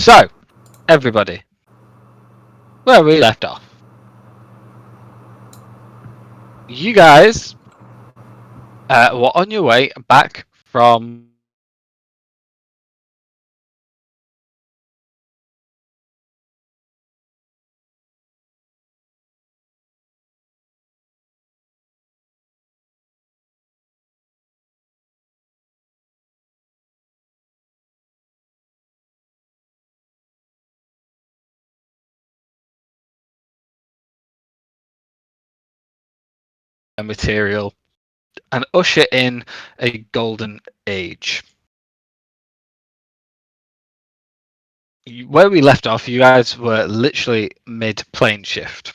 So, everybody, where we left off. You guys were on your way back from a material and usher in a golden age. Where we left off, you guys were literally mid-plane shift,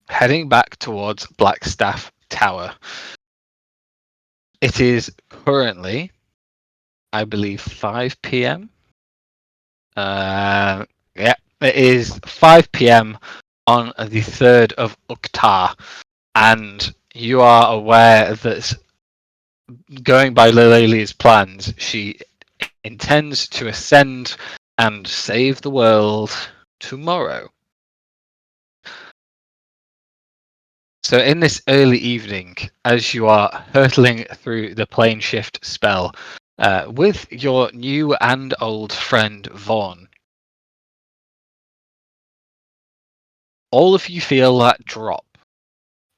heading back towards Blackstaff Tower. It is currently, I believe, 5 p.m. Yeah, it is 5 p.m. on the 3rd of Uktar, and you are aware that going by Lilelia's plans, she intends to ascend and save the world tomorrow. So in this early evening, as you are hurtling through the plane shift spell with your new and old friend Vaughn, all of you feel that drop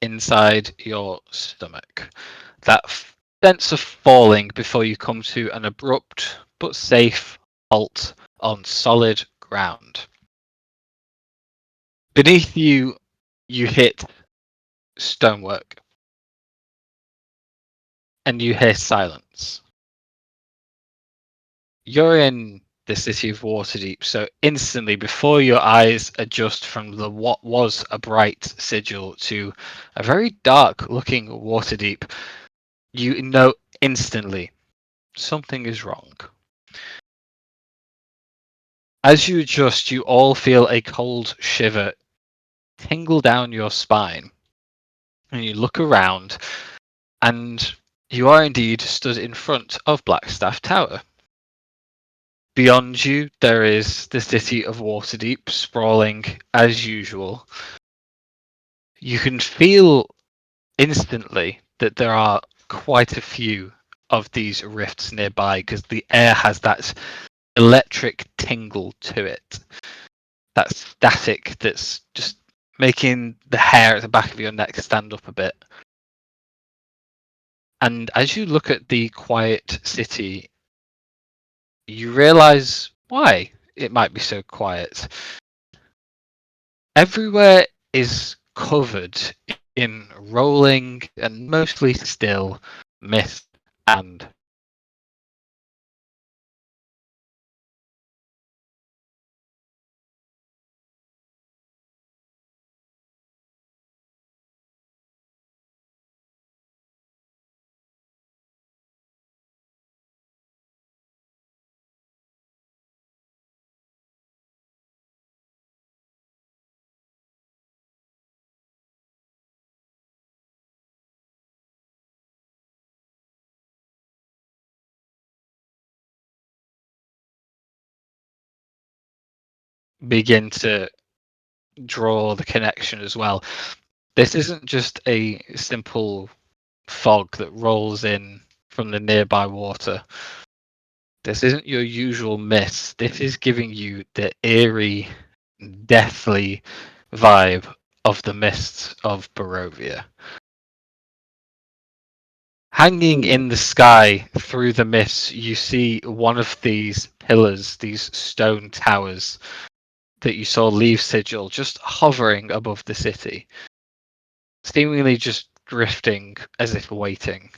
inside your stomach, that sense of falling before you come to an abrupt but safe halt on solid ground. Beneath you, you hit stonework and you hear silence. You're in the city of Waterdeep, so instantly before your eyes adjust from the what was a bright sigil to a very dark looking Waterdeep, you know instantly something is wrong. As you adjust, you all feel a cold shiver tingle down your spine, and you look around, and you are indeed stood in front of Blackstaff Tower. Beyond you, there is the city of Waterdeep sprawling as usual. You can feel instantly that there are quite a few of these rifts nearby because the air has that electric tingle to it. That static that's just making the hair at the back of your neck stand up a bit. And as you look at the quiet city, you realize why it might be so quiet. Everywhere is covered in rolling and mostly still mist and begin to draw the connection as well. This isn't just a simple fog that rolls in from the nearby water. This isn't your usual mist. This is giving you the eerie, deathly vibe of the mists of Barovia. Hanging in the sky through the mists, you see one of these pillars, these stone towers that you saw leave Sigil just hovering above the city, seemingly just drifting as if waiting.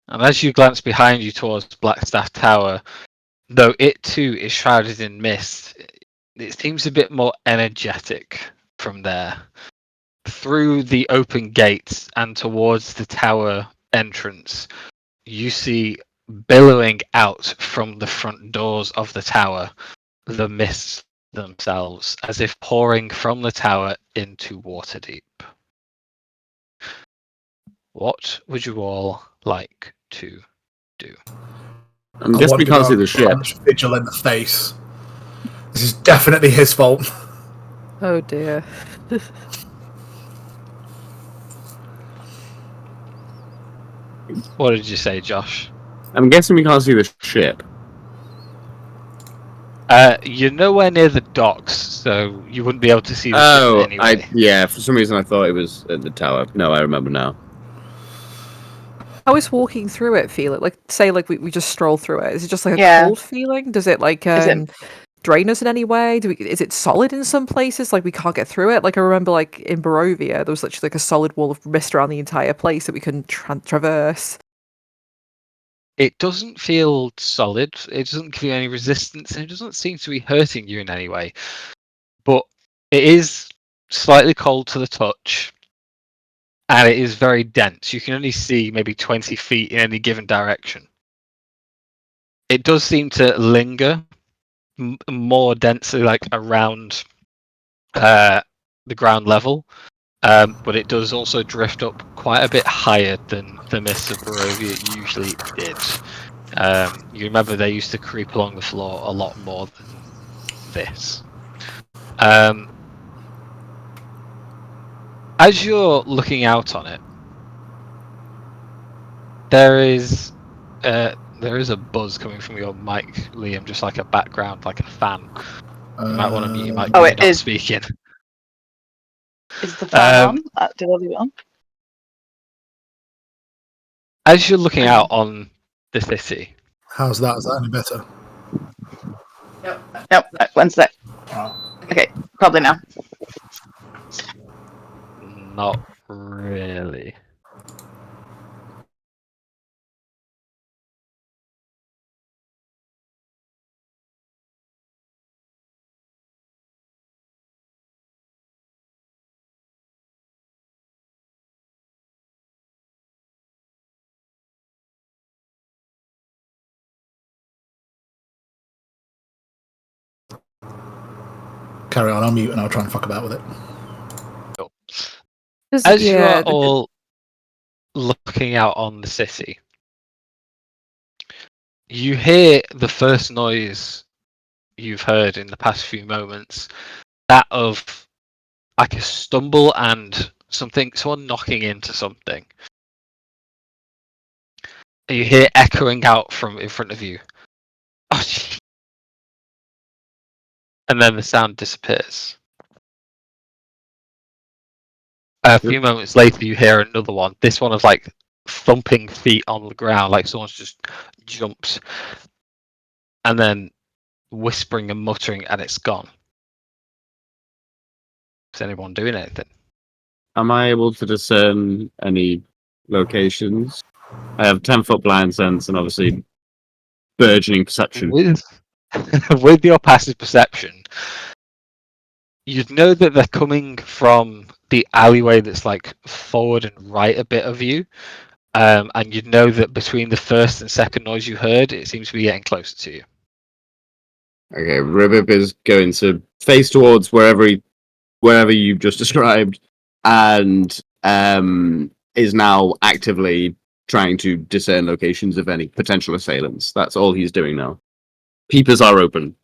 And as you glance behind you towards Blackstaff Tower, though it too is shrouded in mist, it seems a bit more energetic from there. Through the open gates and towards the tower entrance, you see billowing out from the front doors of the tower the mists themselves, as if pouring from the tower into Waterdeep. What would you all like to do? I'm I guessing want we to can't go see the and ship. punch Vigil in the face. This is definitely his fault. Oh dear. What did you say, Josh? I'm guessing we can't see the ship. You're nowhere near the docks, so you wouldn't be able to see the ship anyway. For some reason I thought it was at the tower. No, I remember now. How is walking through it feel? Like, say, like we just stroll through it. Is it just like a Yeah. cold feeling? Does it like drain us in any way? Is it solid in some places? Like we can't get through it. Like I remember, like in Barovia, there was literally like a solid wall of mist around the entire place that we couldn't traverse. It doesn't feel solid. It doesn't give you any resistance, and it doesn't seem to be hurting you in any way. But it is slightly cold to the touch, and it is very dense. You can only see maybe 20 feet in any given direction. It does seem to linger more densely, like around the ground level, but it does also drift up quite a bit higher than the mists of Barovia usually did. You remember they used to creep along the floor a lot more than this. As you're looking out on it, there is a buzz coming from your mic, Liam, just like a background, like a fan. You might want to mute your mic Oh, when you're it not is. speaking. Is the fan on? Did I leave it on? As you're looking out on the city, How's that? Is that any better? Nope. Wednesday. Oh. Okay, probably now. not really. Carry on, I'll mute and I'll try and fuck about with it. Cool. As you Yeah, are all looking out on the city, you hear the first noise you've heard in the past few moments, that of like a stumble and someone knocking into something. And you hear echoing out from in front of you. Oh, and then the sound disappears. A few moments later, you hear another one. This one of like thumping feet on the ground, like someone's just jumped, and then whispering and muttering, and it's gone. Is anyone doing anything? Am I able to discern any locations? I have 10-foot blind sense and obviously burgeoning perception. With your passive perception, you'd know that they're coming from the alleyway that's like forward and right a bit of you. And you'd know that between the first and second noise you heard, it seems to be getting closer to you. Okay, Ribib is going to face towards wherever you've just described, and is now actively trying to discern locations of any potential assailants. That's all he's doing now. Peepers are open.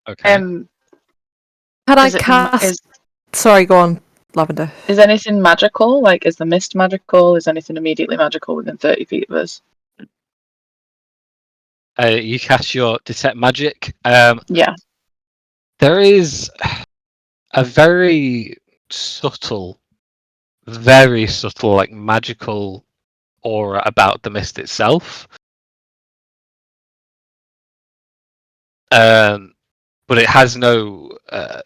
Okay. Can I cast? Sorry, go on, Lavender. Is anything magical? Like, is the mist magical? Is anything immediately magical within 30 feet of us? You cast your detect magic. Yeah. There is a very subtle, like magical aura about the mist itself. But it has no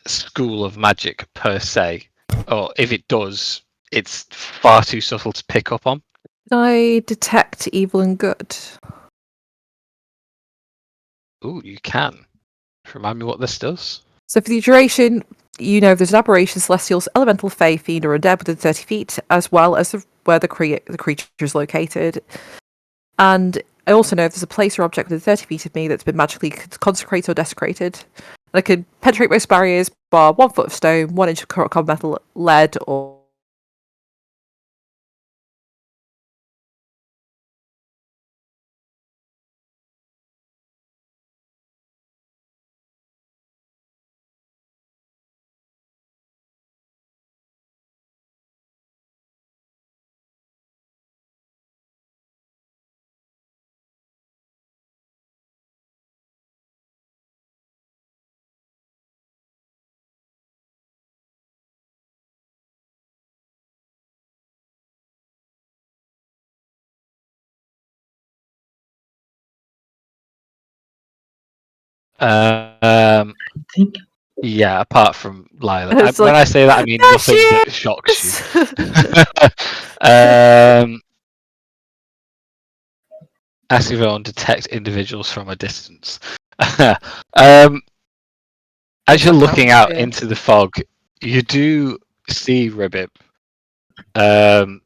school of magic per se, or if it does, it's far too subtle to pick up on. Can I detect evil and good? Ooh, you can. Remind me what this does. So for the duration, you know there's an aberration, celestial, elemental, fey, fiend, or undead within 30 feet, as well as where the creature is located. And I also know if there's a place or object within 30 feet of me that's been magically consecrated or desecrated. I can penetrate most barriers, bar 1 foot of stone, 1 inch of common metal, lead, or Um, think yeah, apart from Lila. It's When like, I say that, I mean "There nothing she that shocks you. is!" Ask if everyone detect individuals from a distance. um, as you're That looking counts, out yeah. into the fog, you do see Ribbit. The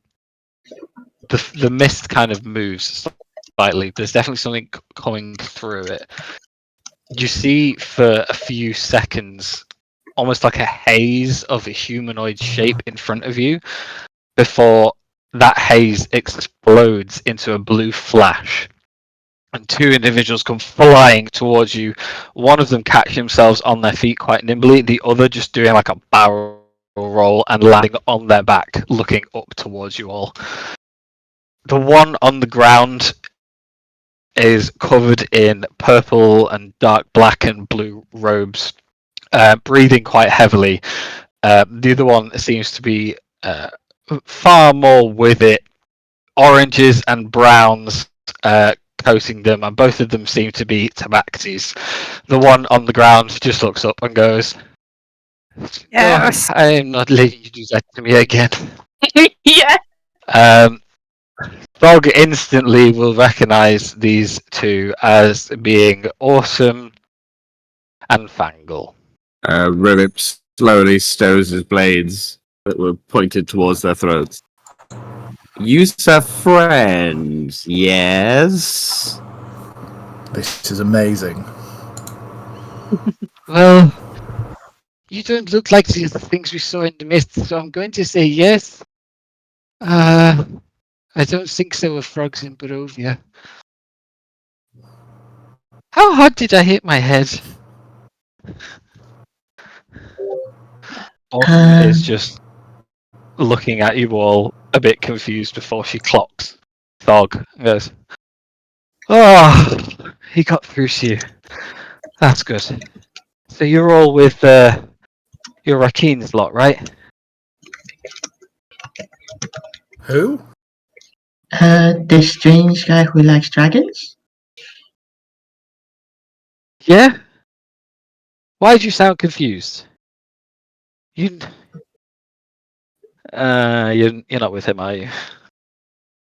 mist kind of moves slightly. There's definitely something coming through it. You see for a few seconds almost like a haze of a humanoid shape in front of you before that haze explodes into a blue flash and two individuals come flying towards you. One of them catch themselves on their feet quite nimbly, the other just doing like a barrel roll and landing on their back looking up towards you all. The one on the ground is covered in purple and dark black and blue robes, breathing quite heavily. The other one seems to be far more with it, oranges and browns coating them, and both of them seem to be tabaxis. The one on the ground just looks up and goes, Yes. "Oh, I am not letting you do that to me again." Yeah. Thog instantly will recognize these two as being Awesome and Fangle. Ribbit slowly stows his blades that were pointed towards their throats. You are friends, yes? This is amazing. Well, you don't look like the things we saw in the mist, so I'm going to say yes. I don't think there were frogs in Barovia. How hard did I hit my head? Awesome is um, just looking at you all a bit confused before she clocks Thog and goes, "Oh, he got through to you. That's good. So you're all with your Rakeen's lot, right?" Who? the strange guy who likes dragons? Yeah? Why did you sound confused? You, you're not with him, are you?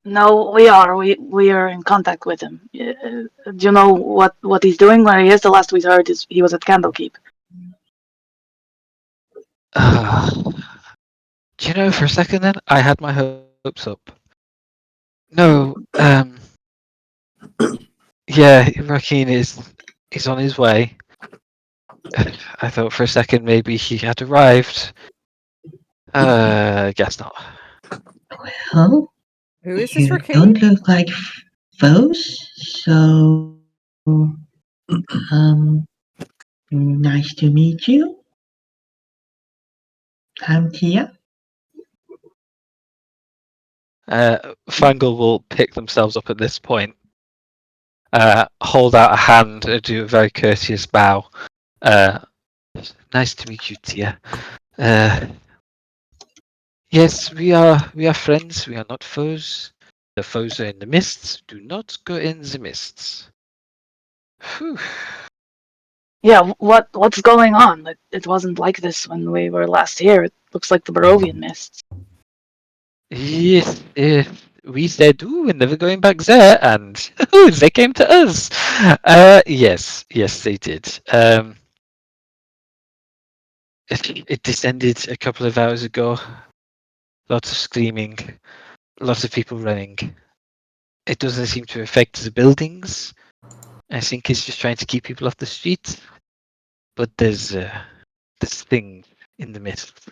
No, we are. We are in contact with him. Do you know what he's doing? Where he is? The last we heard is he was at Candlekeep. Do you know, for a second then, I had my hopes up. No, yeah, Rakeen is on his way. I thought for a second maybe he had arrived. Guess not. Well, Who is this you Rakeen? don't look like foes, so nice to meet you. I'm Tia. Fangle will pick themselves up at this point, hold out a hand and do a very courteous bow. Nice to meet you, Tia. Yes, we are friends. We are not foes. The foes are in the mists. Do not go in the mists. Whew. Yeah. What's going on? It wasn't like this when we were last here. It looks like the Barovian mists. Yes, we said, "Ooh, we're never going back there," and ooh, they came to us. Yes, they did. It descended a couple of hours ago. Lots of screaming, lots of people running. It doesn't seem to affect the buildings. I think it's just trying to keep people off the street. But there's this thing in the mist.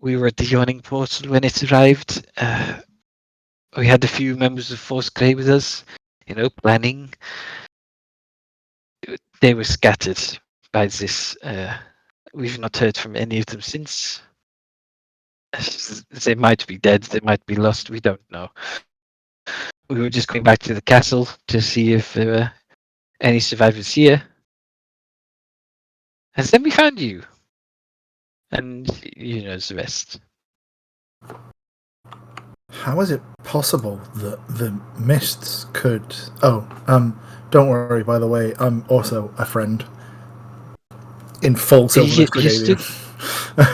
We were at the yawning portal when it arrived. We had a few members of Force Grey with us, planning. They were scattered by this. We've not heard from any of them since. They might be dead, they might be lost, we don't know. We were just going back to the castle to see if there were any survivors here. And then we found you. And you know the rest. How is it possible that the mists could... Oh, don't worry, by the way, I'm also a friend. In full Sylvanist Regalia.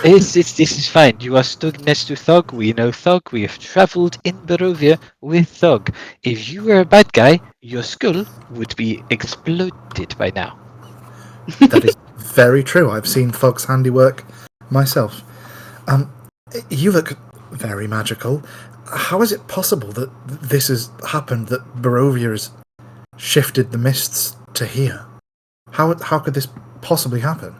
This is fine. You are stood next to Thug. We know Thug. We have travelled in Barovia with Thug. If you were a bad guy, your skull would be exploded by now. That is very true. I've seen Thug's handiwork myself. You look very magical. How is it possible that this has happened, that Barovia has shifted the mists to here? How could this possibly happen?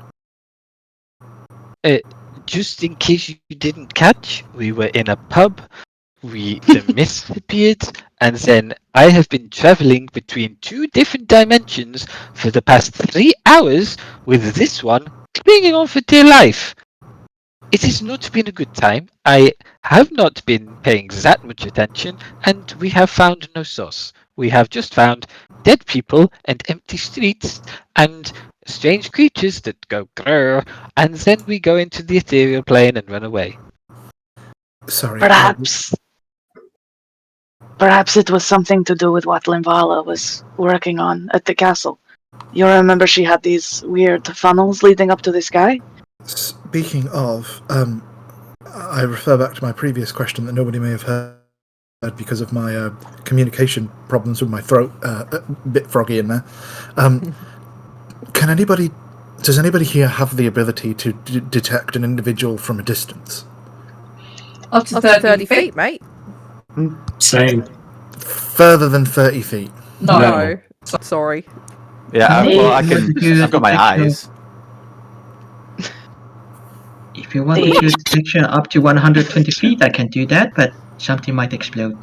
Just in case you didn't catch, we were in a pub. The mist appeared, and then I have been travelling between 2 different dimensions for the past 3 hours with this one clinging on for dear life. It has not been a good time. I have not been paying that much attention, and we have found no source. We have just found dead people and empty streets and strange creatures that go grrr, and then we go into the ethereal plane and run away. Sorry. Perhaps it was something to do with what Linvala was working on at the castle. You remember she had these weird funnels leading up to the sky? Speaking of, I refer back to my previous question that nobody may have heard because of my communication problems with my throat, a bit froggy in there. Does anybody here have the ability to detect an individual from a distance? Up to 30 feet, mate. Same. Further than 30 feet? No. Sorry. Yeah, No, well, if you want to do I've got my detection- eyes. If you want to do detection up to 120 feet, I can do that, but something might explode.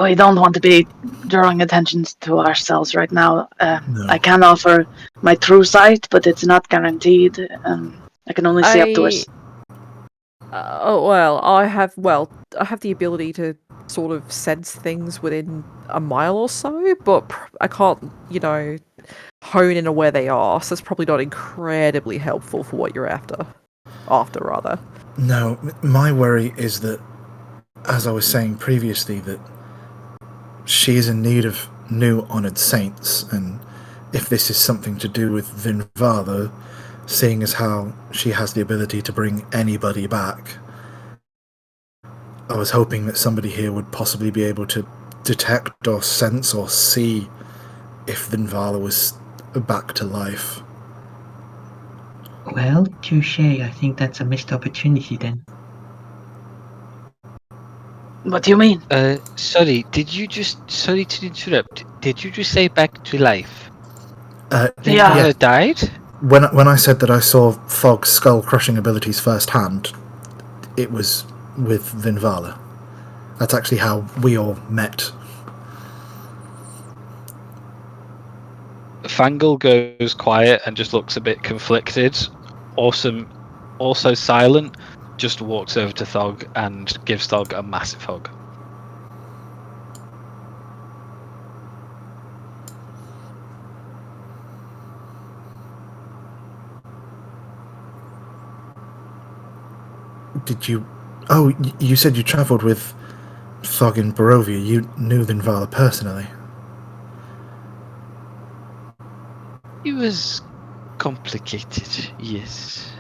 We don't want to be drawing attention to ourselves right now. No. I can offer my true sight, but it's not guaranteed. I can only see up to us. I have the ability to sort of sense things within a mile or so, but I can't, hone in on where they are, so it's probably not incredibly helpful for what you're after. No, my worry is that, as I was saying previously, that she is in need of new honoured saints, and if this is something to do with Vinvala, seeing as how she has the ability to bring anybody back, I was hoping that somebody here would possibly be able to detect or sense or see if Vinvala was back to life. Well, touche. I think that's a missed opportunity then. What do you mean? Sorry to interrupt. Did you just say back to life? Yeah. Died? When I said that I saw Fog's skull-crushing abilities firsthand, it was with Vinvala. That's actually how we all met. Fangle goes quiet and just looks a bit conflicted. Awesome, also silent, just walks over to Thog and gives Thog a massive hug. Did you... Oh, you said you travelled with Thog in Barovia. You knew Vinvala personally. It was complicated, yes.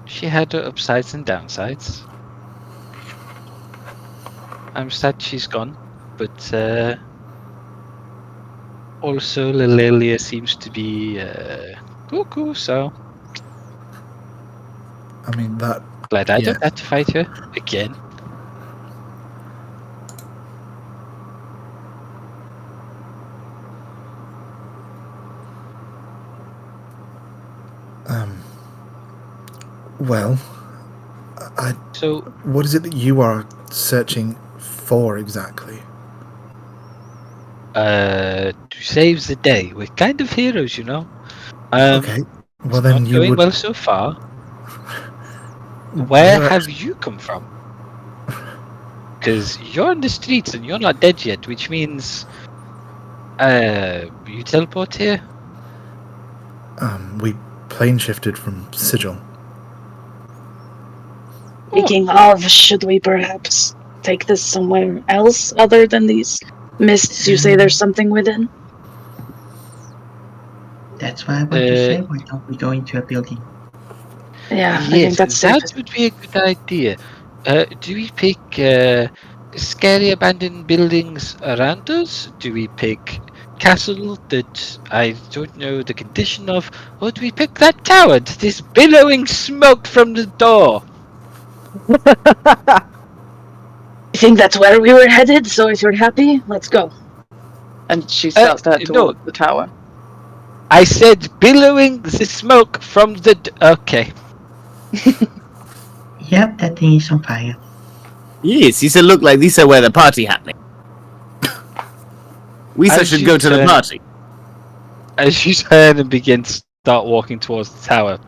She had her upsides and downsides. I'm sad she's gone, but also Lilelia seems to be cuckoo, so I mean, that... glad I Yeah. don't have to fight her again. Well... So, what is it that you are searching for exactly? to save the day. We're kind of heroes, you know. Okay, well then Not you going would... well so far. Where You're have you come from? Because you're on the streets and you're not dead yet, which means you teleport here. We plane shifted from Sigil. Speaking of, should we perhaps take this somewhere else other than these mists? You say there's something within? That's why I want to say, why don't we go into a building? Yeah, I Yes, think that's that safest. would be a good idea. Do we pick scary abandoned buildings around us? Do we pick castle that I don't know the condition of? Or do we pick that tower that is billowing smoke from the door? I think that's where we were headed, so if you're happy, let's go. And she starts to head No, towards the tower. I said billowing the smoke from the okay. Yep, that thing is on fire. Yes, you said look like these are where the party happening. We As should you go to the turn- party. As you turn and begin to start walking towards the tower,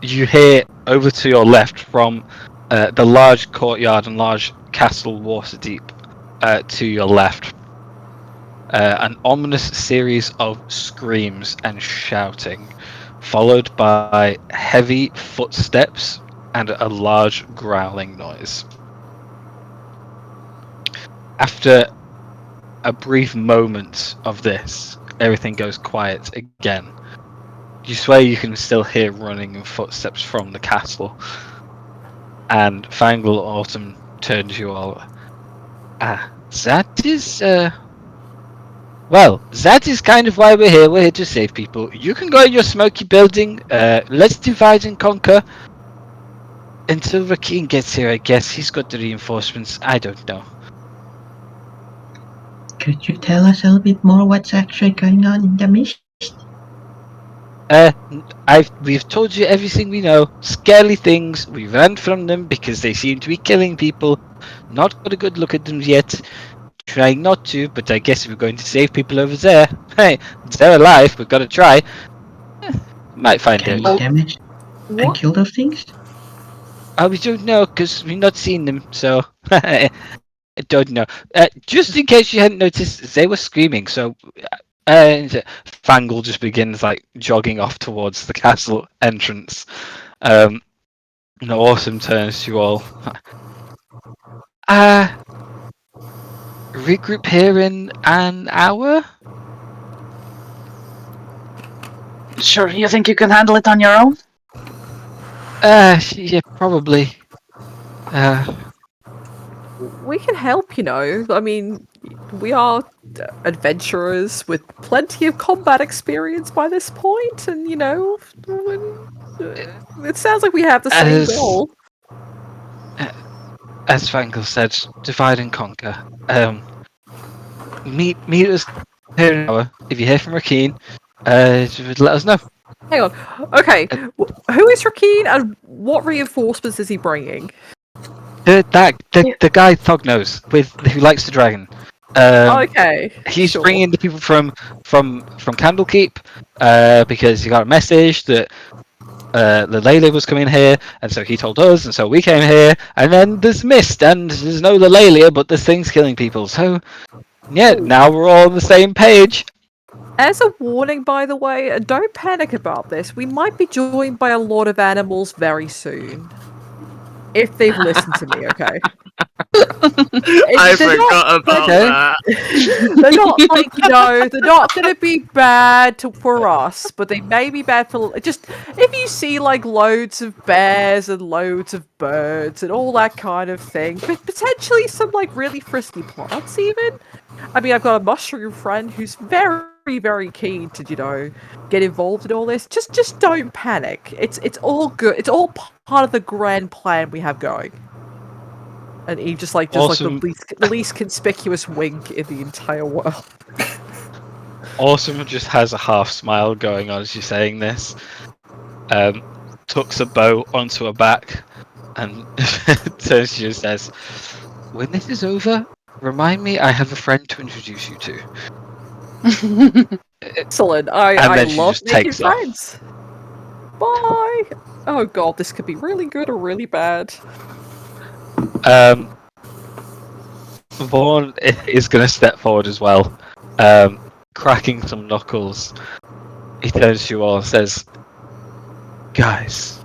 you hear over to your left from the large courtyard and large castle Waterdeep to your left. An ominous series of screams and shouting, followed by heavy footsteps and a large growling noise. After a brief moment of this, everything goes quiet again. You swear you can still hear running and footsteps from the castle. And Fangle Autumn turns you all. That is well, that is kind of why we're here. We're here to save people. You can go in your smoky building. Let's divide and conquer. Until Rakeen gets here, I guess. He's got the reinforcements. I don't know. Could you tell us a little bit more what's actually going on in the mist? We've told you everything we know. Scary things. We ran from them because they seem to be killing people. Not got a good look at them yet. Trying not to, but I guess if we're going to save people over there, hey, they're alive. We've got to try. Might find Can out. we damage and kill those things? We don't know because we've not seen them, so I don't know. Just in case you hadn't noticed, they were screaming. So, Fangle just begins like jogging off towards the castle entrance. Awesome turns to you all. Regroup here in an hour. Sure, you think you can handle it on your own? Yeah, probably. We can help, you know. I mean, we are adventurers with plenty of combat experience by this point, and you know, it sounds like we have the same goal. As Fangle said, divide and conquer. Meet us here in an hour. If you hear from Rakeen, let us know. Hang on. Okay, who is Rakeen, and what reinforcements is he bringing? The guy Thognose who likes the dragon. Okay, he's sure. bringing the people from Candlekeep because he got a message that the Lele was coming here, and so he told us, and so we came here, and then there's mist, and there's no Lele, but there's things killing people. So yeah, now we're all on the same page. As a warning, by the way, don't panic about this. We might be joined by a lot of animals very soon. If they've listened to me, okay? I forgot about that. They're not like, you know, they're not going to be bad for us, but they may be bad for... Just, if you see, like, loads of bears and loads of birds and all that kind of thing, but potentially some, like, really frisky plants, even. I mean, I've got a mushroom friend who's very, very keen to, you know, get involved in all this. Just don't panic. It's all good. It's all part of the grand plan we have going. And he just Awesome. like the least conspicuous wink in the entire world. Awesome just has a half smile going on as you're saying this. Tucks a bow onto her back and turns to you and says, "When this is over, remind me I have a friend to introduce you to." Excellent. And I then she love just making takes off. friends. Bye. Oh god, this could be really good or really bad. Vaughn is going to step forward as well, cracking some knuckles. He turns to you all and says, "Guys,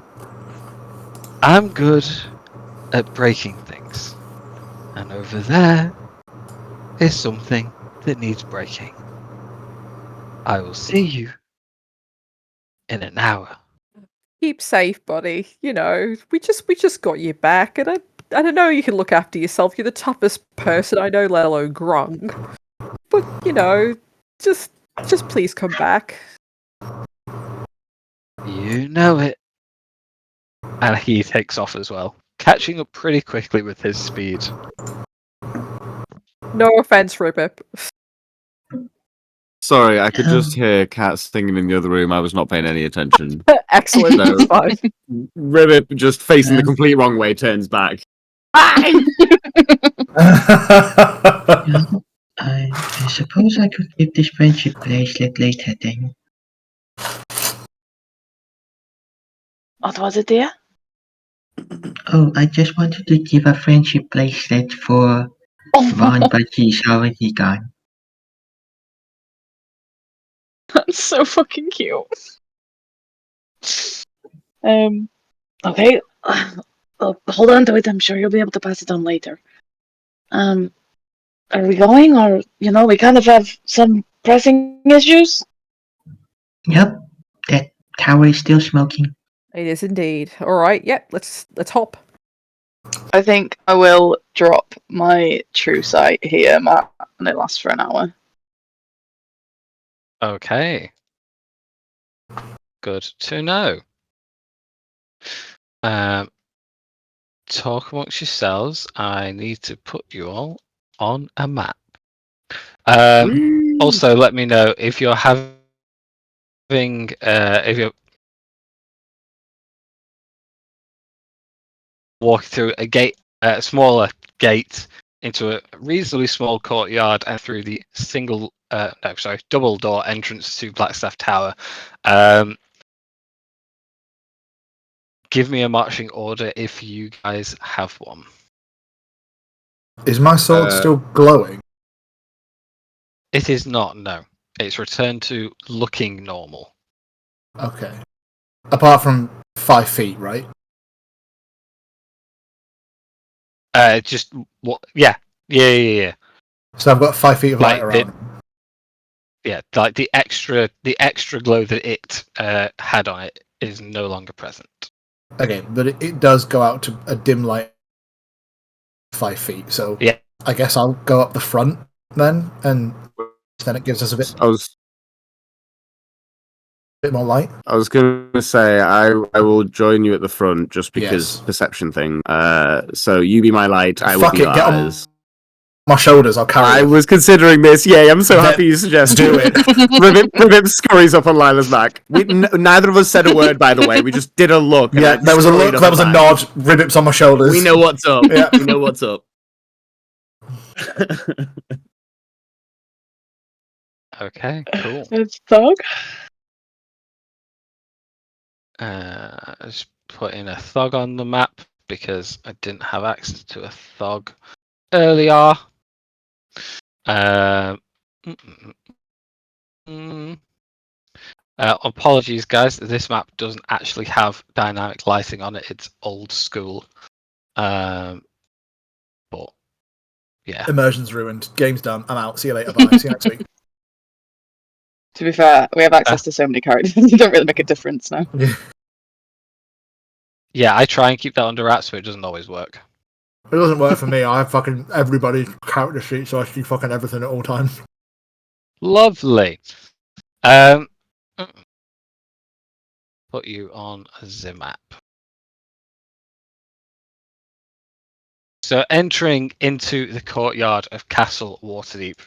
I'm good at breaking things. And over there is something that needs breaking. I will see you in an hour. Keep safe, buddy. You know, we just got you back, and I don't know you can look after yourself. You're the toughest person I know, let alone Grung. But you know, just please come back. You know it. And he takes off as well, catching up pretty quickly with his speed. No offense, Ripip. Sorry, I could just hear cats singing in the other room. I was not paying any attention. Excellent. No. That's fine. Ribbit, just facing the complete wrong way, turns back. I suppose I could give this friendship bracelet later then. What was it, dear? Oh, I just wanted to give a friendship bracelet for Ron, but he's already gone. That's so fucking cute. Okay. Well, hold on to it. I'm sure you'll be able to pass it on later. Are we going, or we kind of have some pressing issues? Yep, that tower is still smoking. It is indeed. All right. Yep. Let's hop. I think I will drop my true sight here, Matt, and it lasts for an hour. Okay. Good to know. Talk amongst yourselves. I need to put you all on a map. Also, let me know if you're having if you're walking through a gate, a smaller gate into a reasonably small courtyard and through the double door entrance to Blackstaff Tower. Give me a marching order if you guys have one. Is my sword still glowing? It is not, no. It's returned to looking normal. Okay. Apart from 5 feet, right? Just what? Yeah. So I've got 5 feet of light Like around. like the extra glow that it had on it is no longer present. Okay, but it does go out to a dim light 5 feet. So Yeah. I guess I'll go up the front then, and then it gives us a bit more light. I was going to say I will join you at the front just because Yes. perception thing. So you be my light. I will Fuck be it, your get eyes. on my shoulders. I'll carry I it. was considering this. Yeah, I'm so happy you suggested Do it. Ribbit scurries up on Lila's back. Neither of us said a word, by the way. We just did a look. Yeah, there was a look. There was a nod. Ribbits on my shoulders. We know what's up. Yeah. We know what's up. Okay, cool. It's Thug. Just put in a thug on the map because I didn't have access to a thug earlier. Apologies, guys. This map doesn't actually have dynamic lighting on it. It's old school. But yeah. Immersion's ruined. Game's done. I'm out. See you later. Bye. See you next week. To be fair, we have access to so many characters. It don't really make a difference now. Yeah, I try and keep that under wraps, but it doesn't always work. It doesn't work for me. I have fucking everybody's character sheet, so I see fucking everything at all times. Lovely. Put you on the map. So entering into the courtyard of Castle Waterdeep,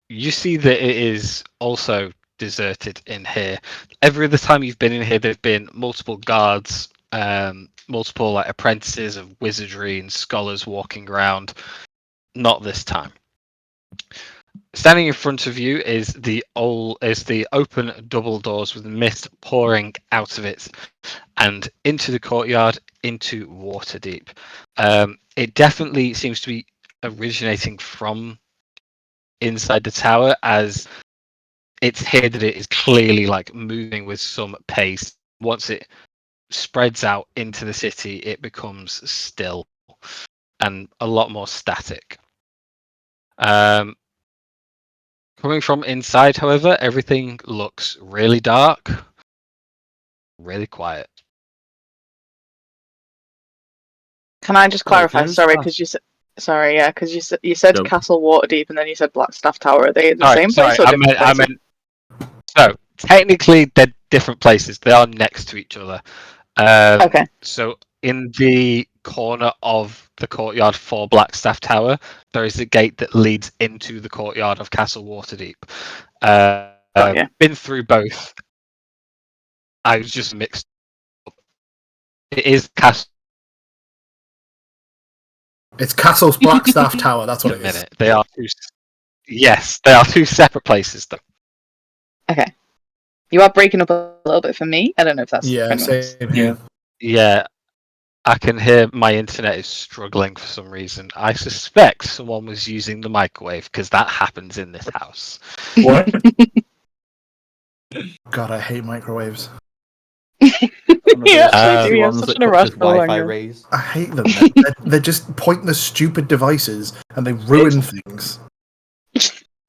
you see that it is also deserted in here. Every other time you've been in here, there've been multiple guards, multiple apprentices of wizardry and scholars walking around. Not this time. Standing in front of you is the open double doors with mist pouring out of it and into the courtyard, into Waterdeep. It definitely seems to be originating from inside the tower, as it's here that it is clearly moving with some pace. Once it spreads out into the city, it becomes still and a lot more static. Coming from inside, however, everything looks really dark, really quiet. Can I just clarify? Okay, Sorry, so- because you said. Sorry, yeah, because you said Nope. Castle Waterdeep and then you said Blackstaff Tower. Are they the same place or I different places? meant. So technically, they're different places. They are next to each other. Okay. So in the corner of the courtyard for Blackstaff Tower, there is a gate that leads into the courtyard of Castle Waterdeep. Got ya. Been through both. I was just mixed up. It is Castle. It's Castle's Blackstaff Tower. That's what A it is. minute. They are two. Yes, they are two separate places, though. Okay. You are breaking up a little bit for me. I don't know if that's Yeah, for anyone else. same here. Yeah, I can hear my internet is struggling for some reason. I suspect someone was using the microwave because that happens in this house. What? God, I hate microwaves. Yeah, I do. You have Ones such that an cook with irrational Wi-Fi anger. rays. I hate them. They're just pointless, stupid devices, and they ruin things.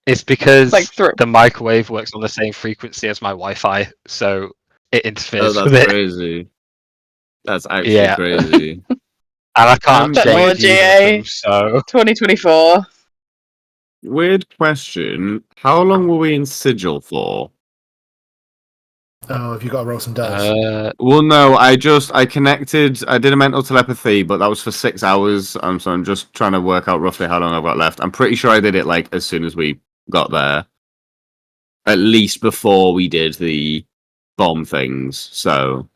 It's because Like through. the microwave works on the same frequency as my Wi-Fi, so it Oh, interferes that's with it. crazy. That's actually Yeah. crazy. And I can't change Technology, either of them, so 2024. Weird question. How long were we in Sigil for? Oh, have you got to roll some dice? Well, no, I connected. I did a mental telepathy, but that was for 6 hours. So I'm just trying to work out roughly how long I've got left. I'm pretty sure I did it like as soon as we got there, at least before we did the bomb things. So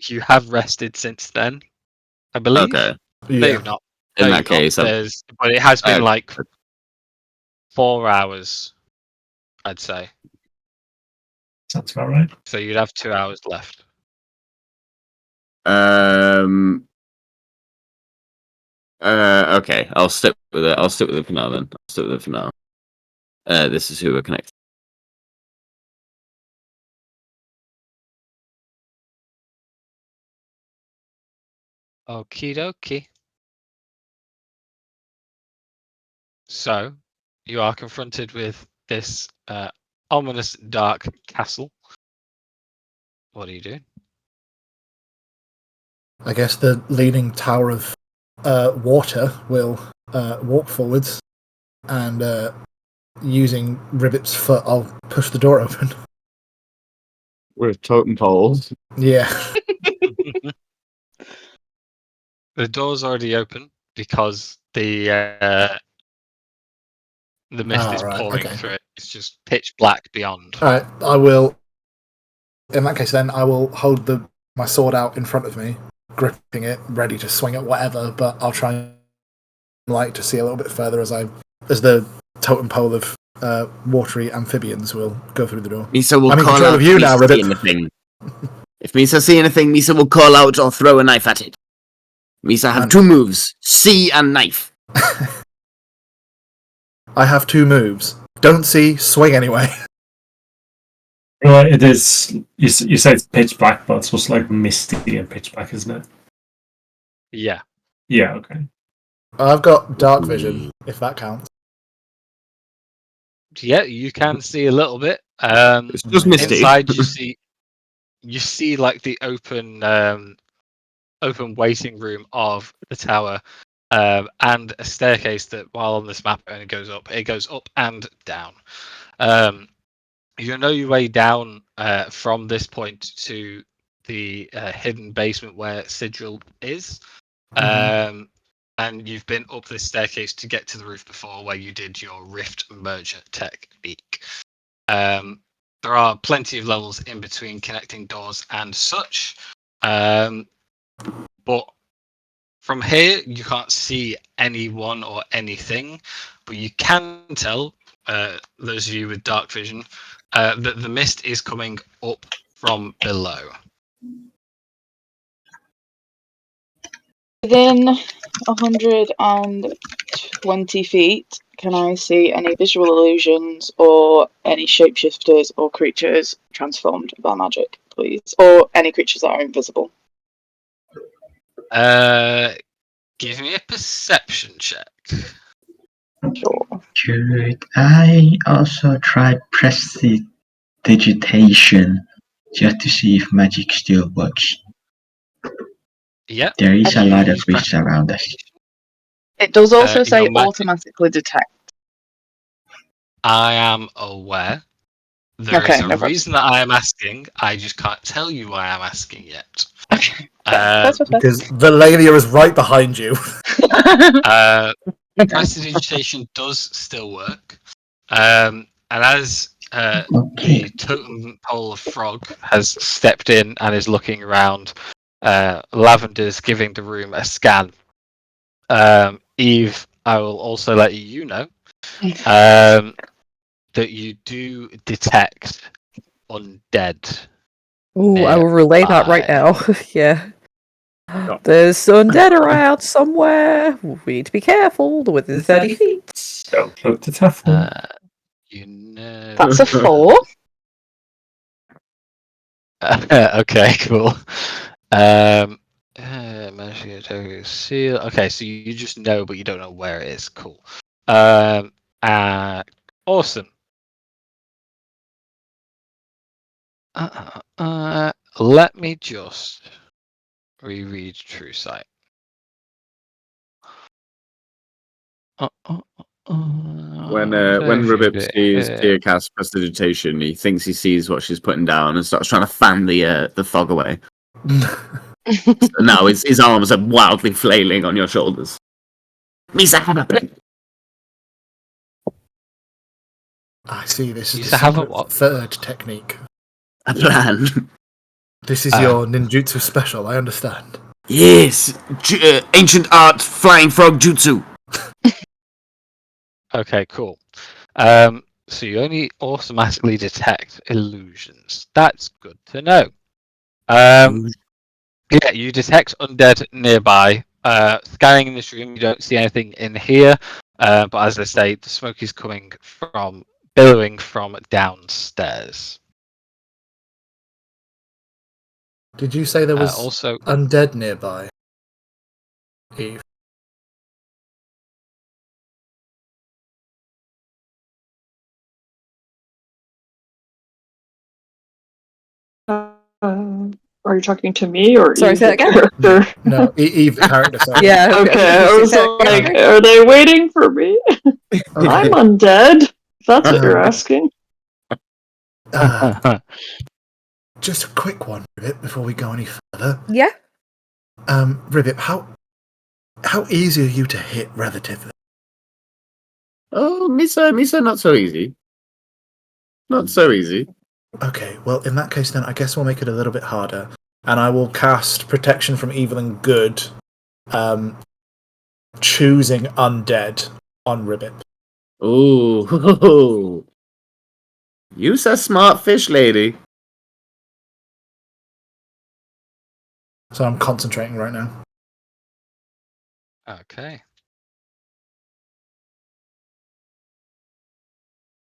you have rested since then, I believe. okay, No, Yeah. you've not. in No, that you've not. case, But it has been Uh, like 4 hours, I'd say. Sounds about right. So you'd have 2 hours left. okay, I'll stick with it. I'll stick with it for now. Then I'll stick with it for now. This is who we're connected. Okie dokie. So, you are confronted with this ominous dark castle. What are you doing? I guess the leaning tower of water will walk forwards, and using Ribbit's foot, I'll push the door open. With totem poles. Yeah. The door's already open because the mist is right, pouring okay. through it. It's just pitch black beyond. Alright, I will. In that case, then, I will hold my sword out in front of me, gripping it, ready to swing at whatever, but I'll try and light to see a little bit further as the totem pole of watery amphibians will go through the door. Misa will I'm in call control out of you if now, Misa see Ribbit. anything. If Misa see anything, Misa will call out or throw a knife at it. Misa have And- 2 moves: see and knife. I have 2 moves. Don't see, swing anyway. Well, it is. You say it's pitch black, but it's supposed to like misty and pitch black, isn't it? Yeah. Yeah. Okay. I've got dark vision, if that counts. Yeah, you can see a little bit. It's just misty. Inside, you see like the open waiting room of the tower, and a staircase that, while on this map, only goes up. It goes up and down. You know your way down from this point to the hidden basement where Sigil is. And you've been up this staircase to get to the roof before, where you did your rift merger technique. There are plenty of levels in between connecting doors and such, but from here you can't see anyone or anything, but you can tell, those of you with dark vision, that the mist is coming up from below. Within 120 feet, can I see any visual illusions or any shapeshifters or creatures transformed by magic, please? please, or any creatures that are invisible. Give me a perception check. Sure. Should I also try prestidigitation just to see if magic still works? Yeah. There is a you lot of use risks around us. It does also say your magic- automatically detect. I am aware. There Okay, is a no problem. reason that I am asking. I just can't tell you why I'm asking yet. Okay, that's what's Because the Lalia is right behind you. Prestidigitation does still work. And as Okay. the totem pole frog has stepped in and is looking around, Lavender's giving the room a scan. Eve, I will also let you know that you do detect undead. Ooh, I will relay that right now. Yeah. There's undead around somewhere. We need to be careful. They're within 30 feet. Don't look to Teflon. You know. That's a 4. Okay, cool. Seal. Okay, so you just know, but you don't know where it is. Cool. Awesome. Let me just reread True Sight. When Ribbit sees Tia cast prestidigitation, he thinks he sees what she's putting down and starts trying to fan the fog away. So now his arms are wildly flailing on your shoulders. Misa, have a plan. I see. This is Misa, the have a secret what? third technique. A plan. This is your ninjutsu special. I understand. Yes, ancient art flying frog jutsu. Okay, cool. So you only automatically detect illusions. That's good to know. Yeah, you detect undead nearby. Scanning in this room, you don't see anything in here. But as I say, the smoke is coming from billowing from downstairs. Did you say there was Also, undead nearby? Eve. Are you talking to me or Sorry, Eve, say the that again? character? No, Eve, the character. Sorry. Yeah. Okay, I was like, are they waiting for me? I'm undead. If that's what you're asking. Just a quick one, Ribbit, before we go any further. Yeah. Ribbit, how easy are you to hit relatively? Oh, Misa, not so easy. Not so easy. Okay, well, in that case, then I guess we'll make it a little bit harder, and I will cast Protection from Evil and Good, choosing Undead on Ribbit. Ooh, you's a smart fish, lady. So I'm concentrating right now. okay.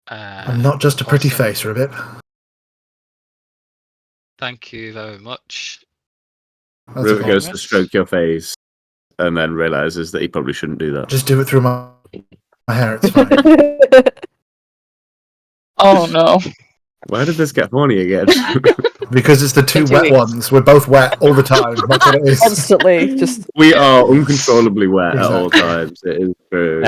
I'm not just a pretty awesome. face, Ribbit. Thank you very much. That's Ribbit okay. goes to stroke your face and then realizes that he probably shouldn't do that. Just do it through my hair, it's fine. Oh no. Why did this get horny again? Because it's the two In 2 wet weeks. ones. We're both wet all the time. That's what it is. Constantly. Just. We are uncontrollably wet at all Exactly. times. It is true.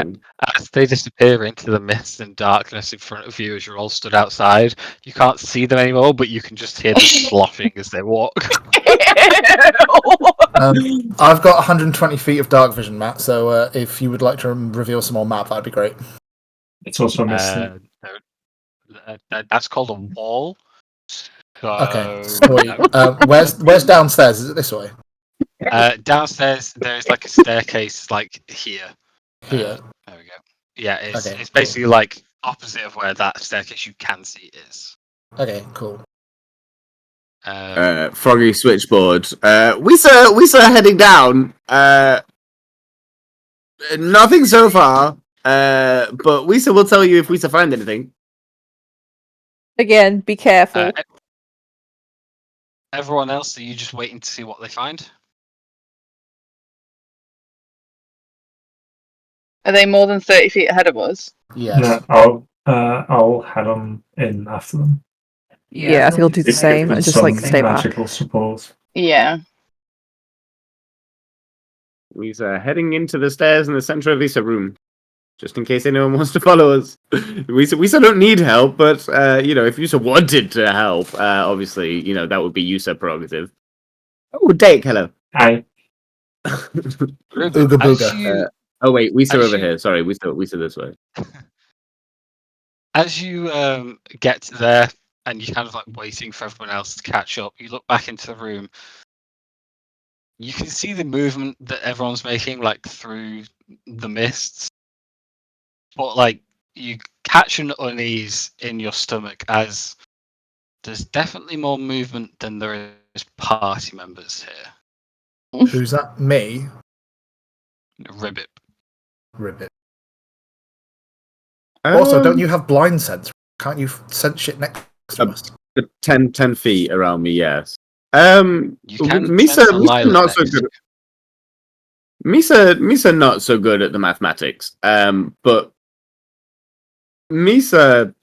As they disappear into the mist and darkness in front of you as you're all stood outside, you can't see them anymore, but you can just hear them sloshing as they walk. I've got 120 feet of dark vision, Matt, so if you would like to reveal some more map, that'd be great. It's also misty. That's called a wall. So, Okay, sweet. Where's downstairs? Is it this way? downstairs, there's like a staircase, like here. Here. There we go. Yeah, it's Okay, basically like opposite of where that staircase you can see is. Okay, cool. Froggy switchboard. Wisa heading down. Nothing so far. But Wisa will tell you if Wisa find anything. Again, be careful. Everyone else, are you just waiting to see what they find? Are they more than 30 feet ahead of us? Yes. No, I'll head on in after them. Yeah, I think I'll do the If same with and just some like stay back. magical support. Yeah. Lisa heading into the stairs in the center of Lisa room, just in case anyone wants to follow us. Lisa don't need help, but if Lisa wanted to help, obviously, that would be Lisa prerogative. Oh, Dake, hello. Hi. Ruben, Ooga as booga. you Oh wait, Lisa As over you- here. Sorry, Lisa this way. as you get there and you're kind of like waiting for everyone else to catch up, you look back into the room. You can see the movement that everyone's making, like through the mists, but like you catch an unease in your stomach as there's definitely more movement than there is party members here. Who's that? Me? Ribbit. Ribbit. Also, don't you have blind sense? Can't you sense shit next to us? 10 feet around me? Yes. You can Misa sense a lilac not so next to good. Misa not so good at the mathematics. But Misa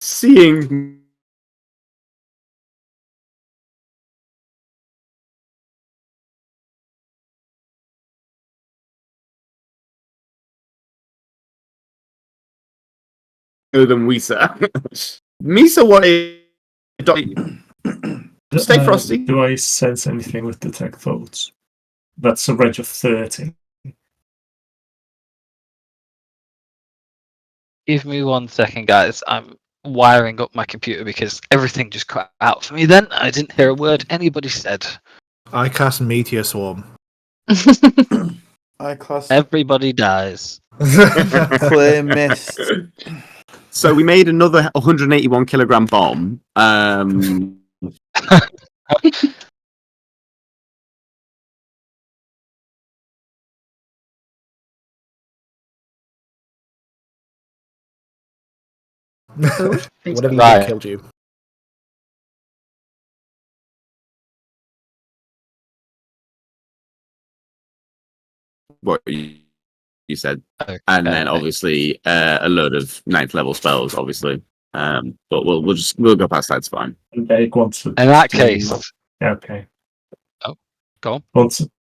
seeing than Misa. Misa wanted stay frosty. Do I sense anything with detect thoughts? That's a range of 30. Give me 1 second, guys. I'm wiring up my computer because everything just cut out for me then. I didn't hear a word anybody said. I cast Meteor Swarm. I cast Everybody dies. Clear Mist. So we made another 181 kilogram bomb. Whatever you Right. did killed you. What you said, and then Okay. obviously a load of 9th level spells, obviously. But we'll go past that. It's fine. And Bake wants to In that do- case, Yeah, okay. go on.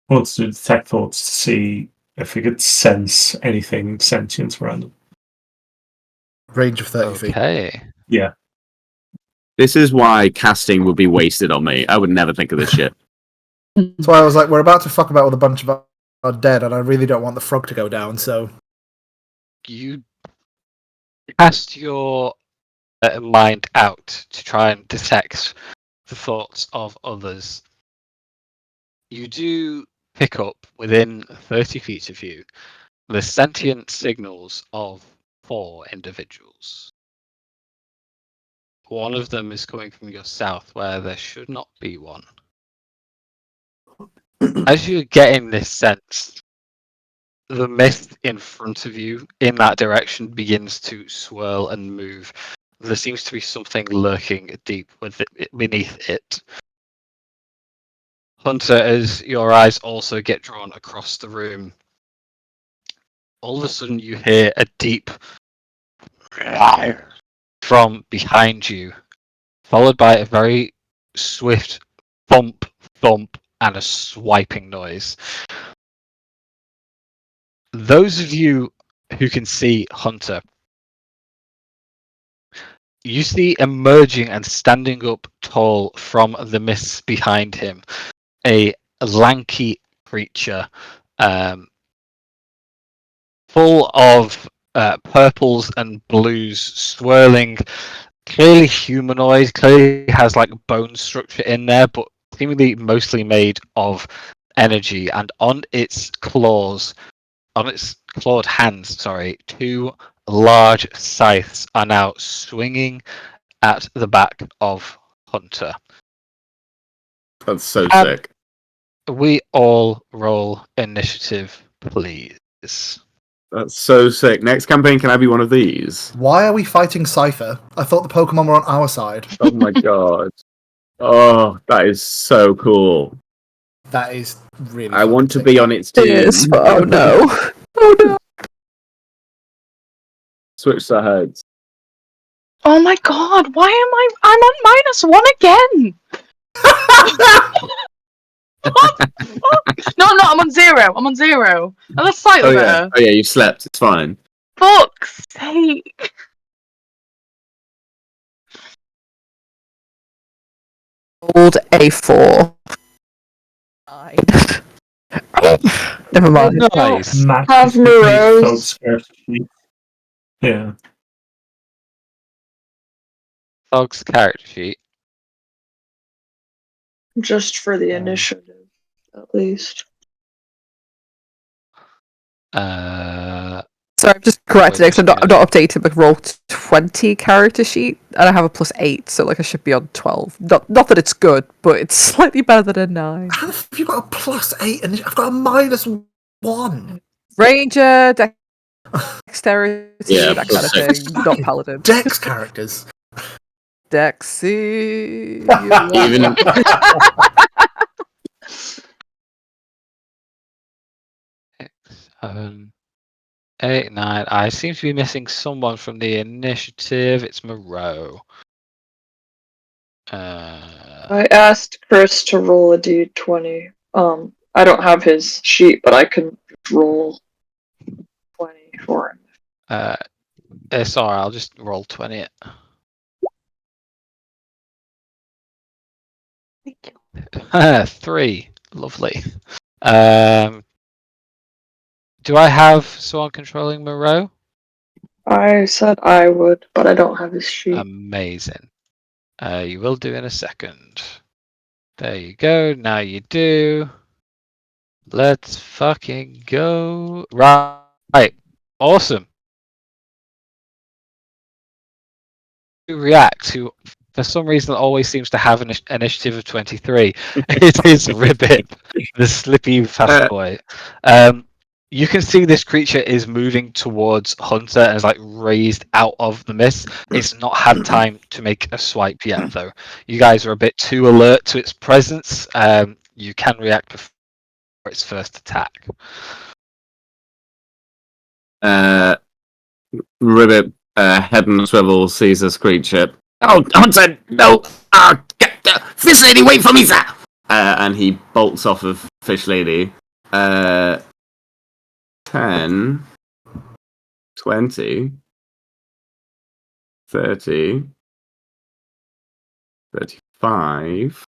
Wants to detect thoughts to see if we could sense anything sentient around them. Range of 30 feet. Okay. Yeah. This is why casting would be wasted on me. I would never think of this shit. That's why I was like, we're about to fuck about with a bunch of our dead, and I really don't want the frog to go down, so... You cast your mind out to try and detect the thoughts of others. You do pick up within 30 feet of you the sentient signals of 4 individuals. One of them is coming from your south, where there should not be one. As you're getting this sense, the mist in front of you in that direction begins to swirl and move. There seems to be something lurking deep beneath it. Hunter, as your eyes also get drawn across the room, all of a sudden you hear a deep from behind you, followed by a very swift thump, thump, and a swiping noise. Those of you who can see Hunter, you see emerging and standing up tall from the mists behind him, a lanky creature, full of purples and blues, swirling, clearly humanoid, clearly has like bone structure in there, but seemingly mostly made of energy. And on its clawed hands, 2 large scythes are now swinging at the back of Hunter. That's so Um, sick. We all roll initiative, please. That's so sick. Next campaign, can I be one of these? Why are we fighting Cypher? I thought the Pokemon were on our side. Oh my god. Oh, that is so cool. That is really. I want to be on its It team. is. Oh no. Oh no. Switch the heads. Oh my god, why am I'm on -1 again? What the fuck? No, I'm on 0. I'm on 0. Oh, that's slightly Oh better. yeah, you slept. It's fine. Fuck's sake. Old A4. 9. Never mind. Nice. Max Have is complete Moreau's. Thug's character sheet. Yeah. Fog's character sheet. Just for the initiative, at least. Sorry, I'm just correcting because We're I'm not updating my roll 20 character sheet, and I have a +8, so like I should be on 12. Not that it's good, but it's slightly better than a 9. How the f- have you got a +8 and I've got a -1? Ranger, dexterity, Yeah, that kind of +6. thing. Not paladin. Dex characters. Dexy. Even 7, 8, 9. I seem to be missing someone from the initiative. It's Moreau. I asked Chris to roll a d20. I don't have his sheet, but I can roll 20 for him. It's alright, I'll just roll 20 it. Thank you. 3. Lovely. Do I have someone controlling Moreau? I said I would, but I don't have his sheet. Amazing. You will do in a second. There you go. Now you do. Let's fucking go. Right. Awesome. React to, for some reason, always seems to have an initiative of 23. It is Ribbit, the slippy fast boy. You can see this creature is moving towards Hunter and is like raised out of the mist. It's not had time to make a swipe yet, though. You guys are a bit too alert to its presence. You can react before its first attack. Ribbit, head and swivel, sees this creature. Oh, Hunter, no! Fish Lady, wait for me, sir! And he bolts off of Fish Lady. 10, 20, 30, 35.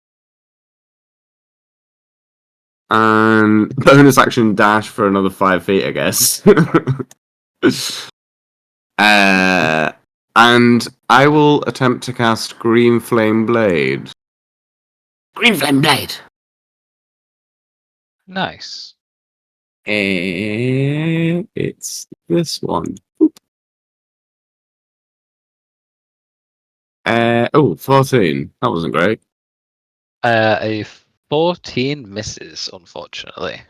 And bonus action dash for another 5 feet, I guess. And I will attempt to cast Green Flame Blade. Green Flame Blade! Nice. And it's this one. 14. That wasn't great. A 14 misses, unfortunately.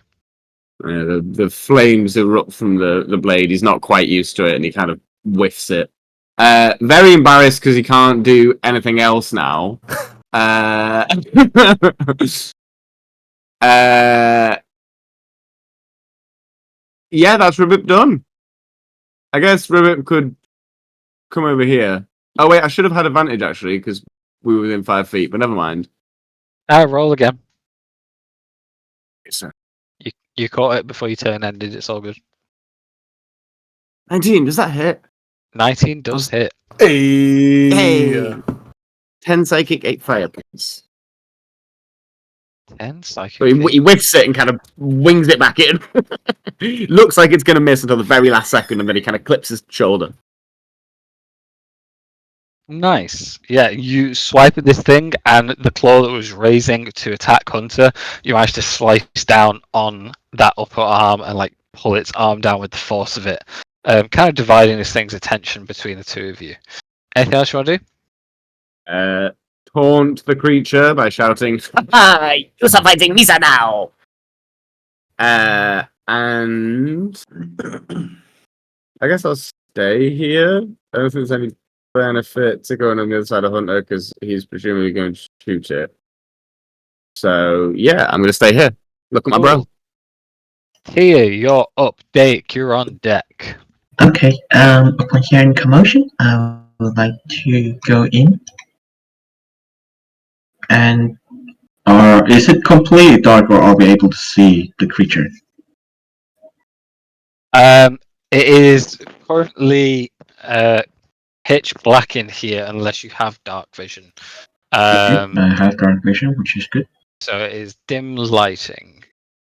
The flames erupt from the blade. He's not quite used to it, and he kind of whiffs it. Very embarrassed because he can't do anything else now. Yeah, that's Ribbit done. I guess Ribbit could come over here. Oh wait, I should have had advantage actually because we were within 5 feet, but never mind. Roll again. Yes, sir. You caught it before your turn ended. It's all good. 19, does that hit? 19 does hit. Hey! 10 psychic, 8 fire points. 10 psychic. So he whiffs it and kind of wings it back in. Looks like it's going to miss until the very last second, and then he kind of clips his shoulder. Nice. Yeah, you swipe at this thing, and the claw that was raising to attack Hunter, you managed to slice down on that upper arm and like pull its arm down with the force of it, kind of dividing this thing's attention between the two of you. Anything else you want to do? Taunt the creature by shouting, "Hi! You stop fighting Misa now!" And I guess I'll stay here. I don't think there's any benefit to going on the other side of Hunter because he's presumably going to shoot it. So yeah, I'm going to stay here. Look at my bro. Cool. Tia, you're up. Dake, you're on deck. Okay, upon hearing commotion, I would like to go in. And is it completely dark, or are we able to see the creature? It is currently pitch black in here unless you have dark vision. Okay, I have dark vision, which is good. So it is dim lighting.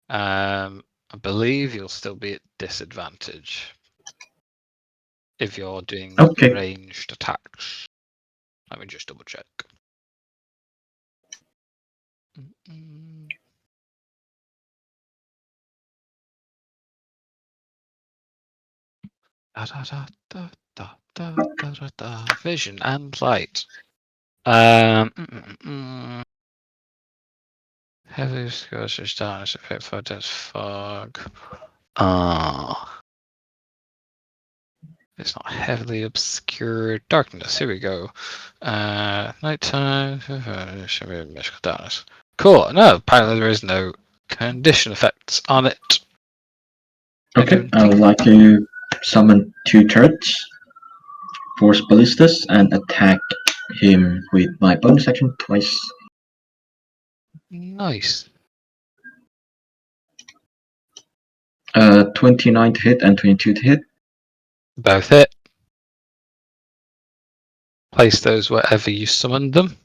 I believe you'll still be at disadvantage if you're doing Okay. ranged attacks. Let me just double check. Vision and light. Heavy scorches darkness effect for dense fog. It's not heavily obscured darkness. Here we go. Nighttime. Should be mystical darkness. Cool. No, apparently there is no condition effects on it. Okay, I would like to summon 2 turrets, force ballistas, and attack him with my bonus action twice. Nice. 29 to hit and 22 to hit. Both hit. Place those wherever you summoned them.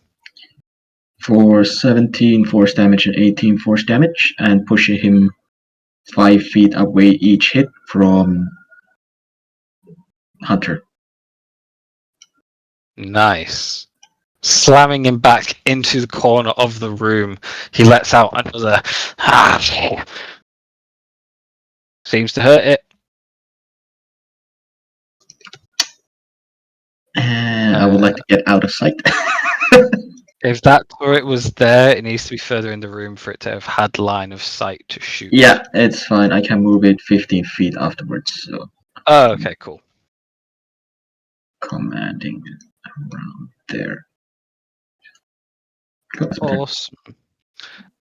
For 17 force damage and 18 force damage, and pushing him 5 feet away each hit from Hunter. Nice. Slamming him back into the corner of the room, he lets out another. Seems to hurt it. And I would like to get out of sight. If that turret was there, it needs to be further in the room for it to have had line of sight to shoot. Yeah, it's fine. I can move it 15 feet afterwards. So. Oh, okay, cool. Commanding around there. Awesome.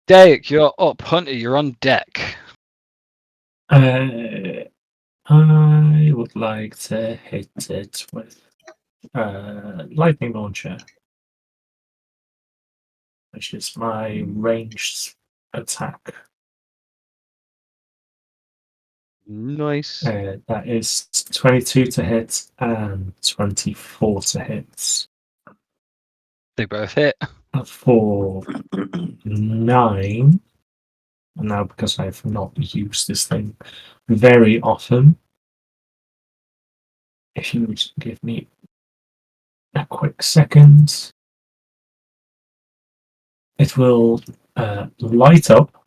Dake, you're up. Hunter, you're on deck. I would like to hit it with lightning launcher, which is my ranged attack. Nice. That is 22 to hit and 24 to hit. They both hit. For 9. And now, because I've not used this thing very often, if you would give me a quick second, it will light up,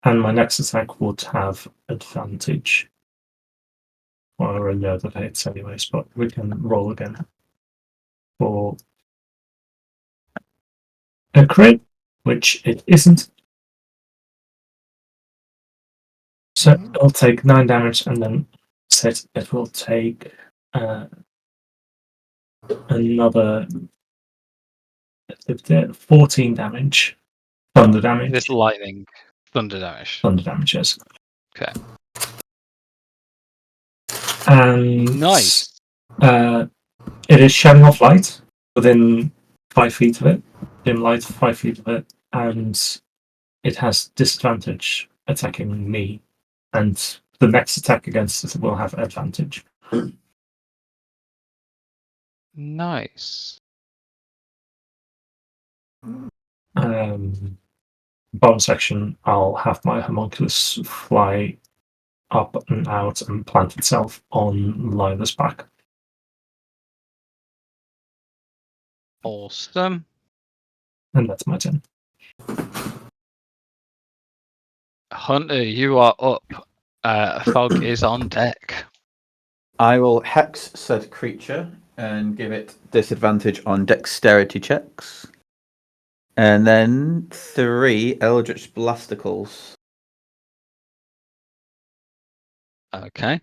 and my next attack would have advantage. Well, I already know that it hits anyways, but we can roll again for a crit, which it isn't. So it'll take 9 damage, and then it will take another 14 damage. Thunder damage. This lightning. Thunder damage. Thunder damage, yes. Okay. And Nice. It is shedding off light within 5 feet of it. Dim light, 5 feet of it. And it has disadvantage attacking me. And the next attack against it will have advantage. Nice. Bonus section, I'll have my homunculus fly up and out and plant itself on Lila's back. Awesome. And that's my turn. Hunter, you are up. Fog is on deck. I will hex said creature and give it disadvantage on dexterity checks. And then 3 Eldritch Blasticles. Okay.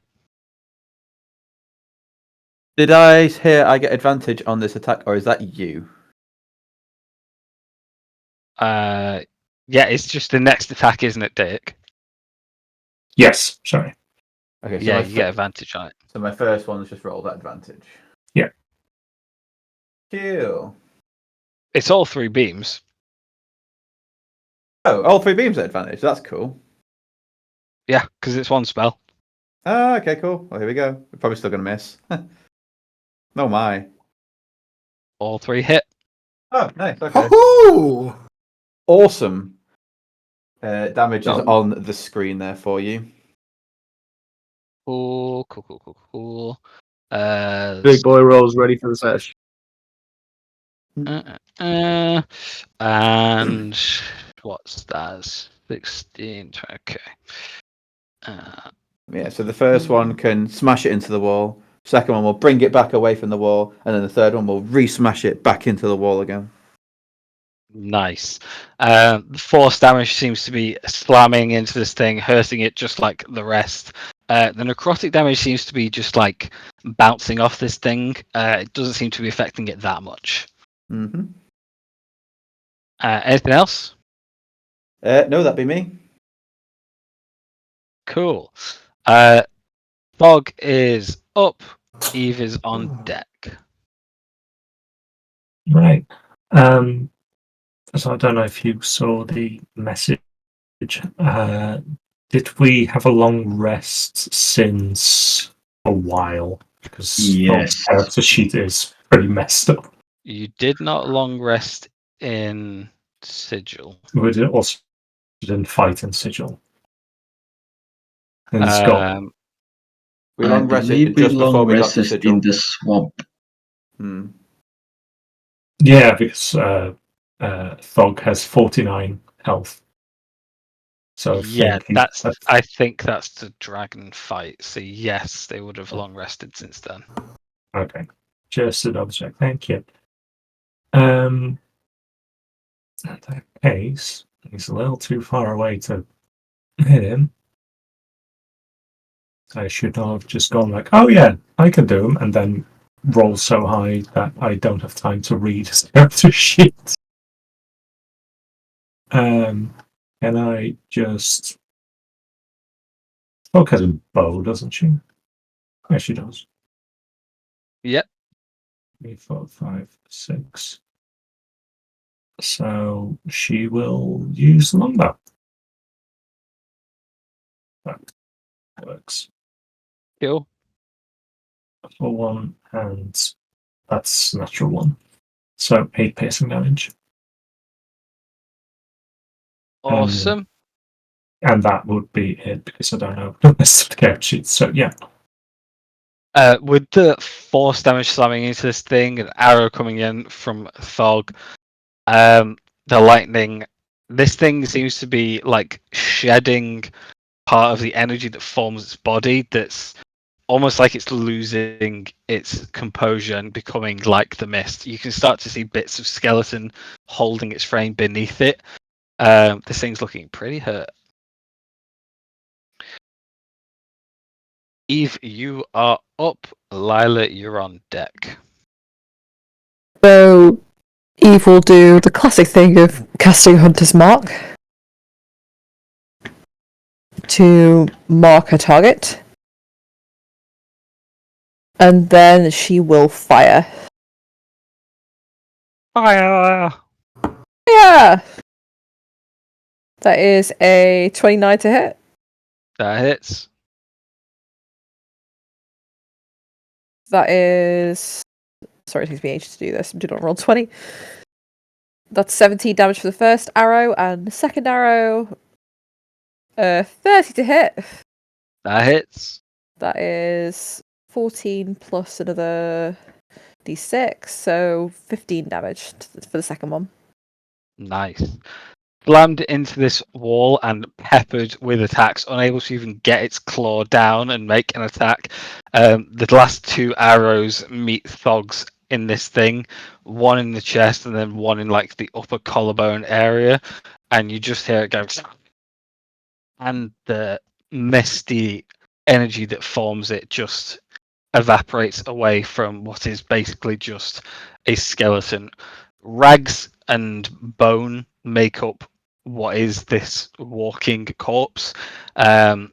Did I hear I get advantage on this attack, or is that you? Yeah, it's just the next attack, isn't it, Dick? Yes, sorry. Okay, so Yeah, my you get advantage on it. so my first one's just roll that advantage. Yeah. Cool. It's all 3 beams. Oh, all 3 beams at advantage. That's cool. Yeah, because it's 1 spell. Ah, okay, cool. Well, here we go. We're probably still gonna miss. Oh my. All 3 hit. Oh, nice. Okay. Woohoo! Awesome. Damage is Done. on the screen there for you. Cool. Big boy rolls ready for the sesh. And what's that? 16. Okay. Yeah, so the first one can smash it into the wall. Second one will bring it back away from the wall, and then the third one will re-smash it back into the wall again. Nice. Force damage seems to be slamming into this thing, hurting it just like the rest. The necrotic damage seems to be just like bouncing off this thing. It doesn't seem to be affecting it that much. Mm-hmm. Anything else? No, that'd be me. Cool. Fog is up. Eve is on deck. Right. So I don't know if you saw the message. Did we have a long rest since a while? Because Yes. the character sheet is pretty messed up. You did not long rest in Sigil. We didn't fight in Sigil. And Scott. We I long believe rested we just before long we got to rested Sigil. in the swamp. Hmm. Yeah, because Thog has 49 health. So Yeah, that's I think that's the dragon fight. So yes, they would have long rested since then. okay. Just a double check. Thank you. At that pace, he's a little too far away to hit him. I should not have just gone like, oh yeah, I can do him, and then roll so high that I don't have time to read his character sheet. Can I just... Folk has a bow, doesn't she? Yeah, she does. Yep. 3, 4, 5, 6. So she will use the longbow. That works. Cool. For 1, and that's natural 1. So 8 piercing damage. Awesome. And that would be it because I don't know the rest of the character sheets. So yeah. With the force damage slamming into this thing, an arrow coming in from Thog, the lightning, this thing seems to be like shedding part of the energy that forms its body. That's almost like it's losing its composure and becoming like the mist. You can start to see bits of skeleton holding its frame beneath it. This thing's looking pretty hurt. Eve, you are up. Lila, you're on deck. So Eve will do the classic thing of casting Hunter's Mark to mark her target. And then she will fire. Fire! Yeah! That is a 29 to hit. That hits. That is... Sorry, it takes me ages to do this. Do not roll 20. That's 17 damage for the first arrow, and the second arrow... 30 to hit. That hits. That is 14 plus another d6, so 15 damage for the second one. Nice. Slammed into this wall and peppered with attacks, unable to even get its claw down and make an attack. The last 2 arrows meet Thog's in this thing, one in the chest and then one in like the upper collarbone area, and you just hear it go, and the misty energy that forms it just evaporates away from what is basically just a skeleton. Rags and bone make up what is this walking corpse. And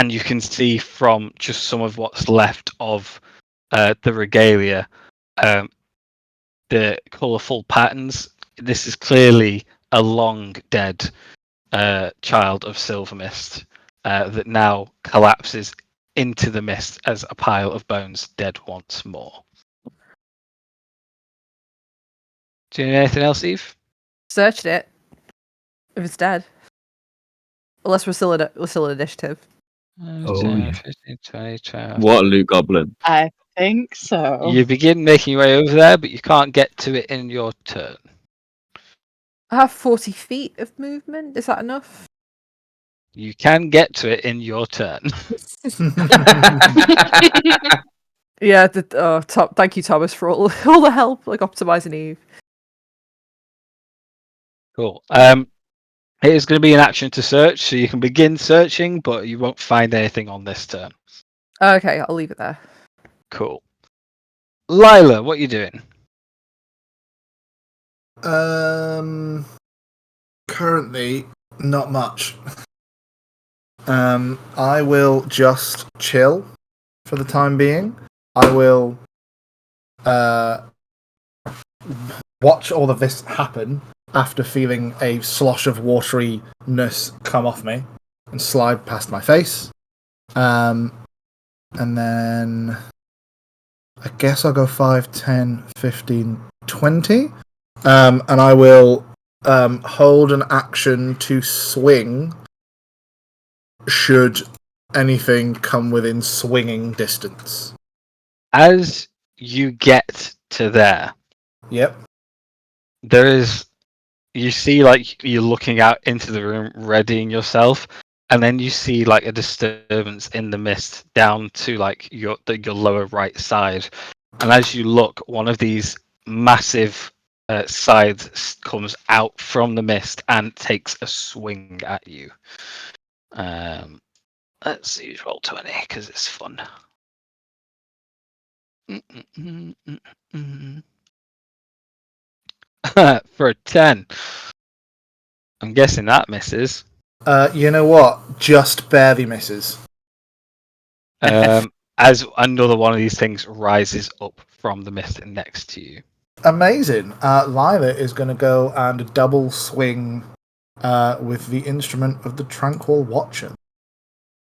you can see from just some of what's left of the regalia, the colourful patterns. This is clearly a long dead child of Silver Mist that now collapses into the mist as a pile of bones, dead once more. Do you need anything else, Eve? Searched it. If it's dead. Unless we're still in initiative. Oh, yeah. 15, 20, 12. What a loot goblin. I think so. You begin making your way over there, but you can't get to it in your turn. I have 40 feet of movement. Is that enough? You can get to it in your turn. Yeah. Thank you, Thomas, for all the help, like optimizing Eve. Cool. It is going to be an action to search, so you can begin searching, but you won't find anything on this turn. Okay, I'll leave it there. Cool. Lila, what are you doing? Currently, not much. I will just chill for the time being. I will watch all of this happen after feeling a slosh of wateriness come off me and slide past my face. And then I guess I'll go 5, 10, 15, 20. And I will hold an action to swing should anything come within swinging distance. As you get to there, Yep. there is, you see, like, you're looking out into the room, readying yourself, and then you see like a disturbance in the mist down to like your lower right side. And as you look, one of these massive sides comes out from the mist and takes a swing at you. Let's use roll 20 because it's fun. For a 10. I'm guessing that misses. You know what? Just barely misses. As another one of these things rises up from the mist next to you. Amazing. Lila is going to go and double swing with the instrument of the Tranquil Watcher.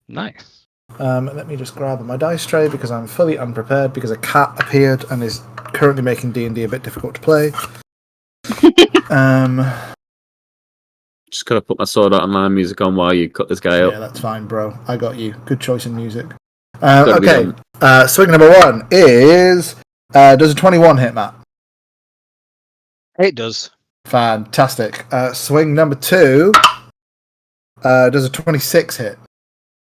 Nice. Let me just grab my dice tray because I'm fully unprepared because a cat appeared and is currently making D&D a bit difficult to play. Just gotta put my sword out and my music on while you cut this guy Yeah, up. that's fine, bro. I got you. Good choice in music. Gotta be Okay. done. Swing number 1 is... does a 21 hit, Matt? It does. Fantastic. Swing number 2. Does a 26 hit?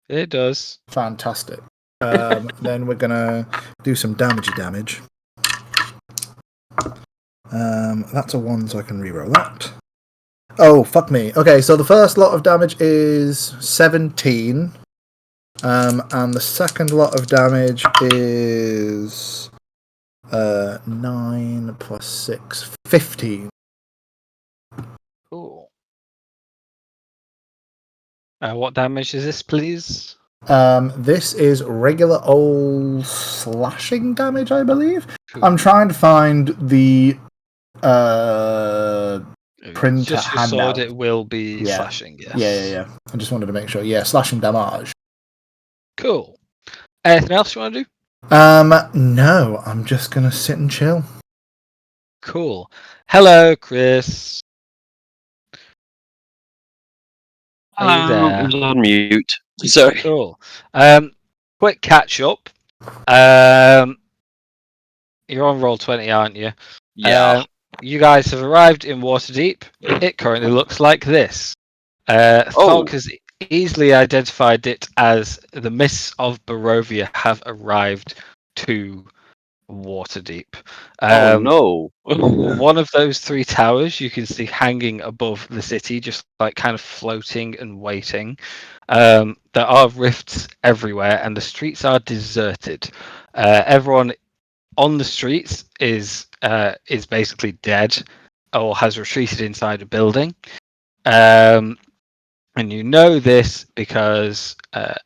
It does. Fantastic. Then we're gonna do some damage. That's a 1, so I can reroll that. Oh, fuck me. Okay, so the first lot of damage is 17. And the second lot of damage is 9 plus 6, 15. Cool. What damage is this, please? This is regular old slashing damage, I believe. Cool. I'm trying to find the print Just your handout. sword, it will be Yeah. slashing, yes. Yeah. I just wanted to make sure. Yeah, slashing damage. Cool. Anything else you want to do? No, I'm just gonna sit and chill. Cool. Hello, Chris. Are you there? I was on mute. Sorry. Cool. Quick catch up. You're on roll 20, aren't you? Yeah. You guys have arrived in Waterdeep. It currently looks like this. Thog has easily identified it as the mists of Barovia have arrived to Waterdeep. Oh no! One of those 3 towers you can see hanging above the city, just like kind of floating and waiting. There are rifts everywhere, and the streets are deserted. Everyone on the streets is basically dead or has retreated inside a building. And you know this because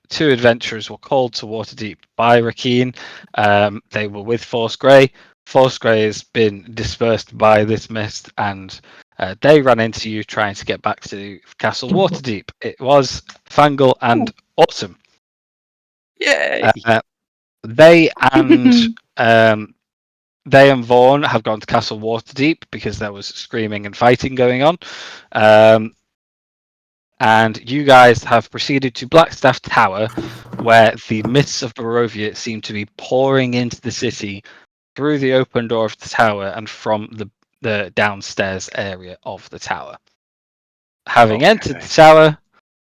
2 adventurers were called to Waterdeep by Rakeen. They were with Force Grey. Force Grey has been dispersed by this mist, and they ran into you trying to get back to Castle Waterdeep. It was Fangle and Autumn. Yay! They and Vaughan have gone to Castle Waterdeep because there was screaming and fighting going on. And you guys have proceeded to Blackstaff Tower, where the mists of Barovia seem to be pouring into the city through the open door of the tower and from the downstairs area of the tower. Having entered the tower,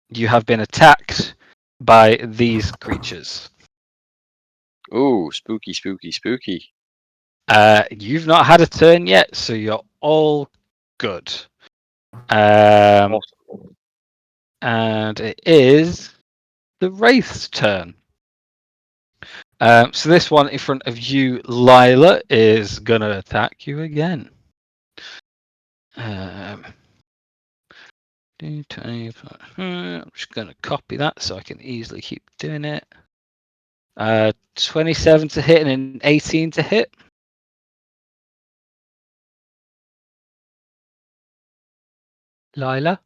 you have been attacked by these creatures. Ooh, spooky, spooky, spooky. You've not had a turn yet, so you're all good. And it is the Wraith's turn. So this one in front of you, Lila, is gonna attack you again. I'm just gonna copy that so I can easily keep doing it. 27 to hit and an 18 to hit. Lila,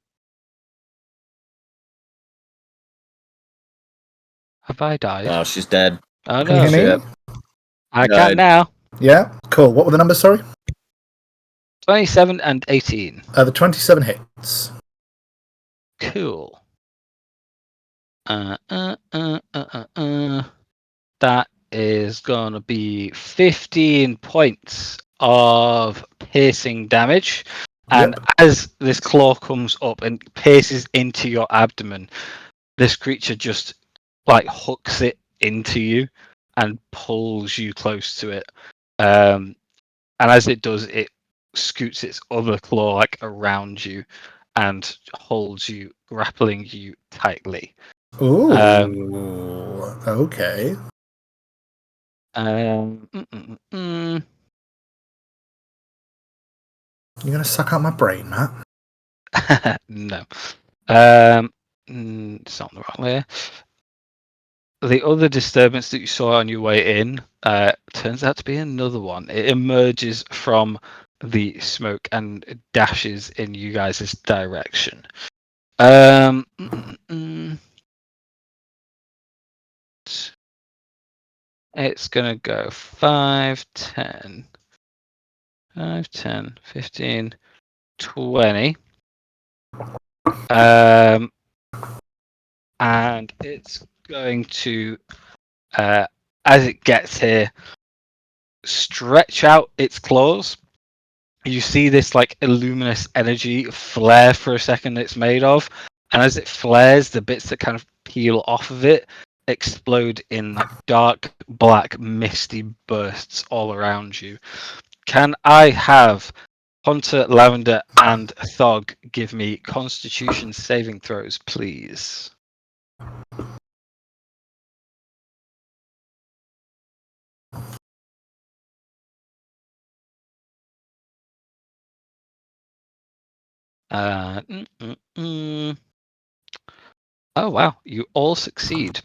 have I died? Oh, she's dead. Oh Can you no, hear me? I Died. can now. Yeah, cool. What were the numbers, sorry? 27 and 18. The 27 hits. Cool. That is gonna be 15 points of piercing damage. And Yep. as this claw comes up and pierces into your abdomen, this creature just like hooks it into you and pulls you close to it. And as it does, it scoots its other claw like around you and holds you, grappling you tightly. Ooh. Um, Okay. You're going to suck out my brain, Matt? No. It's not the right layer. The other disturbance that you saw on your way in turns out to be another one. It emerges from the smoke and dashes in you guys' direction. It's going to go 5, 10, 15, 20. And it's going to, as it gets here, stretch out its claws. You see this like luminous energy flare for a second it's made of, and as it flares, the bits that kind of peel off of it explode in like dark black misty bursts all around you. Can I have Hunter, Lavender, and Thog give me Constitution saving throws, please? Oh wow, you all succeed.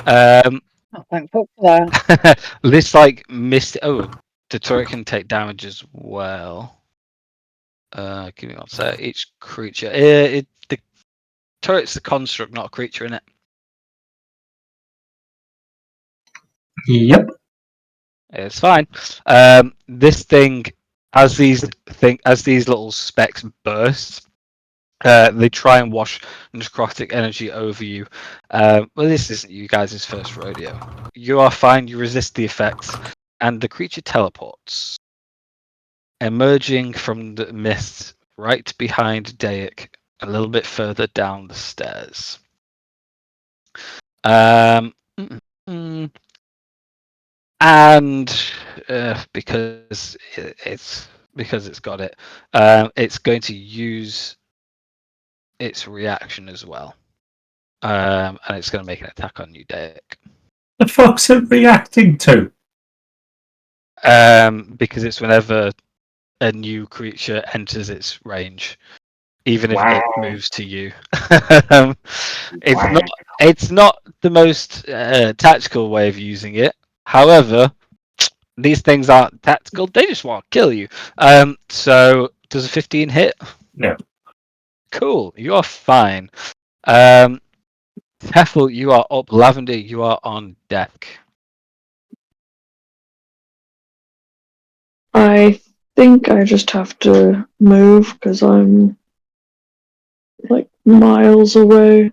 Oh, thankful for that. This like mist. Oh, the turret can take damage as well. Give me one sec. Each creature. The turret's a construct, not a creature, innit? Yep. It's fine. This thing, as these little specks burst, they try and wash necrotic energy over you. Well, this isn't you guys' first rodeo. You are fine. You resist the effects, and the creature teleports, emerging from the mist right behind Dayak, a little bit further down the stairs. And because it's got it, it's going to use its reaction as well, and it's going to make an attack on you, Dick. The fuck's it reacting to? Because it's whenever a new creature enters its range, even if Wow. it moves to you. It's not the most tactical way of using it. However, these things aren't tactical; they just want to kill you. So does a 15 hit? No. Cool, you are fine. Teffel, you are up. Lavender, you are on deck. I think I just have to move because I'm like miles away.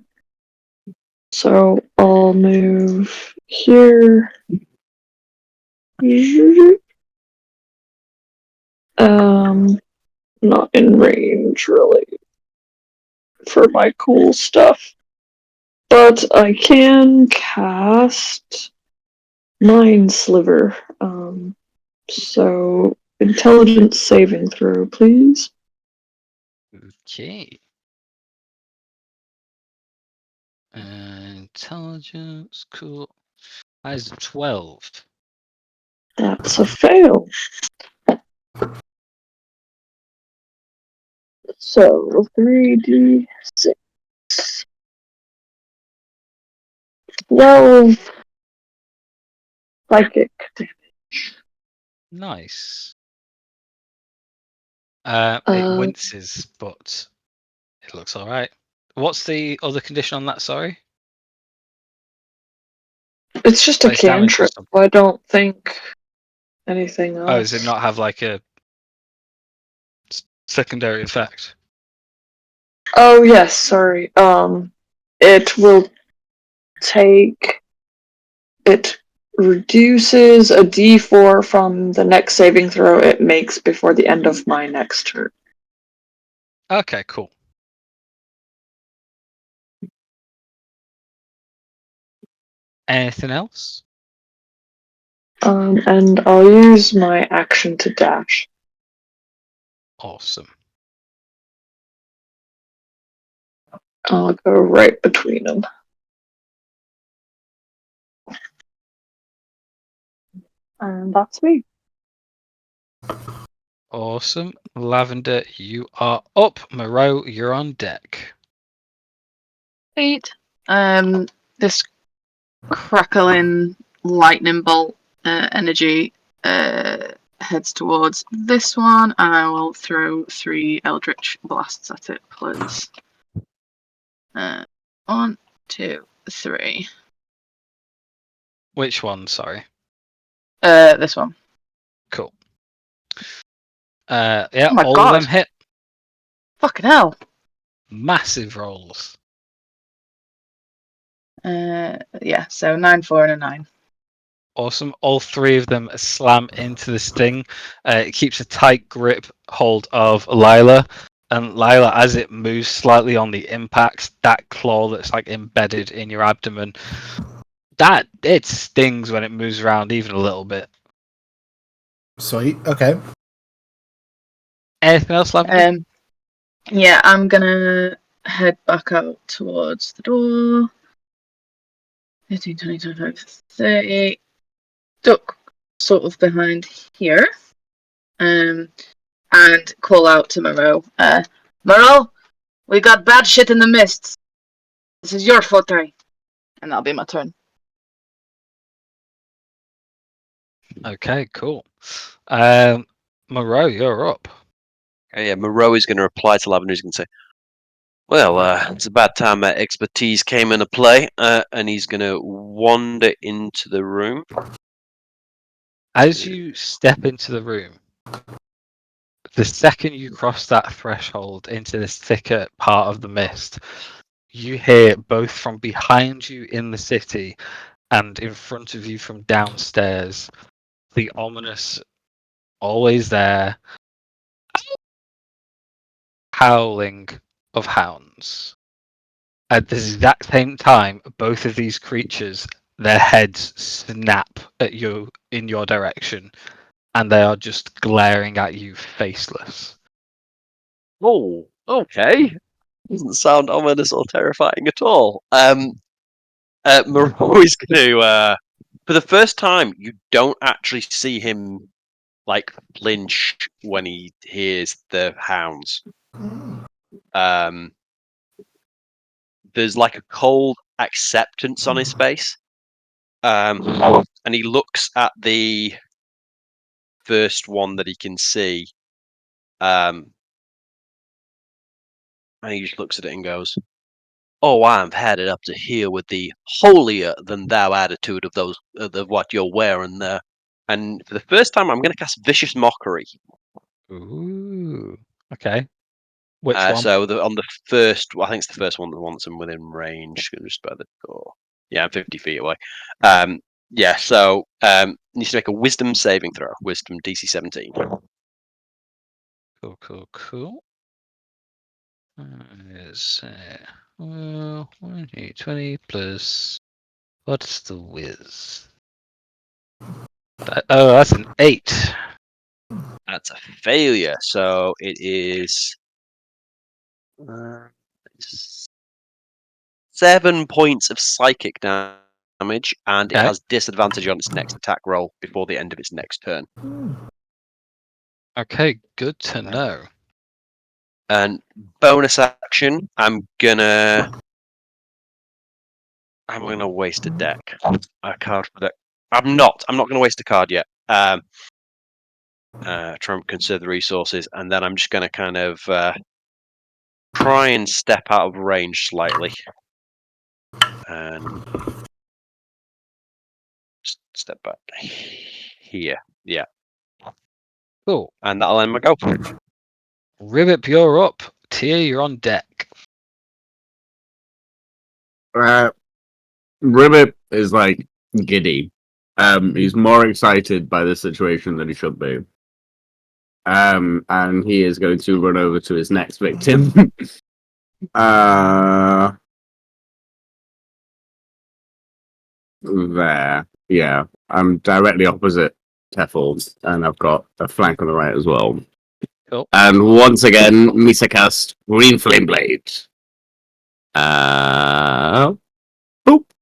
So I'll move here. Not in range really for my cool stuff. But I can cast Mind Sliver. So intelligence saving throw, please. Okay. Intelligence, cool. That is 12. That's a fail. So 3d6. 12 psychic damage. Nice. It winces, but it looks all right. What's the other condition on that? Sorry. It's just a It's damage or cantrip. something. I don't think anything else. Oh, does it not have like a secondary effect? Oh yes, sorry. It will take. It reduces a d4 from the next saving throw it makes before the end of my next turn. Okay, cool. Anything else? And I'll use my action to dash. Awesome. I'll go right between them. And that's me. Awesome. Lavender, you are up. Moreau, you're on deck. Eight. This crackling lightning bolt energy heads towards this one, and I will throw 3 Eldritch Blasts at it, please. 1, 2, 3. Which one? Sorry. This one. Cool. Yeah, Oh my all God. of them hit. Fucking hell. Massive rolls. Yeah, so 9, 4, and a 9. Awesome. All 3 of them slam into the sting. It keeps a tight grip hold of Lila. And Lila, as it moves slightly on the impact, that claw that's like embedded in your abdomen, that it stings when it moves around even a little bit. Sweet. Okay. Anything else, Lavender? Yeah, I'm gonna head back out towards the door. 15, 20, 25, 30. Duck sort of behind here. And call out to Moreau. Moreau, we got bad shit in the mists. This is your fault, Ray. And that'll be my turn. Okay, cool. Moreau, you're up. Yeah, Moreau is going to reply to Lavender. He's going to say, well, it's about time that expertise came into play, and he's going to wander into the room. As you step into the room, the second you cross that threshold into this thicker part of the mist, you hear both from behind you in the city and in front of you from downstairs the ominous, always there, howling of hounds. At the exact same time, both of these creatures, their heads snap at you in your direction, and they are just glaring at you faceless. Oh, okay. Doesn't sound ominous or terrifying at all. Moreau is going to, for the first time, you don't actually see him like flinch when he hears the hounds. There's like a cold acceptance on his face, and he looks at the first one that he can see, and he just looks at it and goes, "Oh, I've had it up to here with the holier than thou attitude of those of what you're wearing there." And for the first time, I'm going to cast Vicious Mockery. Ooh. Okay. Which one? So on the first, I think it's the first one that wants him within range, just by the door. Yeah, I'm 50 feet away. Yeah, so needs to make a Wisdom saving throw. Wisdom DC 17. Cool. Is 20 plus. What's the whiz? That's an 8. That's a failure. So it is 7 points of psychic damage, and it Okay. has disadvantage on its next attack roll before the end of its next turn. Okay, good to know. And bonus action, I'm gonna waste a deck. A card for deck. I'm not gonna waste a card yet. Try and conserve the resources, and then I'm just gonna kind of try and step out of range slightly, and just step back here. Yeah, Cool. and that'll end my go. Ribbit, you're up. Tia, you're on deck. Ribbit is like giddy. He's more excited by this situation than he should be. And he is going to run over to his next victim. There. Yeah. I'm directly opposite Teffel, and I've got a flank on the right as well. Cool. And once again, Misa cast Green Flame Blade. Boop.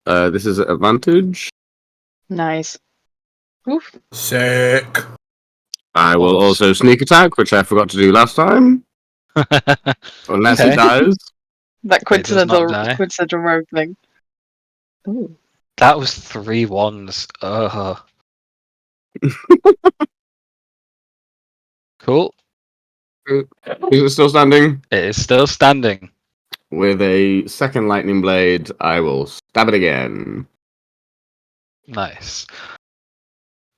This is an advantage. Nice. Oof. Sick. I will also sneak attack, which I forgot to do last time. Unless Okay. he dies. That It does not die. coincidental rogue thing. Ooh. That was 3 ones. Cool. Is it still standing? It is still standing. With a second lightning blade, I will stab it again. Nice.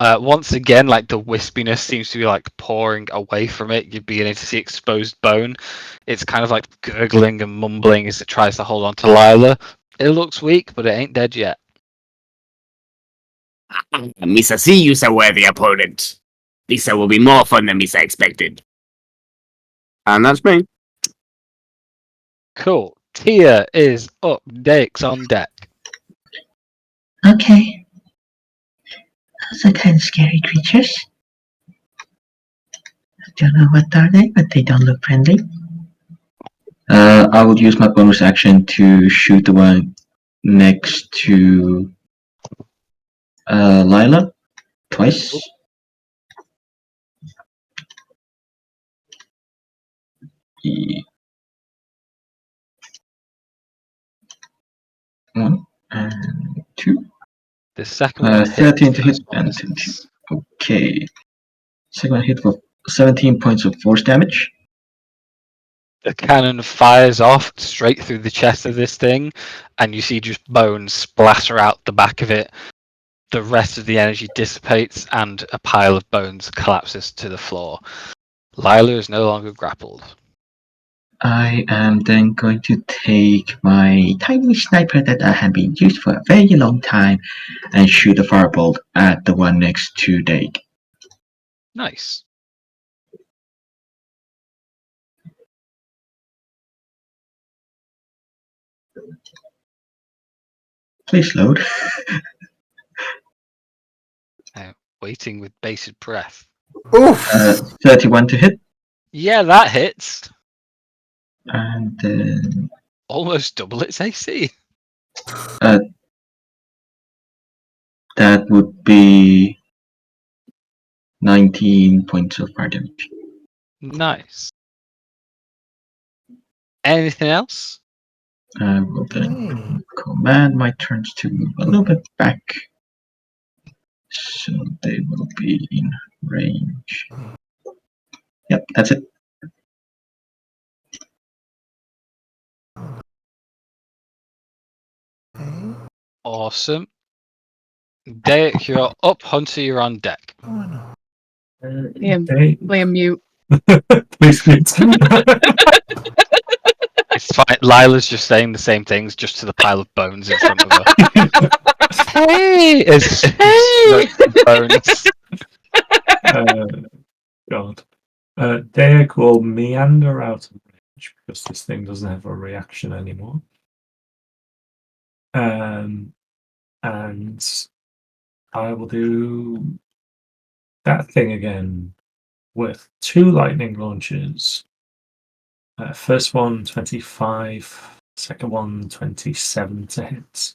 Once again, like the wispiness seems to be like pouring away from it. You're beginning to see exposed bone. It's kind of like gurgling and mumbling as it tries to hold on to Lila. It looks weak, but it ain't dead yet. Misa, see you's a worthy opponent. Lisa will be more fun than Misa expected. And that's me. Cool. Tia is up. Dake's on deck. Okay. Those are kind of scary creatures. I don't know what are they, but they don't look friendly. I will use my bonus action to shoot the one next to Lila twice. One and two. The second one 13 to hit First one and misses. okay. Second one hit for 17 points of force damage. The cannon fires off straight through the chest of this thing, and you see just bones splatter out the back of it. The rest of the energy dissipates, and a pile of bones collapses to the floor. Lila is no longer grappled. I am then going to take my tiny sniper that I have been used for a very long time and shoot a firebolt at the one next to Dake. Nice. Please load. Waiting with bated breath. Oof! 31 to hit, Yeah, that hits. and then Almost double its AC. that would be 19 points of fire damage. Nice. Anything else? I will then command my turns to move a little bit back, so they will be in range. Yep, that's it. Awesome. Derek, you're up. Hunter, you're on deck. Liam, mute. Please mute. It's fine. Lila's just saying the same things, just to the pile of bones in front of her. Hey! It's bones. God. Derek will meander out of range because this thing doesn't have a reaction anymore. And I will do that thing again with 2 lightning launches. First one 25, second one 27 to hit.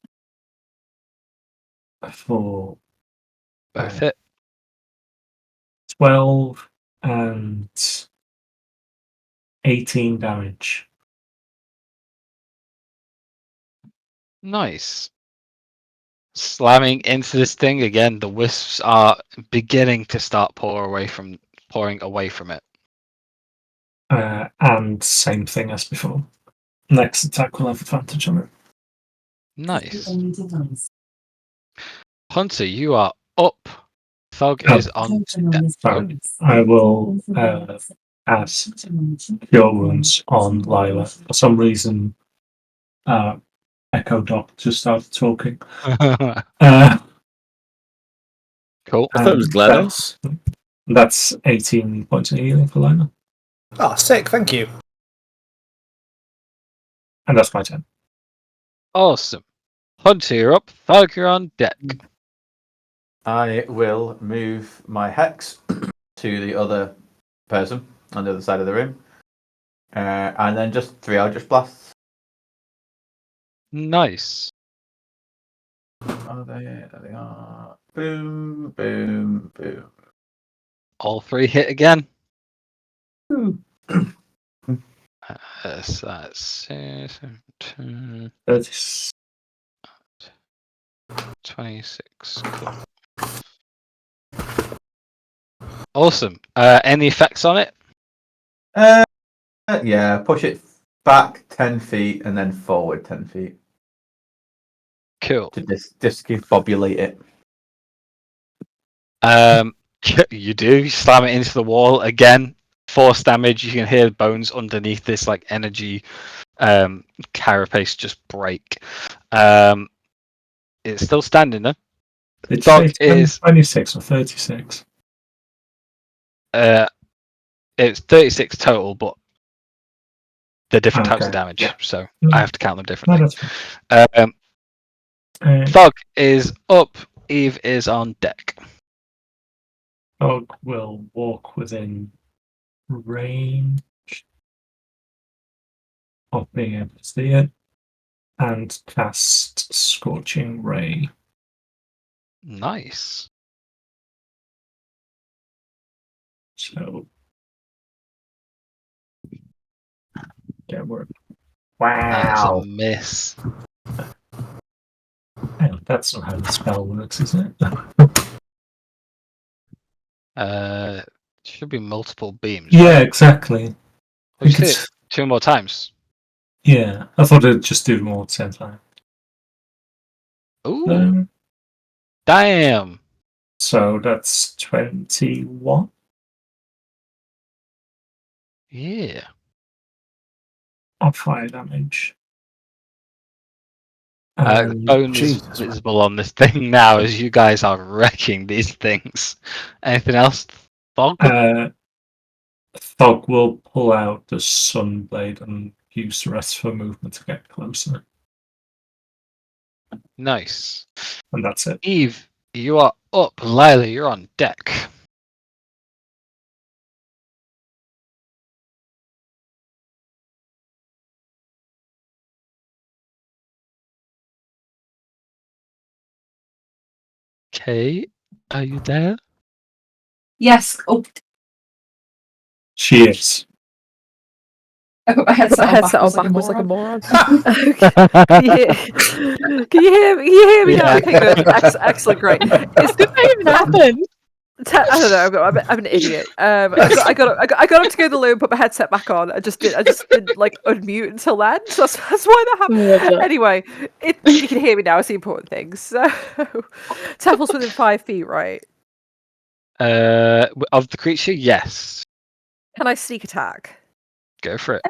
For Both hit. 12 and 18 damage. Nice. Slamming into this thing again, the wisps are beginning to start pouring away from it. And same thing as before. Next attack will have advantage on it. Nice. Hunter, you are up. Thug Oh. is on deck. So I will cast Cure Wounds on Lila. For some reason, Echo Doc just started talking. Cool. I thought it was GLaDOS. That's 18 points of healing for Lila. Oh, sick, thank you. And that's my turn. Awesome. Hunter, you're up. Thug, you're on deck. I will move my hex to the other person on the other side of the room. And then just 3 Eldritch Blasts. Nice. Oh, there they are. Boom, boom, boom. All 3 hit again. Ooh. So that's 26. 26. Cool. Awesome. Any effects on it? Yeah, push it back 10 feet and then forward 10 feet Cool. to discombobulate it. You do. You slam it into the wall again. Force damage. You can hear bones underneath this like energy carapace just break. It's still standing though. Did Dog you say is 26 or 36? it's 36 total, but they're different types of Okay, damage, yeah. so Mm. I have to count them No, differently. that's fine. Thug is up. Eve is on deck. Dog will walk within range of being able to see it and cast Scorching Ray. Nice. So, yeah, work. That is a Wow. miss. That's not how the spell works, is it? Should be multiple beams. Yeah, Right? exactly. We think see it's- it 2 more times. Yeah, I thought it'd just do more at the same time. Ooh, damn. So that's 21. Yeah. On fire damage. The bones Jesus. visible on this thing now as you guys are wrecking these things. Anything else? Thug? Thog will pull out the Sunblade and use the rest for movement to get closer. Nice. And that's it. Eve, You are up, Lila. You're on deck. Okay, are you there? Yes. Oh, She is. I put my I put my headset on backwards backwards like a moron. moron. Can you hear? Can you hear me? Can you hear me now? Yeah. Okay, good. Excellent, great. It's Did that even happen? I don't know. I'm an idiot. I got up to go to the loo and put my headset back on. I just didn't like unmute until then. So that's why that happened. Anyway, you can hear me now. It's the important thing. So, Teffel's within 5 feet, right? Of the creature, yes. Can I sneak attack? Go for it.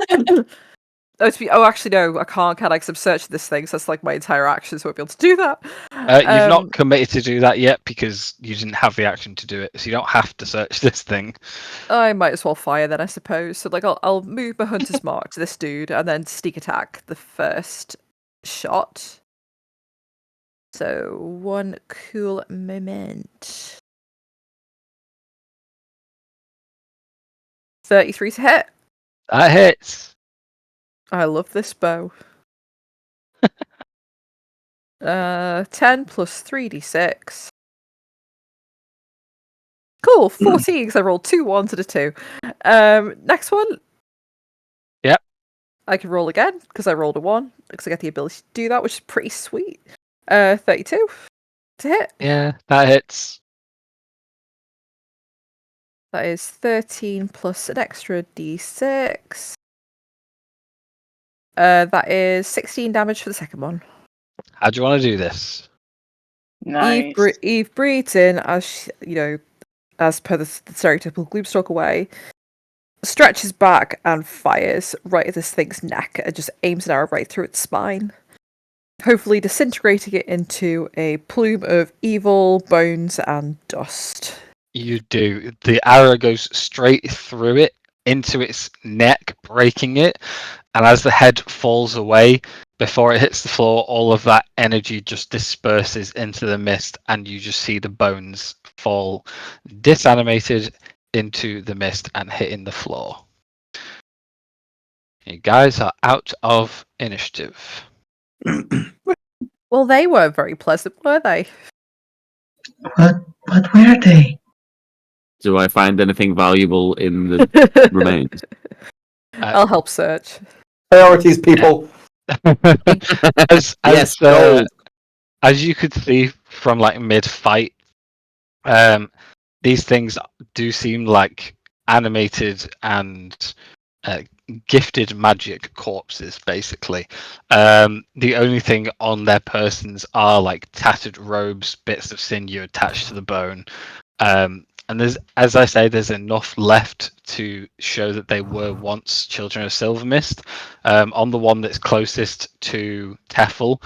Actually, no, I can't. Can I? Because I'm searching this thing, so that's like my entire action, so I won't be able to do that. You've not committed to do that yet because you didn't have the action to do it, so you don't have to search this thing. I might as well fire then, I suppose. So, like, I'll move my hunter's mark to this dude, and then sneak attack the first shot. So, one cool moment. 33 to hit. That hits. I love this bow. 10 plus 3d6. Cool, 14 because I rolled 2 1s and a 2. Next one. Yep. I can roll again because I rolled a 1 because I get the ability to do that, which is pretty sweet. 32 to hit. Yeah, that hits. That is 13 plus an extra d6. That is 16 damage for the second one. How do you want to do this? Nice. Eve breathes in as as per the stereotypical Gloomstalker way, stretches back and fires right at this thing's neck and just aims an arrow right through its spine, hopefully disintegrating it into a plume of evil bones and dust. You do. The arrow goes straight through it, into its neck, breaking it, and as the head falls away, before it hits the floor, all of that energy just disperses into the mist, and you just see the bones fall disanimated into the mist and hitting the floor. You guys are out of initiative. Well, they weren't very pleasant, were they? What were they? Do I find anything valuable in the remains? I'll help search. Priorities, people. Yes, gold. As you could see from like mid-fight, these things do seem like animated and gifted magic corpses, basically. The only thing on their persons are like tattered robes, bits of sinew attached to the bone. And there's, as I say, there's enough left to show that they were once children of Silvermist. On the one that's closest to Teffel,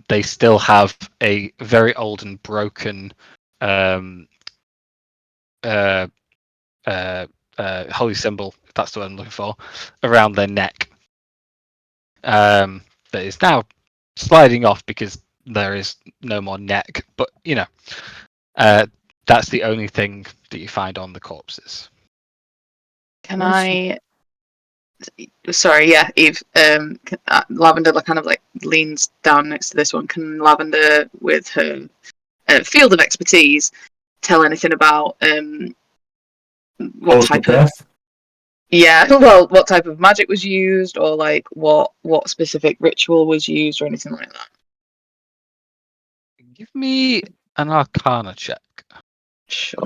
they still have a very old and broken holy symbol, if that's the word I'm looking for, around their neck. That is now sliding off because there is no more neck. But that's the only thing that you find on the corpses. Can I? Sorry, yeah, Eve. Lavender kind of like leans down next to this one. Can Lavender, with her field of expertise, tell anything about what type of? Yeah, well, what type of magic was used, or like what specific ritual was used, or anything like that? Give me an Arcana check. Sure.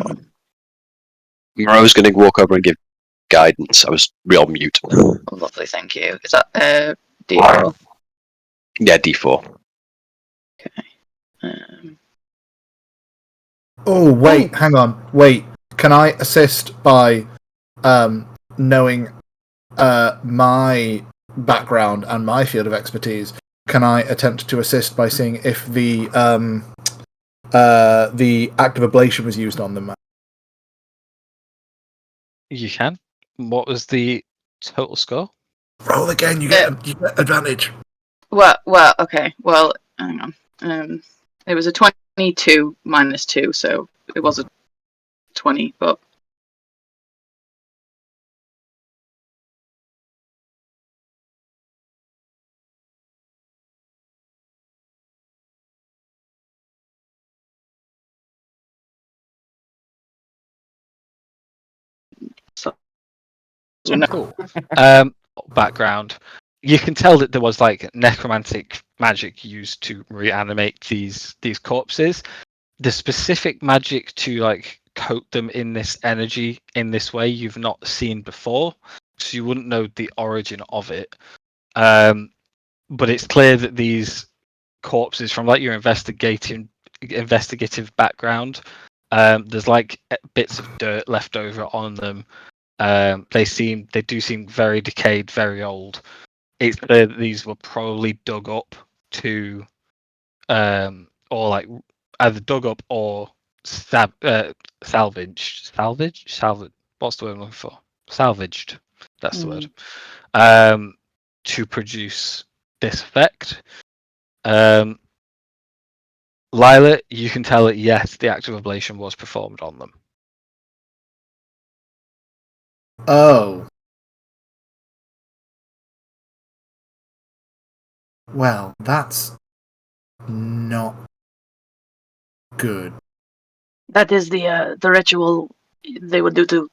I was going to walk over and give guidance. I was real mute. Lovely, thank you. Is that D4? Yeah, D4. Okay. Oh wait, hang on. Wait, can I assist by knowing my background and my field of expertise? Can I attempt to assist by seeing if the active ablation was used on them? You can. What was the total score? Roll again. You get advantage. Well, okay. Well, hang on. It was a 20 22 minus 2, so it was a 20, but Cool. Background. You can tell that there was like necromantic magic used to reanimate these corpses. The specific magic to like coat them in this energy in this way you've not seen before, so you wouldn't know the origin of it. But it's clear that these corpses, from like your investigative background, there's like bits of dirt left over on them. They do seem very decayed, very old. It's clear that these were probably dug up to, or like either dug up or salvaged. What's the word I'm looking for? Salvaged. That's the word. To produce this effect. Lila, you can tell that yes, the act of ablation was performed on them. Oh. Well, that's not good. That is the ritual they would do to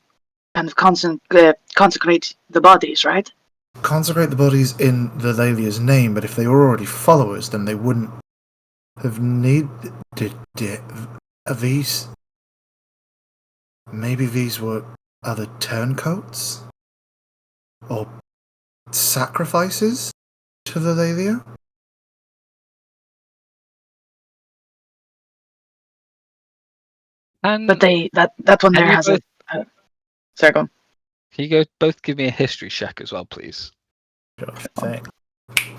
kind of consecrate the bodies, right? Consecrate the bodies in the Lelia's name, but if they were already followers, then they wouldn't have needed it. Are these... Maybe these were other turncoats? Or sacrifices to the Lelia? And But that one there has both, sorry, go on. Can you both give me a history check as well, please? Sure thing.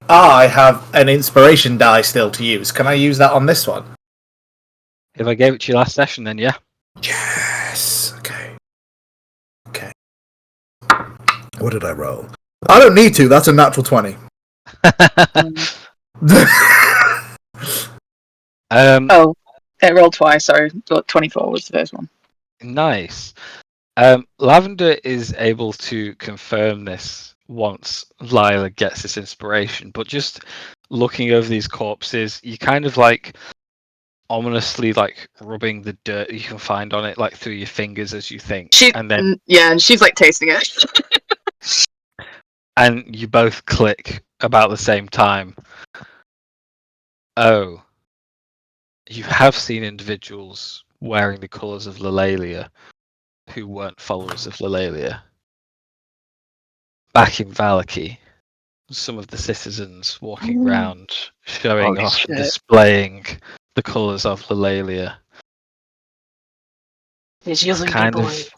I have an inspiration die still to use. Can I use that on this one? If I gave it to you last session, then yeah. Yes. Okay. What did I roll? I don't need to. That's a natural 20. Oh, it rolled twice. Sorry, 24 was the first one. Nice. Lavender is able to confirm this once Lila gets this inspiration, but just looking over these corpses, you kind of like ominously like rubbing the dirt you can find on it like through your fingers as you think, and then and she's like tasting it. and you both click about the same time. Oh, you have seen individuals wearing the colours of Lelalia who weren't followers of Lelalia. Back in Valaki, some of the citizens walking around showing Holy off shit. and displaying the colours of Lelalia. He's using Kind people. of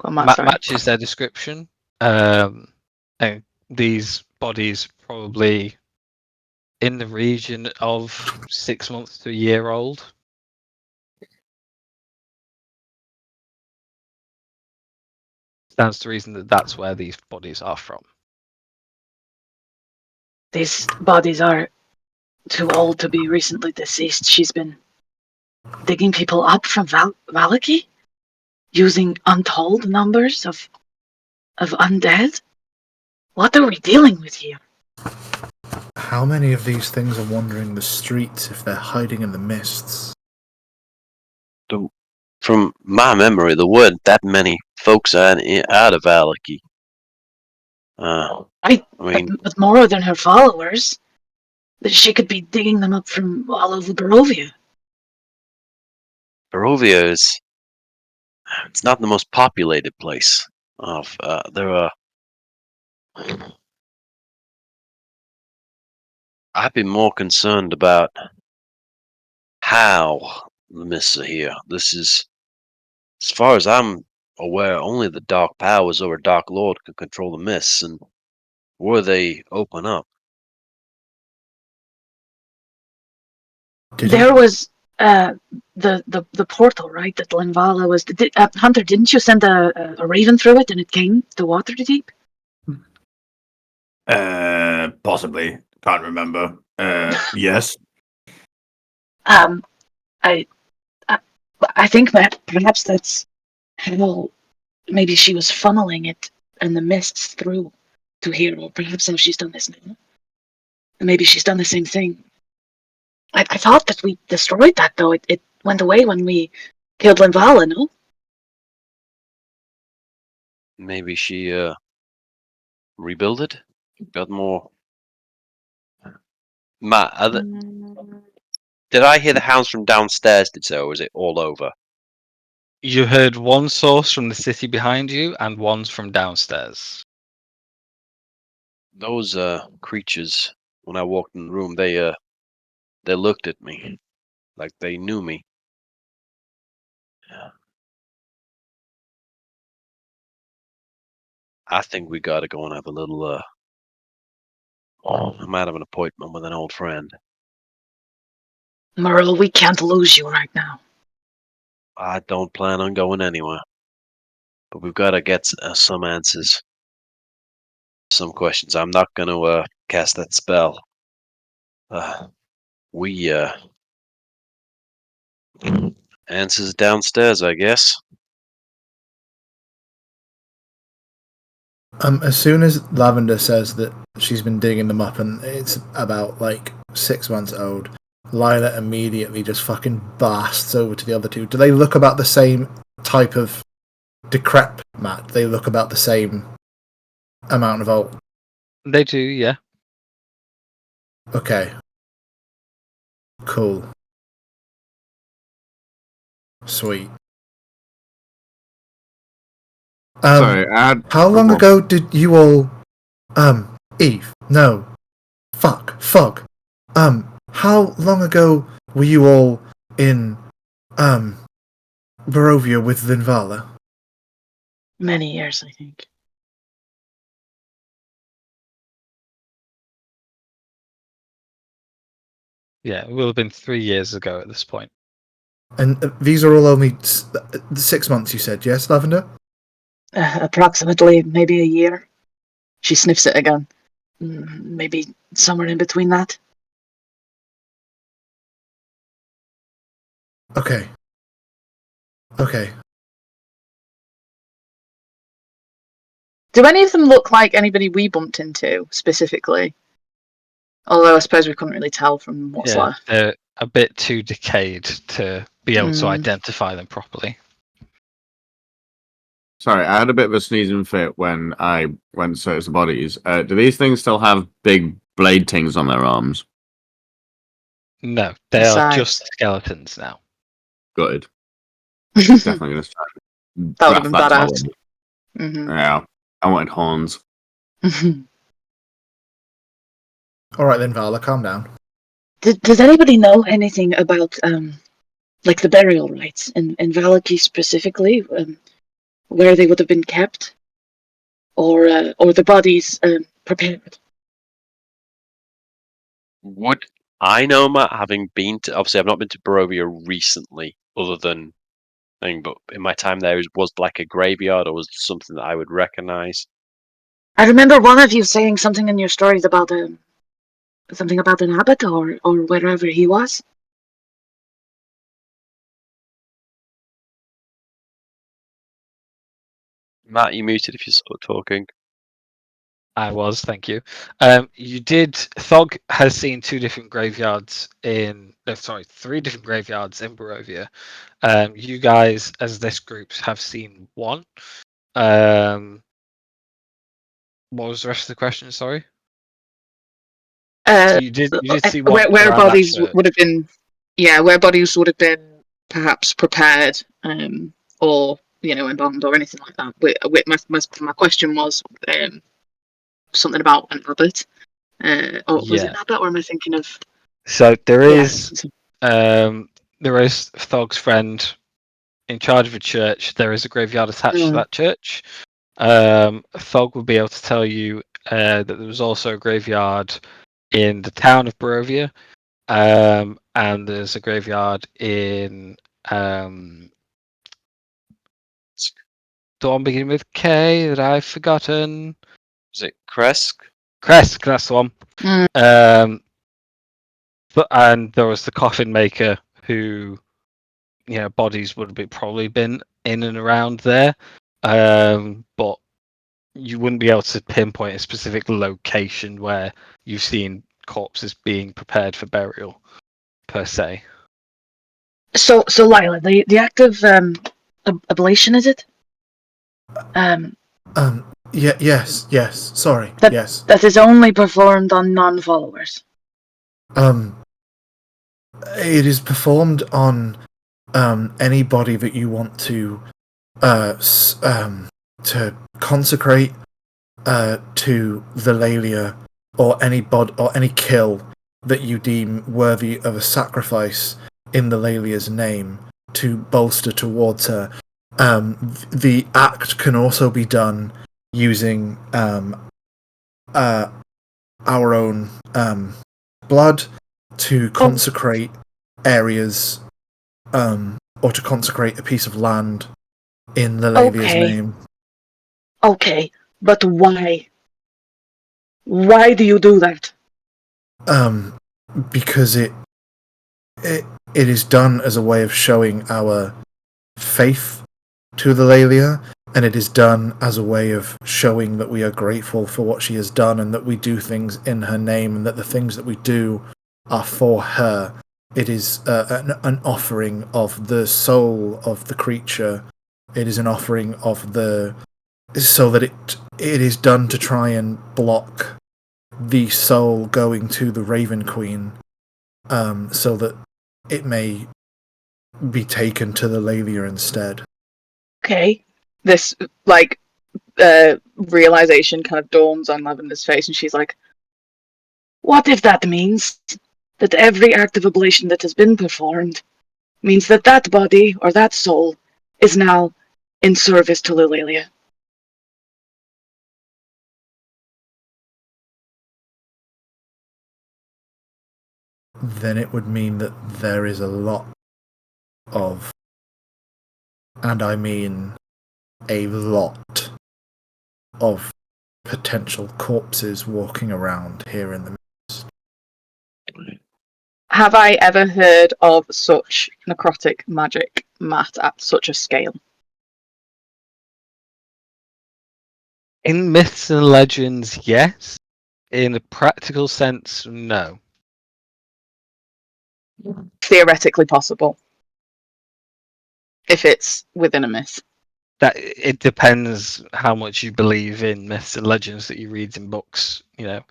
Go on, Matt, sorry. matches their description. And these bodies probably in the region of 6 months to a year old. Stands to reason that that's where these bodies are from. These bodies are too old to be recently deceased. She's been digging people up from Valaki, using untold numbers of undead. What are we dealing with here? How many of these things are wandering the streets if they're hiding in the mists? From my memory, there weren't that many folks out of Valaki. I mean, but more than her followers. She could be digging them up from all over Barovia. Barovia it's not the most populated place. There are. I'd be more concerned about how the mists are here. This is, as far as I'm aware, only the Dark Powers or a Dark Lord can control the mists, and were they open up. There was the portal, right? That Linvala was. Hunter, didn't you send a raven through it and it came to Waterdeep? Possibly. Can't remember. Yes. I, I think perhaps that's how maybe she was funneling it and the mists through to here, or perhaps how she's done this now. And maybe she's done the same thing. I thought that we destroyed that, though. It went away when we killed Linvala, no? Maybe she rebuilt it, got more. Matt, did I hear the hounds from downstairs did so, or was it all over? You heard one source from the city behind you and one's from downstairs. Those creatures, when I walked in the room, they looked at me like they knew me. Yeah. I think we gotta go and have a little I might have an appointment with an old friend. Merle, we can't lose you right now. I don't plan on going anywhere. But we've got to get some answers. Some questions. I'm not going to cast that spell. We answers downstairs, I guess. As soon as Lavender says that she's been digging them up and it's about like 6 months old, Lila immediately just fucking blasts over to the other two. Do they look about the same type of decrep, Matt? They look about the same amount of old. They do, yeah. Okay. Cool. Sweet. Sorry, how long ago did you all Eve? No. Fuck. Fog. How long ago were you all in Barovia with Linvala? Many years, I think. Yeah, it will have been 3 years ago at this point. And these are all only 6 months, you said, yes, Lavender? Approximately, maybe a year. She sniffs it again. Maybe somewhere in between that. Okay. Do any of them look like anybody we bumped into, specifically? Although I suppose we couldn't really tell from what's left. They're a bit too decayed to be able to identify them properly. Sorry, I had a bit of a sneezing fit when I went to search the bodies. Do these things still have big blade things on their arms? No, they are just skeletons now. Good. Definitely gonna start. That would have been badass. Yeah, I wanted horns. Alright then, Vala, calm down. Does anybody know anything about like the burial rites in Valaki specifically, where they would have been kept, or the bodies prepared? Would I know, Matt, having been to... Obviously, I've not been to Barovia recently, other than... but in my time there, was like a graveyard, or was it something that I would recognise? I remember one of you saying something in your stories about something about an abbot or wherever he was. Matt, you muted if you're sort of talking. I was, thank you. You did. Thog has seen 2 different graveyards in. No, sorry, 3 different graveyards in Barovia. You guys, as this group, have seen 1. What was the rest of the question? Sorry. So you did see 1 where around that bodies church. would have been, where bodies would have been perhaps prepared, or embalmed or anything like that. My question was something about an abbot. Or was it an abbot, or am I thinking of? So there is Thog's friend in charge of a church. There is a graveyard attached to that church. Thog will be able to tell you that there was also a graveyard in the town of Barovia, and there's a graveyard in the one beginning with K that I've forgotten. Is it Kresk? Kresk, that's the one. And there was the coffin maker who, bodies would have probably been in and around there, but you wouldn't be able to pinpoint a specific location where you've seen corpses being prepared for burial, per se. So Lila, the act of ablation, is it? Yes. Sorry. That, yes. That is only performed on non-followers. It is performed on anybody that you want to consecrate to the Laelia, or any kill that you deem worthy of a sacrifice in the Laelia's name to bolster towards her. The act can also be done using our own blood to consecrate areas, or to consecrate a piece of land in the Laelia's name. Okay, but why? Why do you do that? Because it is done as a way of showing our faith to the Laelia, and it is done as a way of showing that we are grateful for what she has done, and that we do things in her name, and that the things that we do are for her. It is an offering of the soul of the creature. It is an offering of so that it is done to try and block the soul going to the Raven Queen, so that it may be taken to the Laelia instead. Okay. This, realization kind of dawns on Lavender's face, and she's like, What if that means that every act of ablation that has been performed means that that body or that soul is now in service to Lilalia? Then it would mean that there is a lot of, and I mean a lot of, potential corpses walking around here in the mist. have I ever heard of such necrotic magic, Matt, at such a scale? In myths and legends, yes. In a practical sense, no. Theoretically possible. If it's within a myth. That it depends how much you believe in myths and legends that you read in books. I mean, If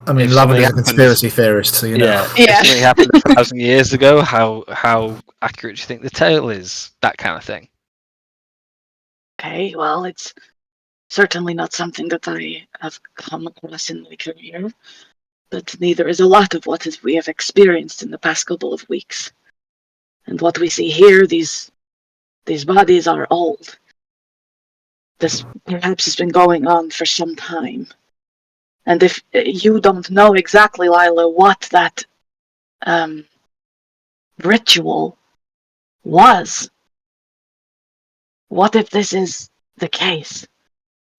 something Lavender's a happened- conspiracy theorist, so you know. Yeah, if something happened 1,000 years ago, how accurate do you think the tale is? That kind of thing. Okay, well, it's certainly not something that I have come across in my career, but neither is a lot of what we have experienced in the past couple of weeks. And what we see here, these bodies are old. This perhaps has been going on for some time. And if you don't know exactly, Lila, what that ritual was, what if this is the case?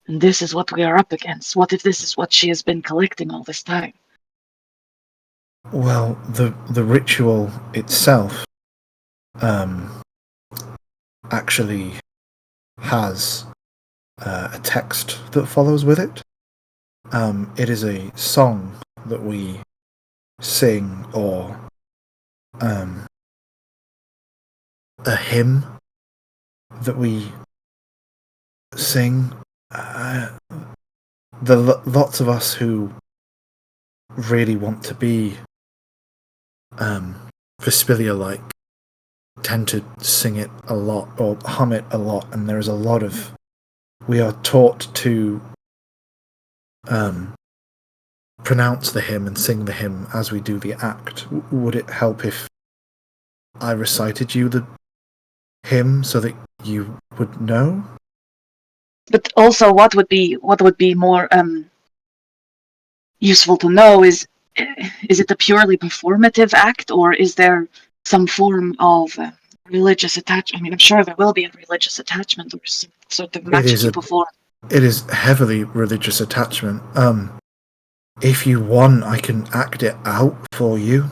And this is what we are up against? What if this is what she has been collecting all this time? Well, the ritual itself actually has a text that follows with it. It is a song that we sing, or a hymn that we sing. Lots of us who really want to be Vespilia-like tend to sing it a lot, or hum it a lot, and there is a lot of... We are taught to pronounce the hymn and sing the hymn as we do the act. Would it help if I recited you the hymn so that you would know? But also, what would be more useful to know is it a purely performative act, or is there some form of religious attachment? I mean, I'm sure there will be a religious attachment or some sort of magic you perform. It is heavily religious attachment. If you want, I can act it out for you.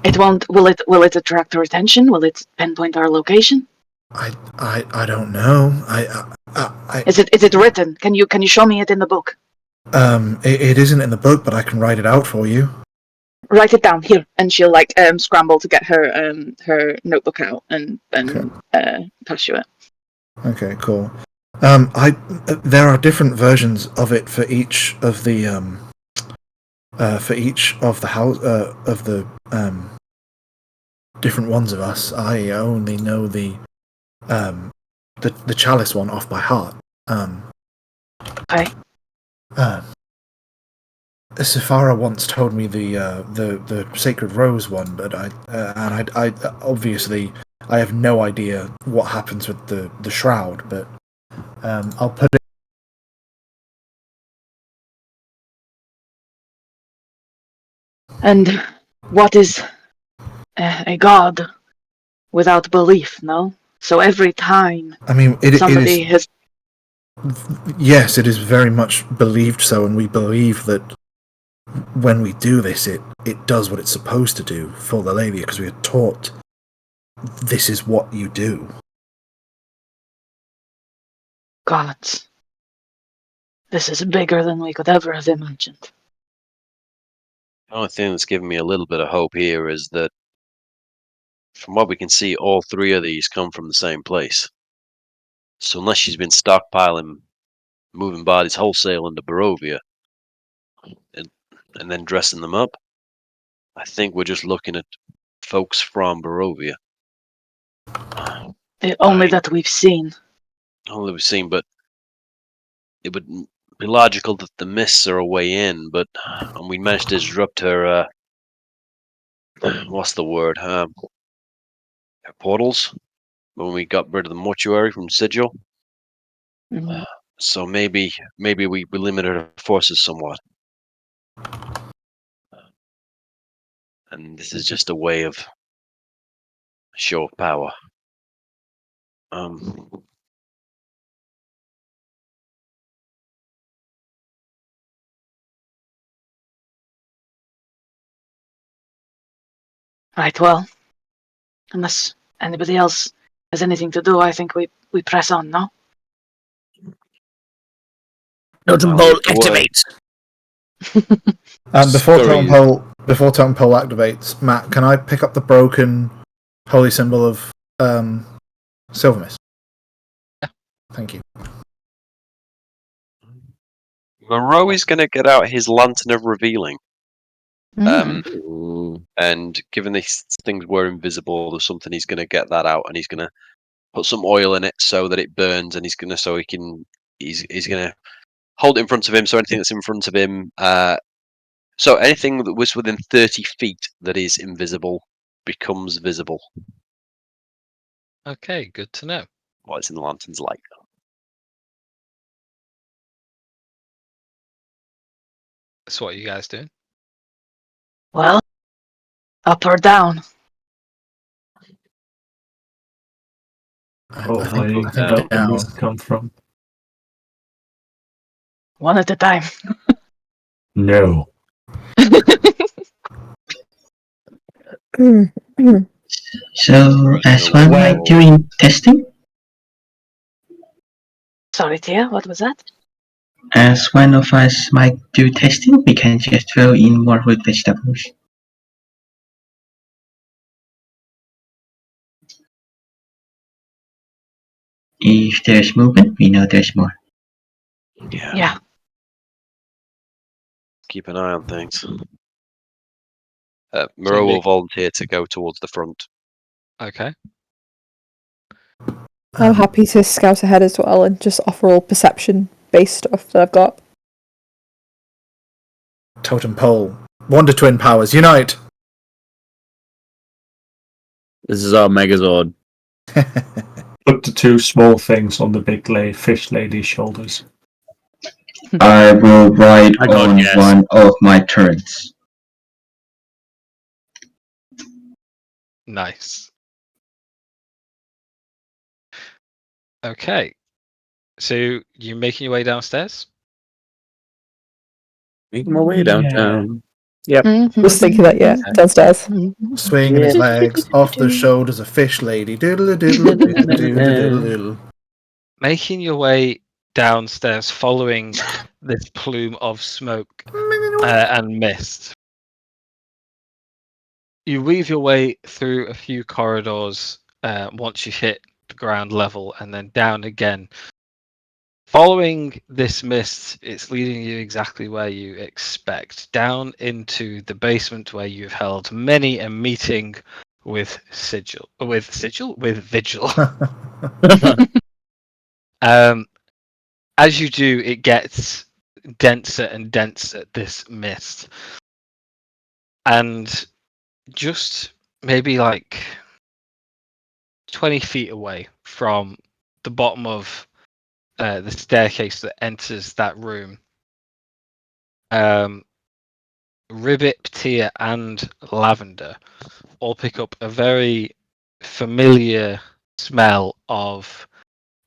It won't. Will it attract our attention? Will it pinpoint our location? I don't know. Is it written? Can you show me it in the book? It isn't in the book, but I can write it out for you. Write it down here, and she'll scramble to get her notebook out and pass you it. Okay, cool. There are different versions of it for each of the house of the different ones of us. I only know the chalice one off by heart. Okay. Safara once told me the sacred rose one, but I obviously I have no idea what happens with the shroud, but I'll put it. And what is a god without belief? No. So every time I mean, somebody has. Yes, it is very much believed so, and we believe that when we do this, it does what it's supposed to do for the lady, because we are taught this is what you do. Gods. This is bigger than we could ever have imagined. The only thing that's given me a little bit of hope here is that, from what we can see, all three of these come from the same place. So unless she's been stockpiling, moving bodies wholesale into Barovia, and then dressing them up, I think we're just looking at folks from Barovia. Only that we've seen. Only we've seen, but it would be logical that the mists are a way in, but we managed to disrupt her, what's the word, her portals, when we got rid of the mortuary from Sigil. Mm-hmm. So maybe we limited her forces somewhat. And this is just a way of show of power. Right, well, unless anybody else has anything to do, I think we press on, no? Totem pole activate! Before Totem Pole activates, Matt, can I pick up the broken holy symbol of Silver Mist? Yeah. Thank you. Moreau is going to get out his lantern of revealing. And given these things were invisible or something, he's going to get that out and he's going to put some oil in it so that it burns, and he's going to hold it in front of him. So anything that's in front of him, so anything that was within 30 feet that is invisible becomes visible. Okay, good to know. While it's in the lantern's light. So what are you guys doing? Well, up or down? Oh, I think where did the down. mist come from? One at a time. No. So, as one might doing testing? Sorry, Tia, what was that? As one of us might do testing, we can just throw in more root vegetables. If there's movement, we know there's more. Yeah. Keep an eye on things. Moreau will volunteer to go towards the front. Okay. I'm happy to scout ahead as well and just offer all perception-based stuff that I've got. Totem Pole. Wonder Twin powers, unite! This is our Megazord. Put the two small things on the big fish lady's shoulders. I will ride I got on yes. one of my turrets. Nice. Okay. So you're making your way downstairs? Making my way downtown. I was thinking that, yeah, downstairs. Swinging his legs off the shoulders of fish lady. Doodle doodle doodle doodle doodle. Making your way downstairs, following this plume of smoke and mist. You weave your way through a few corridors once you hit the ground level, and then down again. Following this mist, it's leading you exactly where you expect, down into the basement where you've held many a meeting with Vigil. As you do, it gets denser and denser, this mist. And just maybe like 20 feet away from the bottom of the staircase that enters that room, Ribbit, Tia, and Lavender all pick up a very familiar smell of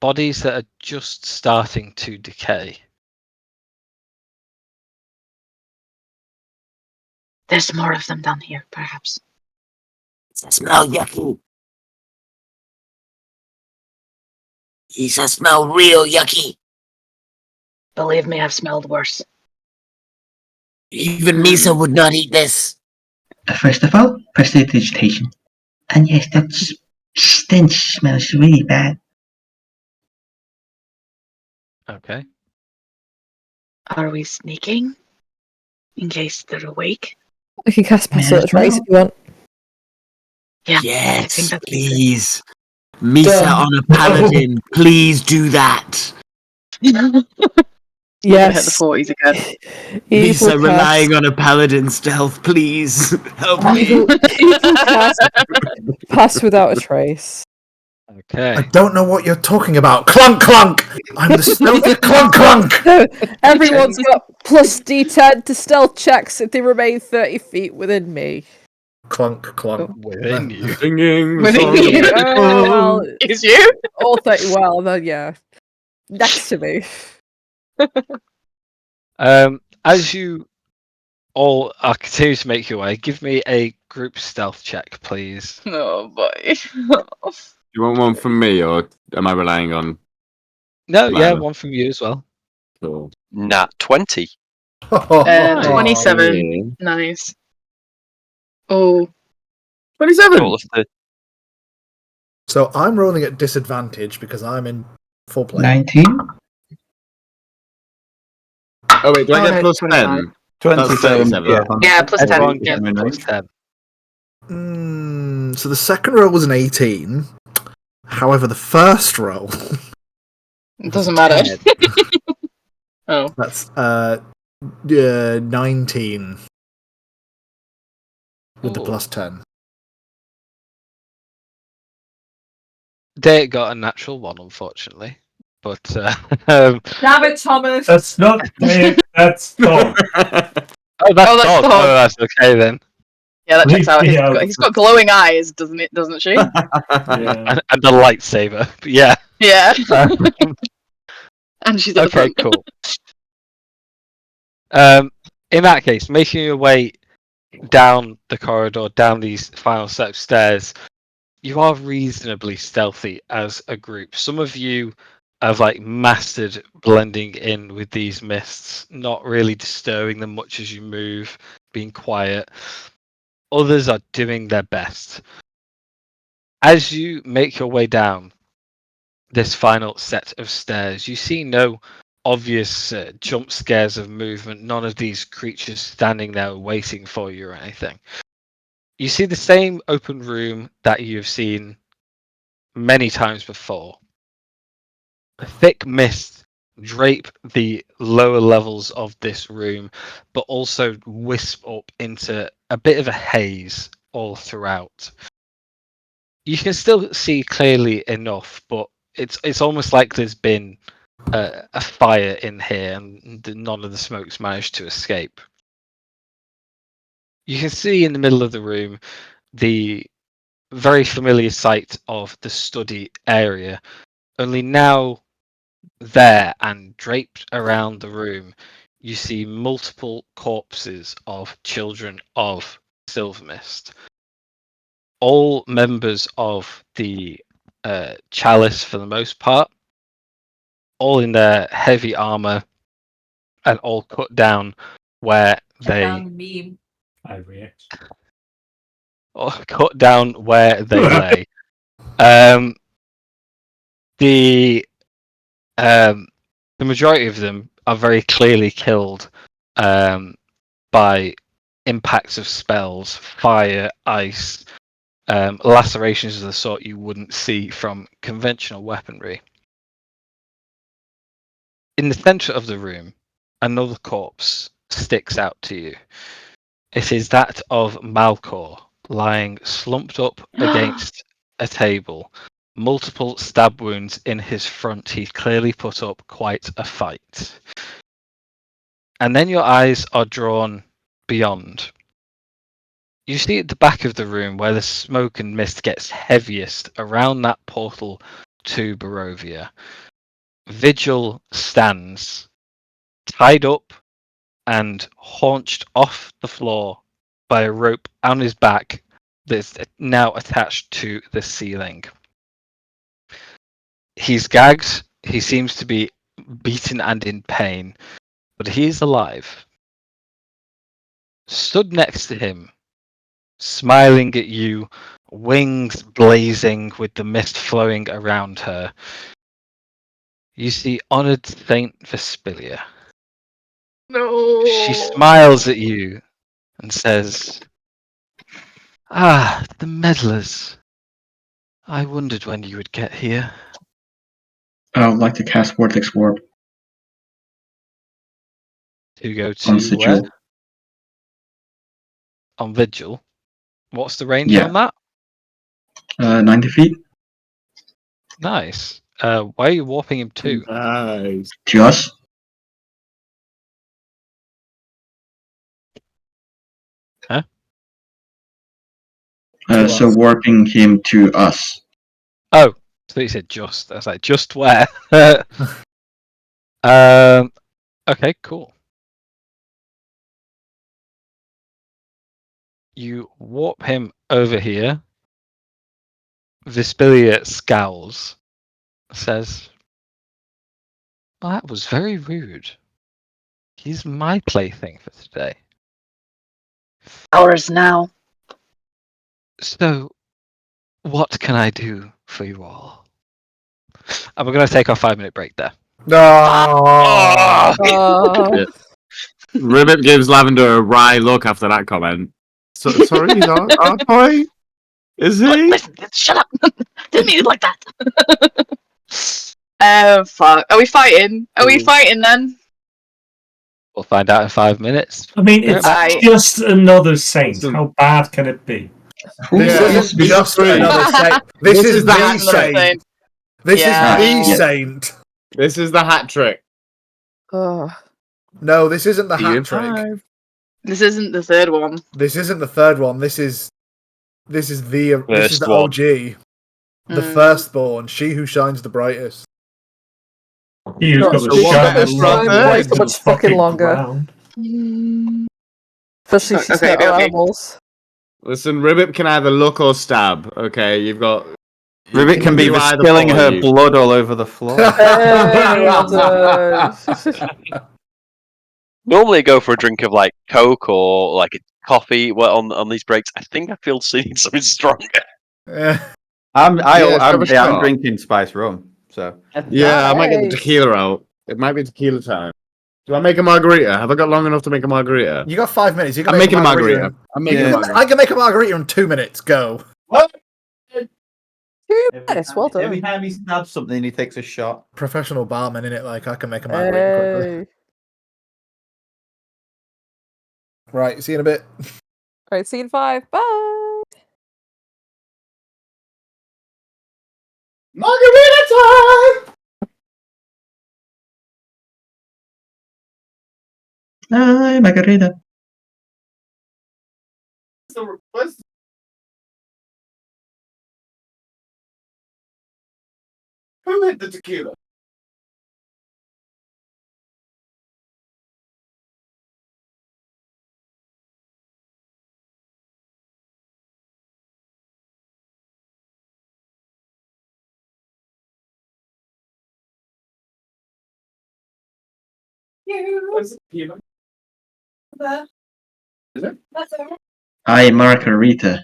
bodies that are just starting to decay. There's more of them down here, perhaps. Does that smell yucky? Does that smell real yucky? Believe me, I've smelled worse. Even Misa would not eat this. First of all, prestidigitation. And yes, that stench smells really bad. Okay. Are we sneaking? In case they're awake? We can cast Pass Without a Trace if you want. Yeah, I think Yes, that's please. Misa on a paladin, please do that. Yes. Hit the Yes. 40s again. Misa relying on a paladin stealth, please. Help me. You will cast Pass Without a Trace. Okay. I don't know what you're talking about. Clunk clunk! I'm the stealthy clunk clunk! No, everyone's got plus D10 to stealth checks if they remain 30 feet within me. Clunk clunk. Within you. Singing Within songs you. of Well, Is you? all 30. Well, then yeah, next to me. As you all are continuing to make your way, give me a group stealth check, please. Oh boy. You want one from me, or am I relying on? No, yeah, Lila? one from you as well. Cool. Nat 20. 27. Yeah. Nice. Oh, 27. Roll of the So I'm rolling at disadvantage because I'm in full play. 19? Oh wait, do I Oh, get no, plus 25. 10? That's 37. Yeah, Yeah, plus 10. Everyone Yeah. gets plus 10. So the second roll was an 18. However, the first roll It doesn't matter. 10. Oh. That's 19 with the Ooh. plus 10. They got a natural one, unfortunately. But Damn it, Thomas. That's not Dave, that's Tom. oh, that's Oh, that's Dog. Dog. Oh, that's okay then. Yeah, that checks Leave out. me out. He's got glowing eyes, doesn't she? Yeah. And the lightsaber. But yeah. Yeah. And she's at the Okay, front. cool. In that case, making your way down the corridor, down these final set of stairs, you are reasonably stealthy as a group. Some of you have like mastered blending in with these mists, not really disturbing them much as you move, being quiet. Others are doing their best. As you make your way down this final set of stairs, you see no obvious jump scares of movement, none of these creatures standing there waiting for you or anything. You see the same open room that you've seen many times before. A thick mist drape the lower levels of this room, but also wisp up into a bit of a haze all throughout. You can still see clearly enough, but it's almost like there's been a fire in here and none of the smoke's managed to escape. You can see in the middle of the room the very familiar sight of the study area, only now there and draped around the room you see multiple corpses of children of Silvermist, all members of the Chalice for the most part, all in their heavy armor and all cut down where they meme. I react. or cut down where they lay. Um, the majority of them are very clearly killed by impacts of spells, fire, ice, lacerations of the sort you wouldn't see from conventional weaponry. In the center of the room, another corpse sticks out to you. It is that of Malcor, lying slumped up against a table. Multiple stab wounds in his front. He's clearly put up quite a fight. And then your eyes are drawn beyond. You see at the back of the room where the smoke and mist gets heaviest around that portal to Barovia. Vigil stands, tied up and haunched off the floor by a rope on his back that's now attached to the ceiling. He's gagged. He seems to be beaten and in pain, but he is alive. Stood next to him, smiling at you, wings blazing with the mist flowing around her. You see Honoured Saint Vespilia. No. She smiles at you and says, "Ah, the meddlers. I wondered when you would get here." I would like to cast Vortex Warp To go on to where? Sigil. On Vigil. What's the range Yeah. on that? 90 feet. Nice. Where are you warping him to? Nice. To us. Huh? To So us. warping him to us. Oh, so you said just. I was like, just where? Okay, cool. You warp him over here. Vespilia scowls, says, "Well, that was very rude. He's my plaything for today. Ours now. So, what can I do for you all?" And we're going to take our 5-minute break there. No. Yeah. Ribbit gives Lavender a wry look after that comment. So, sorry, he's our boy? Is he? Listen, shut up. Didn't mean it like that. Fuck. Are we fighting? Are we fighting then? We'll find out in 5 minutes. I mean, it's Aye. just another saint. Listen. How bad can it be? This Yeah. isn't This is just free. another saint. This is the the hat saint. trick. This Yeah. is the Yes. saint. This is the hat trick. Oh. No, this isn't the See you in hat trick. 5. This isn't the third one. This isn't the third one. This is the First one. OG. The Mm. firstborn, she who shines the brightest. He who's Not got so the what shine about why so to much the fucking longer? ground. Especially Okay, she's hurt okay. our animals. Listen, Ribbit can either look or stab. Okay, you've got. Ribbit can be do either spilling for her you. blood all over the floor. Hey, well done. Normally, I go for a drink of like Coke or like a coffee. Well, on these breaks, I think I feel seeing something stronger. I'm have a shot. drinking spice rum. So Yeah, I might get the Nice. tequila out. It might be tequila time. Do I make a margarita? Have I got long enough to make a margarita? You got 5 minutes. You can I'm make making a margarita. I'm making a I margarita. can make a margarita in 2 minutes. Go. 2 minutes, well done. every time he stabs something, he takes a shot. Professional barman in it. Like I can make a margarita quickly. Hey. Right. See you in a bit. Right, see you in 5. Bye. Margarita time! Ay, Margarita. Who hit the tequila? Hi, Margarita.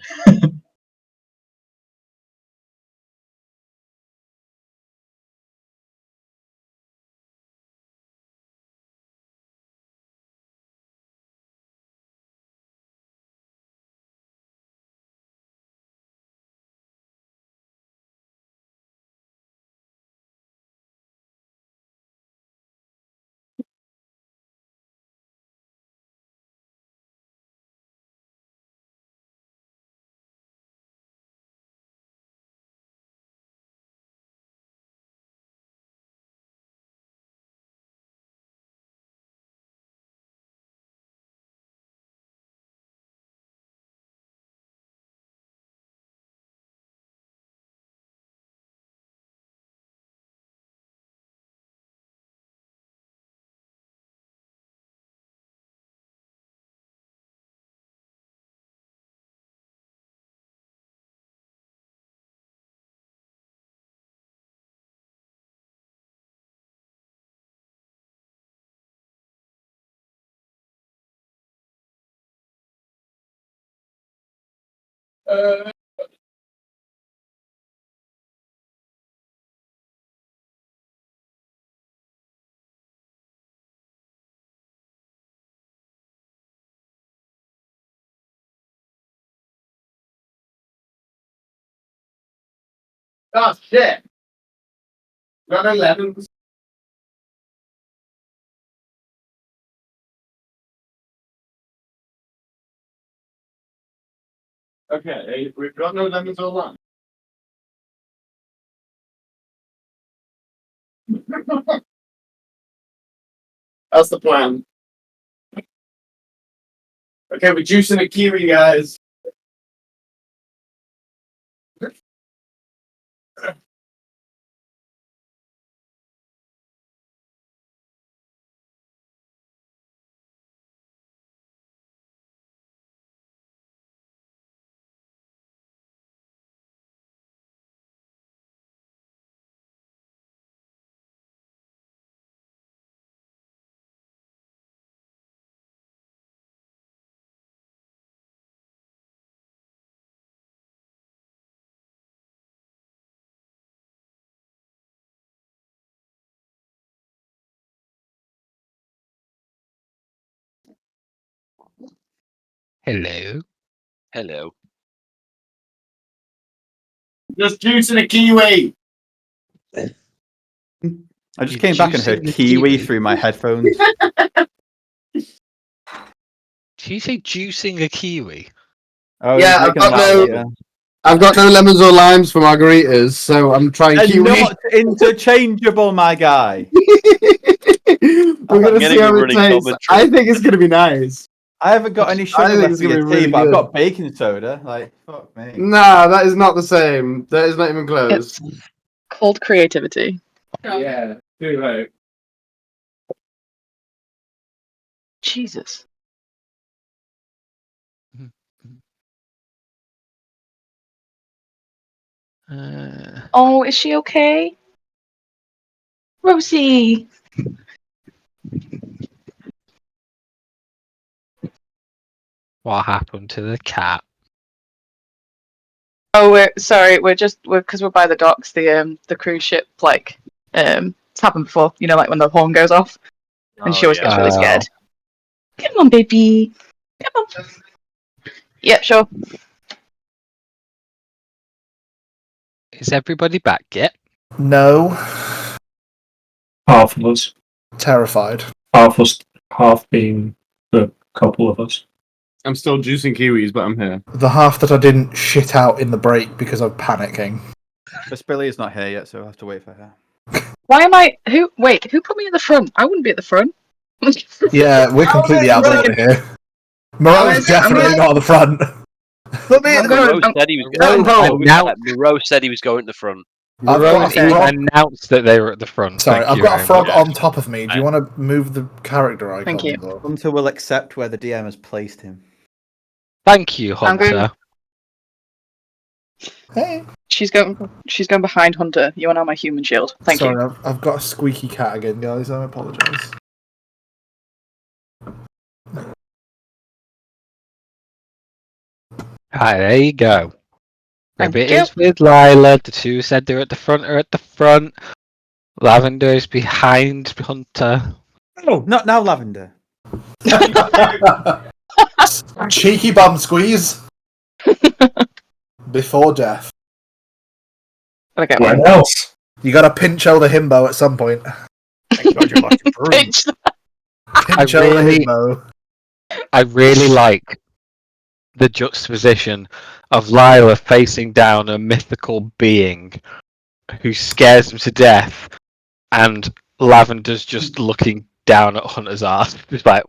Oh shit! Got 11. Okay, we've got no lemons or lime. That's the plan. Okay, we're juicing a kiwi, guys. Hello. Hello. Just juicing a kiwi. I just You're came back and heard juicing the kiwi kiwi? through my headphones. Did you say juicing a kiwi? Oh, Yeah, he's making a margarita. I've got no lemons or limes for margaritas, so I'm trying They're kiwi. not interchangeable, my guy. We're gonna see getting a how it running tastes. commentary. I think it's gonna be nice. I haven't got any I sugar think left it's for gonna your be tea, really but I've good. got baking soda. Like, fuck me. Nah, that is not the same. That is not even close. It's called creativity. Yeah, too late. Jesus. Oh, is she okay? Rosie! What happened to the cat? Oh, we're because we're by the docks. The cruise ship it's happened before. You know, like when the horn goes off, and she always gets really scared. Come on, baby. Come on. Yeah, sure. Is everybody back yet? No. Half of us. Terrified. Half being the couple of us. I'm still juicing kiwis, but I'm here. The half that I didn't shit out in the break because I'm panicking. Miss Billy is not here yet, so we'll have to wait for her. Why am I? Who put me at the front? I wouldn't be at the front. Yeah, we're completely out of order here. Moreau's definitely not at the front. Put me I'm going. Moreau said he was going to the front. I've got a They frog. announced that they were at the front. Sorry, Thank I've you got a very frog much. on top of me. Do you want to move the character icon? Thank you. Hunter will accept where the DM has placed him. Thank you, I'm going- Hunter. Hey. She's going behind Hunter. You are now my human shield. Thank you. Sorry, I've got a squeaky cat again, guys. I apologise. Right, there you go. Thank Ribbit you. is with Lila. The two said they're at the front are at the front. Lavender is behind Hunter. Oh, not now, Lavender. Cheeky bum squeeze. Before death. Okay. What else? You gotta pinch elder himbo at some point. Thank God you're like a broom. Pinch Pinch elder really- himbo. I really like the juxtaposition of Lila facing down a mythical being who scares him to death, and Lavender's just looking down at Hunter's ass. Just like,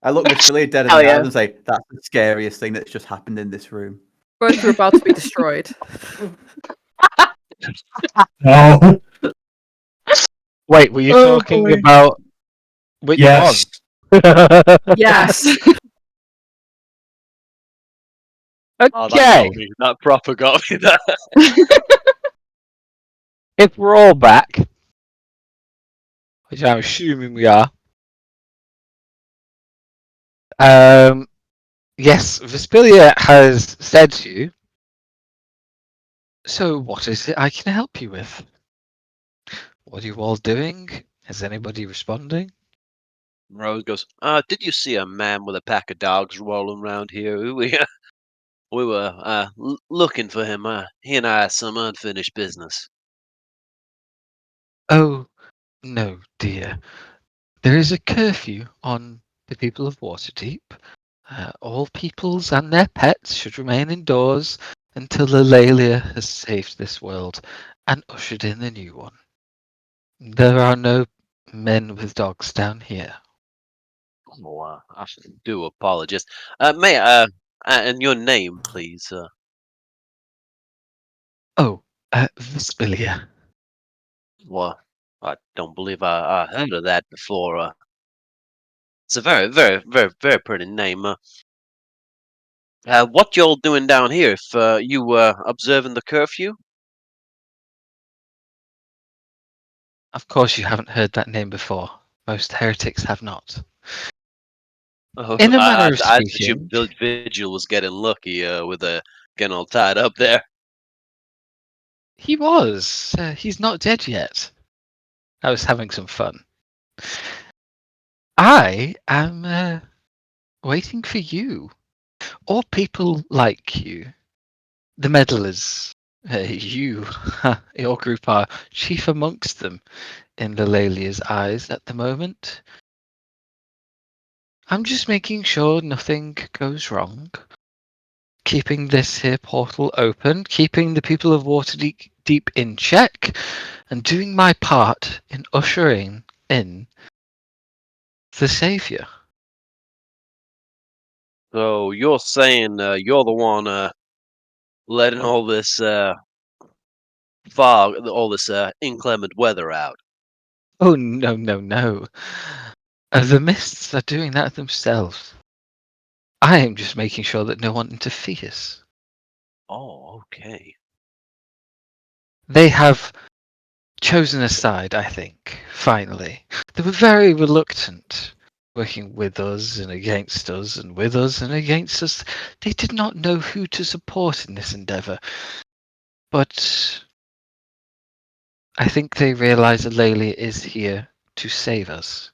I look Vespelia dead in Hell the yeah. eyes and say, "That's the scariest thing that's just happened in this room." Both are about to be destroyed. No. Wait, were you Oh, talking boy. about which Yes. one? Yes. Oh, that Okay, got me. That proper got me. That. if we're all back, which I'm assuming we are, yes, Vespelia has said to you, so what is it I can help you with? What are you all doing? Is anybody responding? Rose goes, did you see a man with a pack of dogs rolling around here? We were looking for him. He and I had some unfinished business. Oh, no, dear. There is a curfew on the people of Waterdeep. All peoples and their pets should remain indoors until Eulalia has saved this world and ushered in a new one. There are no men with dogs down here. Oh, I do apologize. May and your name, please. Oh, Vespelia. Well, I don't believe I heard of that before. It's a very, very, very, very pretty name. What y'all doing down here? If you were observing the curfew? Of course you haven't heard that name before. Most heretics have not. In a manner of I thought your speaking, vigil was getting lucky with getting all tied up there. he was. He's not dead yet. I was having some fun. I am waiting for you, or people like you, the meddlers. You, your group are chief amongst them in Lelalia's eyes at the moment. I'm just making sure nothing goes wrong. Keeping this here portal open, keeping the people of Waterdeep in check, and doing my part in ushering in the Saviour. So you're saying you're the one letting all this fog, all this inclement weather out? Oh, no, no, no. The mists are doing that themselves. I am just making sure that no one interferes. Oh, okay. They have chosen a side, I think, finally. They were very reluctant, working with us and against us, and with us and against us. They did not know who to support in this endeavour. But I think they realise Eulalia is here to save us.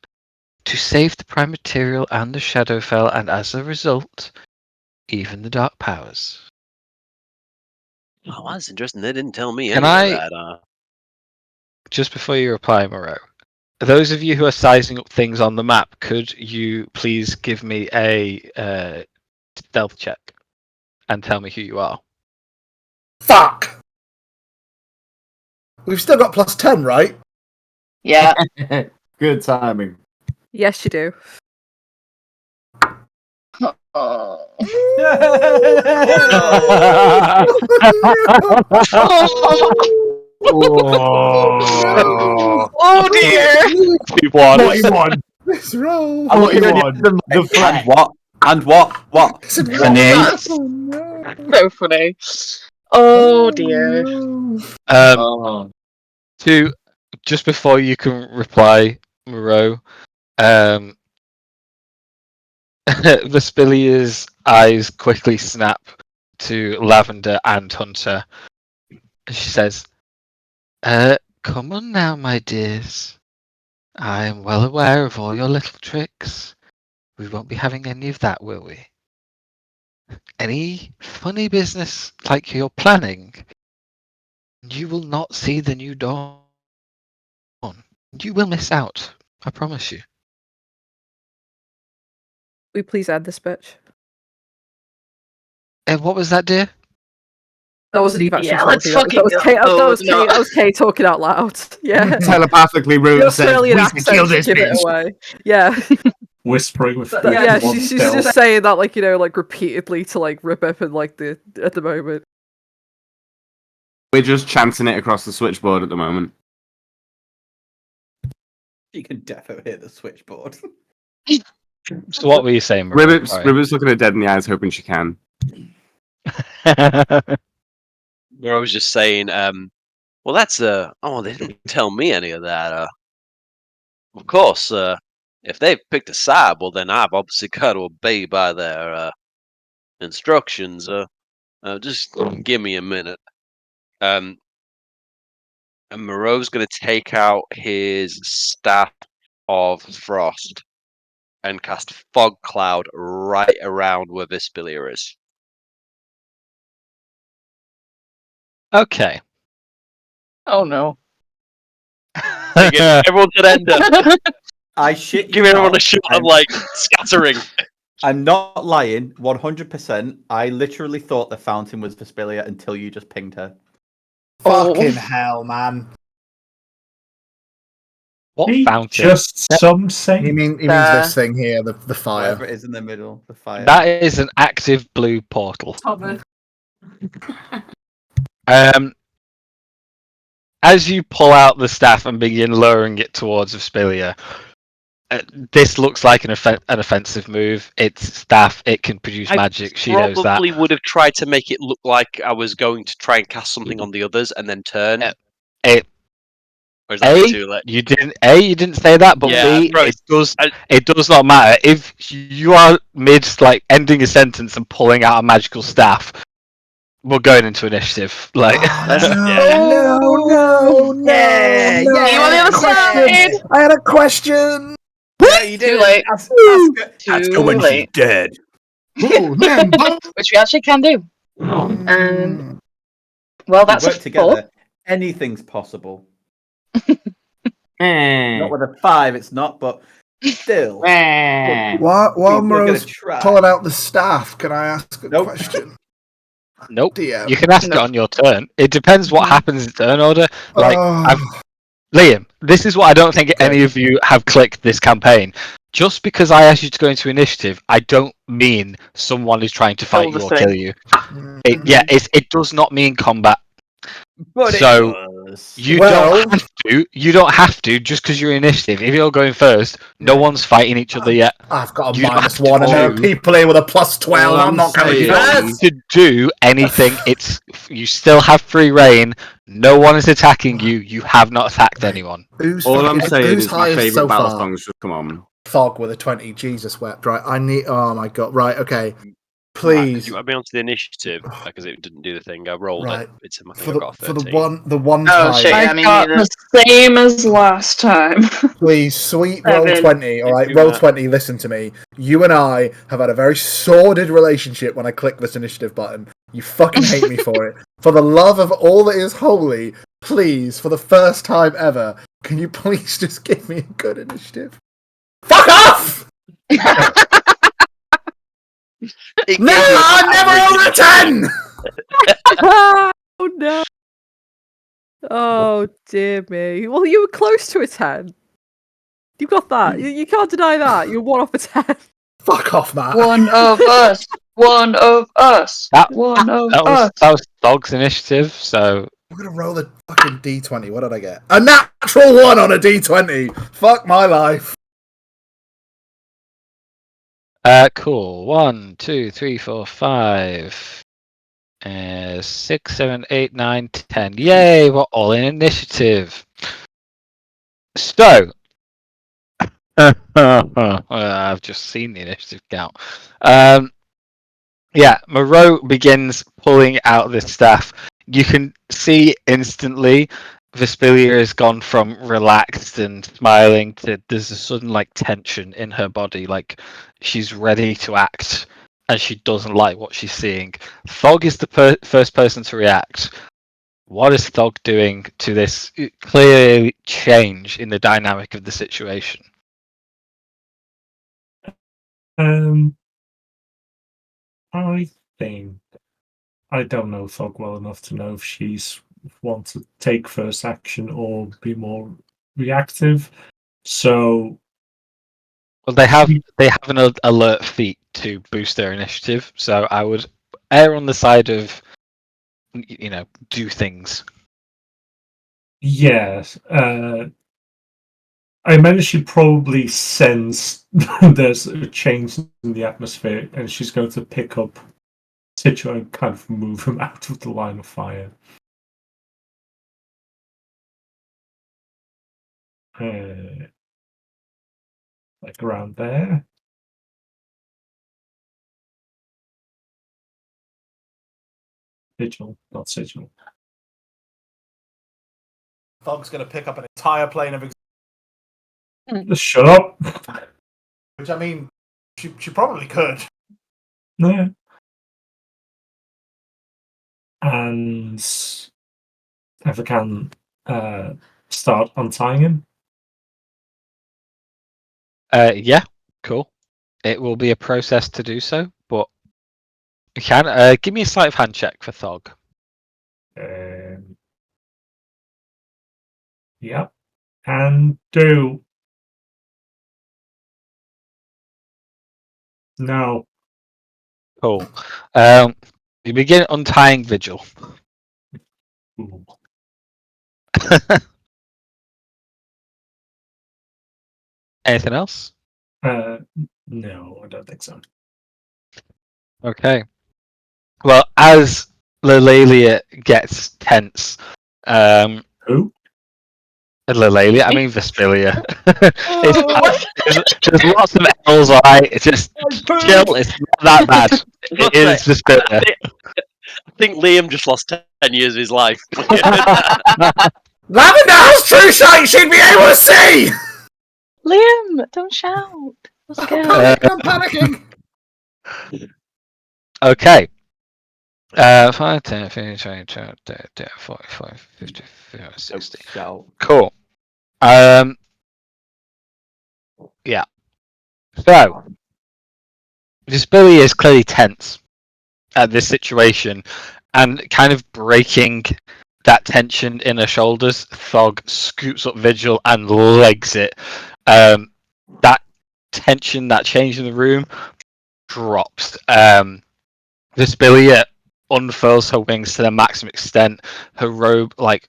To save the Prime Material and the Shadowfell, and as a result, even the Dark Powers. Oh, that's interesting. They didn't tell me Can any of I, that. just before you reply, Moreau, those of you who are sizing up things on the map, could you please give me a stealth check and tell me who you are? Fuck! We've still got plus 10, right? Yeah. Good timing. Yes, you do. Oh. Oh dear. 41. This roll. I look at you and 41. the The flag. and what? And what? What? It's a Grenade. Oh, no. So funny. Oh dear. No. Oh. To just before you can reply, Moreau, Vespilia's eyes quickly snap to Lavender and Hunter. And she says, come on now, my dears. I am well aware of all your little tricks. We won't be having any of that, will we? Any funny business like you're planning, you will not see the new dawn. You will miss out, I promise you. We please end this bitch. And what was that, dear? That wasn't Eve actually Yeah, talking. let's That fucking was go. Kate. Oh, That was no. Kate. That was Kate talking out loud. Yeah. Telepathically, The Rune says, Australian "We should kill accent this give it bitch." away. Yeah. Whispering with Yeah, 41 she's spells. just saying that, like, you know, like repeatedly to like rip up and like at the moment. We're just chancing it across the switchboard at the moment. You can definitely hit the switchboard. So what were you saying, Ribbit? Ribbit's looking her dead in the eyes, hoping she can. Where I was just saying, well, that's oh, they didn't tell me any of that. Of course, if they've picked a side, well, then I've obviously got to obey by their instructions. Just give me a minute. And Moreau's going to take out his staff of frost and cast fog cloud right around where Vespilia is. Okay. Oh no. Everyone should end up. I shit you Give everyone not, a shot of I'm- like scattering. I'm not lying, 100%. I literally thought the fountain was Vespilia until you just pinged her. Fucking hell, man. What He fountain? just some say. He means this thing here, the fire. Whatever it is in the middle, the fire. That is an active blue portal. Thomas. As you pull out the staff and begin lowering it towards Vespilia, this looks like an offensive move. It's staff. It can produce magic. She knows that. Probably would have tried to make it look like I was going to try and cast something on the others and then turn. Or is that too late? You didn't say that, but Yeah, B, bro, it does not matter if you are mid like ending a sentence and pulling out a magical staff. We're going into initiative. Like, No. Yeah, you on the other side. I had a question. Yeah, you Too late. Ask Too late. dead. Which we actually can do. And well, that's work a together. 4. Anything's possible. Not with a 5, it's not, but still. While We're Moreau's gonna try. pulling out the staff, can I ask a question? nope. DM. You can ask it on your turn. It depends what happens in turn order. Like, Oh. Liam, this is what I don't think any of you have clicked this campaign. Just because I asked you to go into initiative, I don't mean someone is trying to fight All the you or same. kill you. It does not mean combat. But So, it does. You don't have to just because you're initiative. If you're going first, no one's fighting each other yet. I've got a You don't -1 have and to there are do- people here with a +12. All I'm I'm not coming saying- first. To do anything, you still have free reign. No one is attacking you. You have not attacked anyone. All I'm saying who's is my highest favourite so battle far? songs just come on. Fog with a 20. Jesus wept. Right, I need. Oh my god. Right, okay. Could Please. you add me onto the initiative because it didn't do the thing? I rolled Right. it. It's in my thing. For I got a the 13. one Oh time. shit, yeah, I me got neither. the same as last time. Please, sweet roll 7. 20. All right, do roll that. 20. Listen to me. You and I have had a very sordid relationship when I click this initiative button. You fucking hate me for it. For the love of all that is holy, please, for the first time ever, can you please just give me a good initiative? Fuck off! Never over a 10! Oh no! Oh dear me. Well, you were close to a 10. You got that. You can't deny that. You're 1 off a 10. Fuck off, Matt. One of us. One of us. That One of was us. Dog's initiative. So I'm gonna roll a fucking d20. What did I get? A natural 1 on a d20. Fuck my life. cool. 1, 2, 3, 4, 5, 6, 7, 8, 9, 10. Yay! We're all in initiative. So, I've just seen the initiative count. Yeah, Moreau begins pulling out this staff. You can see instantly Vespelia has gone from relaxed and smiling to there's a sudden like tension in her body, like she's ready to act and she doesn't like what she's seeing. Thog is the first person to react. What is Thog doing to this clear change in the dynamic of the situation? I think I don't know Thog well enough to know if she's want to take first action or be more reactive. So, well, they have an alert feat to boost their initiative, so I would err on the side of do things. Yes, I imagine she probably sense there's a change in the atmosphere, and she's going to pick up Situate and kind of move him out of the line of fire. Like around there. Vigil, not Sigil. Thog's going to pick up an entire plane of Just shut up. which I mean, she probably could. Yeah. And if I can start untying him. Yeah, cool. It will be a process to do so, but you can give me a sleight of hand check for Thog. Yep. And do. No. Cool. You begin untying Vigil. Anything else? No, I don't think so. Okay. Well, as Lelalia gets tense, who? Lelalia, I mean Vespelia. There's lots of L's, alright? It's just chill. It's not that bad. It is Vespelia. I think Liam just lost 10 years of his life. Lavender's true sight she'd be able to see! Liam, don't shout. Let's go. I'm panicking! Okay. 5, 10, 15, 20, 45, 50, 60. Cool. Yeah. So, Vespelia is clearly tense at this situation and kind of breaking that tension in her shoulders. Thog scoops up Vigil and legs it. That tension, that change in the room drops. Vespelia unfurls her wings to the maximum extent. Her robe like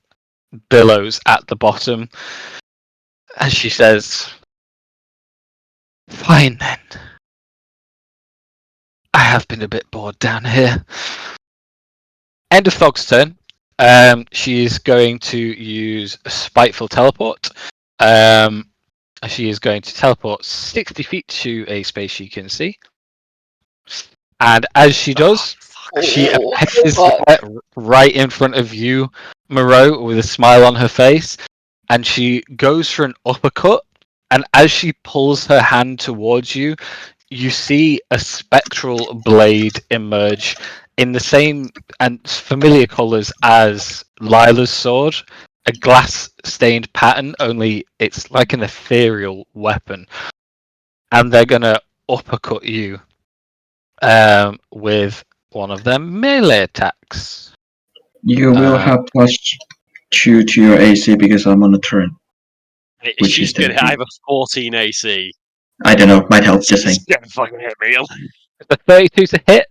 billows at the bottom as she says, "Fine then. I have been a bit bored down here." End of Thog's turn. She is going to use a spiteful teleport. She is going to teleport 60 feet to a space she can see. And as she does, she appears right in front of you, Moreau, with a smile on her face. And she goes for an uppercut. And as she pulls her hand towards you, you see a spectral blade emerge in the same and familiar colours as Lila's sword, a glass-stained pattern, only it's like an ethereal weapon. And they're going to uppercut you with one of their melee attacks. You will have +2 to your AC because I'm on a turn. She's going to have a 14 AC. I don't know, might help, just saying. She's going to fucking hit me. The 32 to hit?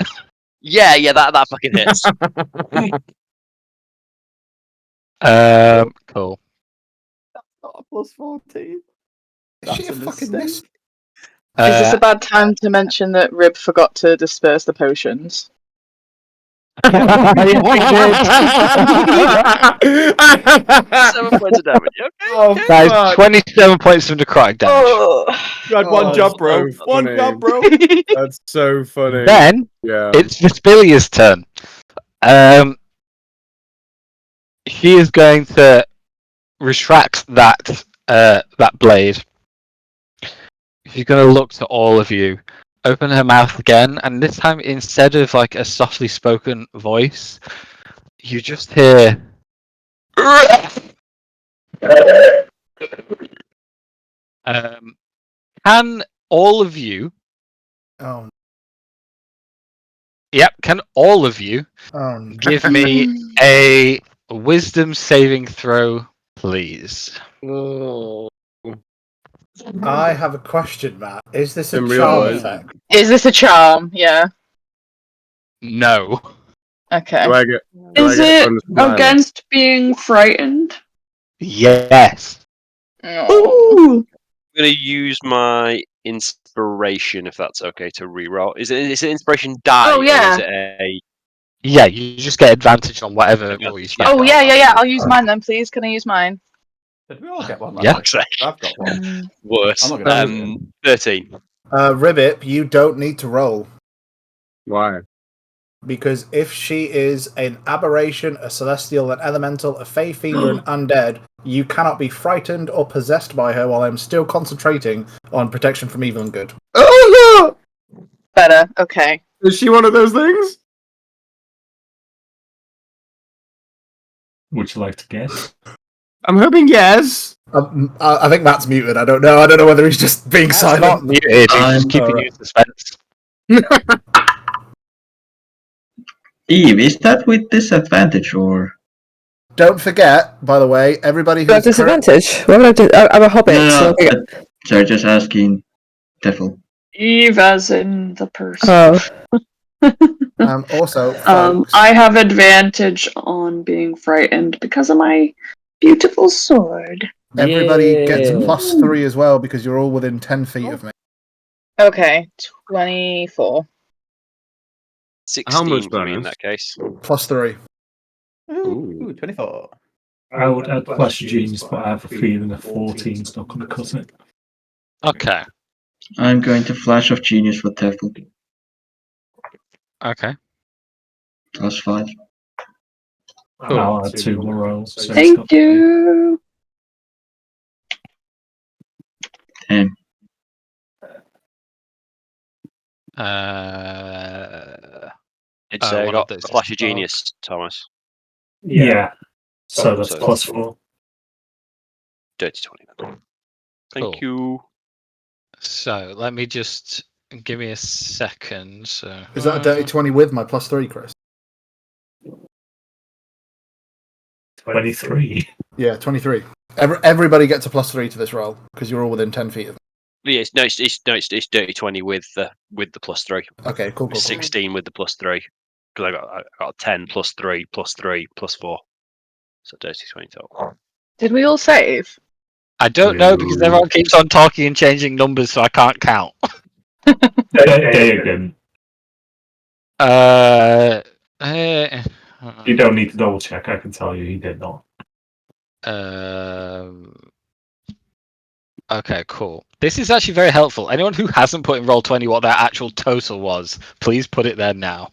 Yeah, that fucking hits. Cool. That's not a +14. Is she a fucking miss? Is this a bad time to mention that Rib forgot to disperse the potions? 7 points of damage. Okay. Oh, That fuck. is 27 points of necrotic damage. God, one Oh, job, bro. so One funny. job, bro. That's so funny. Then Yeah. it's Vespilia's turn. She is going to retract that blade. She's going to look to all of you, open her mouth again, and this time instead of like a softly spoken voice, you just hear. Can all of you? Oh, Yep. Can all of you oh. give me a wisdom saving throw, please? Oh. I have a question, Matt. Is this a In real charm life. effect? Is this a charm? Yeah. No. Okay. Do I get Is it bonus from Isla? against being frightened? Yes. Oh. I'm going to use my inspiration, if that's okay, to reroll. Is it inspiration die? Oh, Or yeah. is it a Yeah, you just get advantage on whatever roll you spend. Oh, yeah. I'll use mine then, please. Can I use mine? Did we all get one last Yeah. week? I've got one. worse? I'm not gonna use it. 13. Ribbit, you don't need to roll. Why? Because if she is an aberration, a celestial, an elemental, a fey fiend, or an undead, you cannot be frightened or possessed by her while I'm still concentrating on protection from evil and good. Oh no! Better. Okay. Is she one of those things? Would you like to guess? I'm hoping yes. I think Matt's muted. I don't know. I don't know whether he's just being That's silent. not muted. He's just keeping Alright. you in suspense. Eve, is that with disadvantage or? Don't forget, by the way, everybody Do I have who's disadvantage? What would I do? I'm a hobbit. No, so sorry, just asking. Devil. Eve, as in the person. Oh. also, folks, I have advantage on being frightened because of my beautiful sword. everybody gets a Yeah. +3 as well because you're all within 10 feet of me. Okay. 24. 16 for me in bonus? that case. +3. Ooh, 24. I would add Flash of Genius, but I have a feeling a 14's not going to cut it. Okay. I'm going to Flash of Genius for Tefl. Okay. +5. Cool. I'll add 2 more rolls. So it's Thank got you. 10. It's I one got of those Flash of is dark. Genius, Thomas. Yeah. So that's So- +4. Dirty 20. then. Thank Cool. you. So let me just give me a second. So Is that a dirty 20 with my +3, Chris? 23. Yeah, 23. Everybody gets a +3 to this roll because you're all within 10 feet of me. Yeah, it's dirty 20 with the +3. Okay, cool. 16 with the +3 because I got 10 +3 +3 +4, so dirty 20 total. Did we all save? I don't know because everyone keeps on talking and changing numbers, so I can't count. Dagan, you don't need to double check. I can tell you he did not. Okay, cool. This is actually very helpful. Anyone who hasn't put in Roll20 what their actual total was, please put it there now.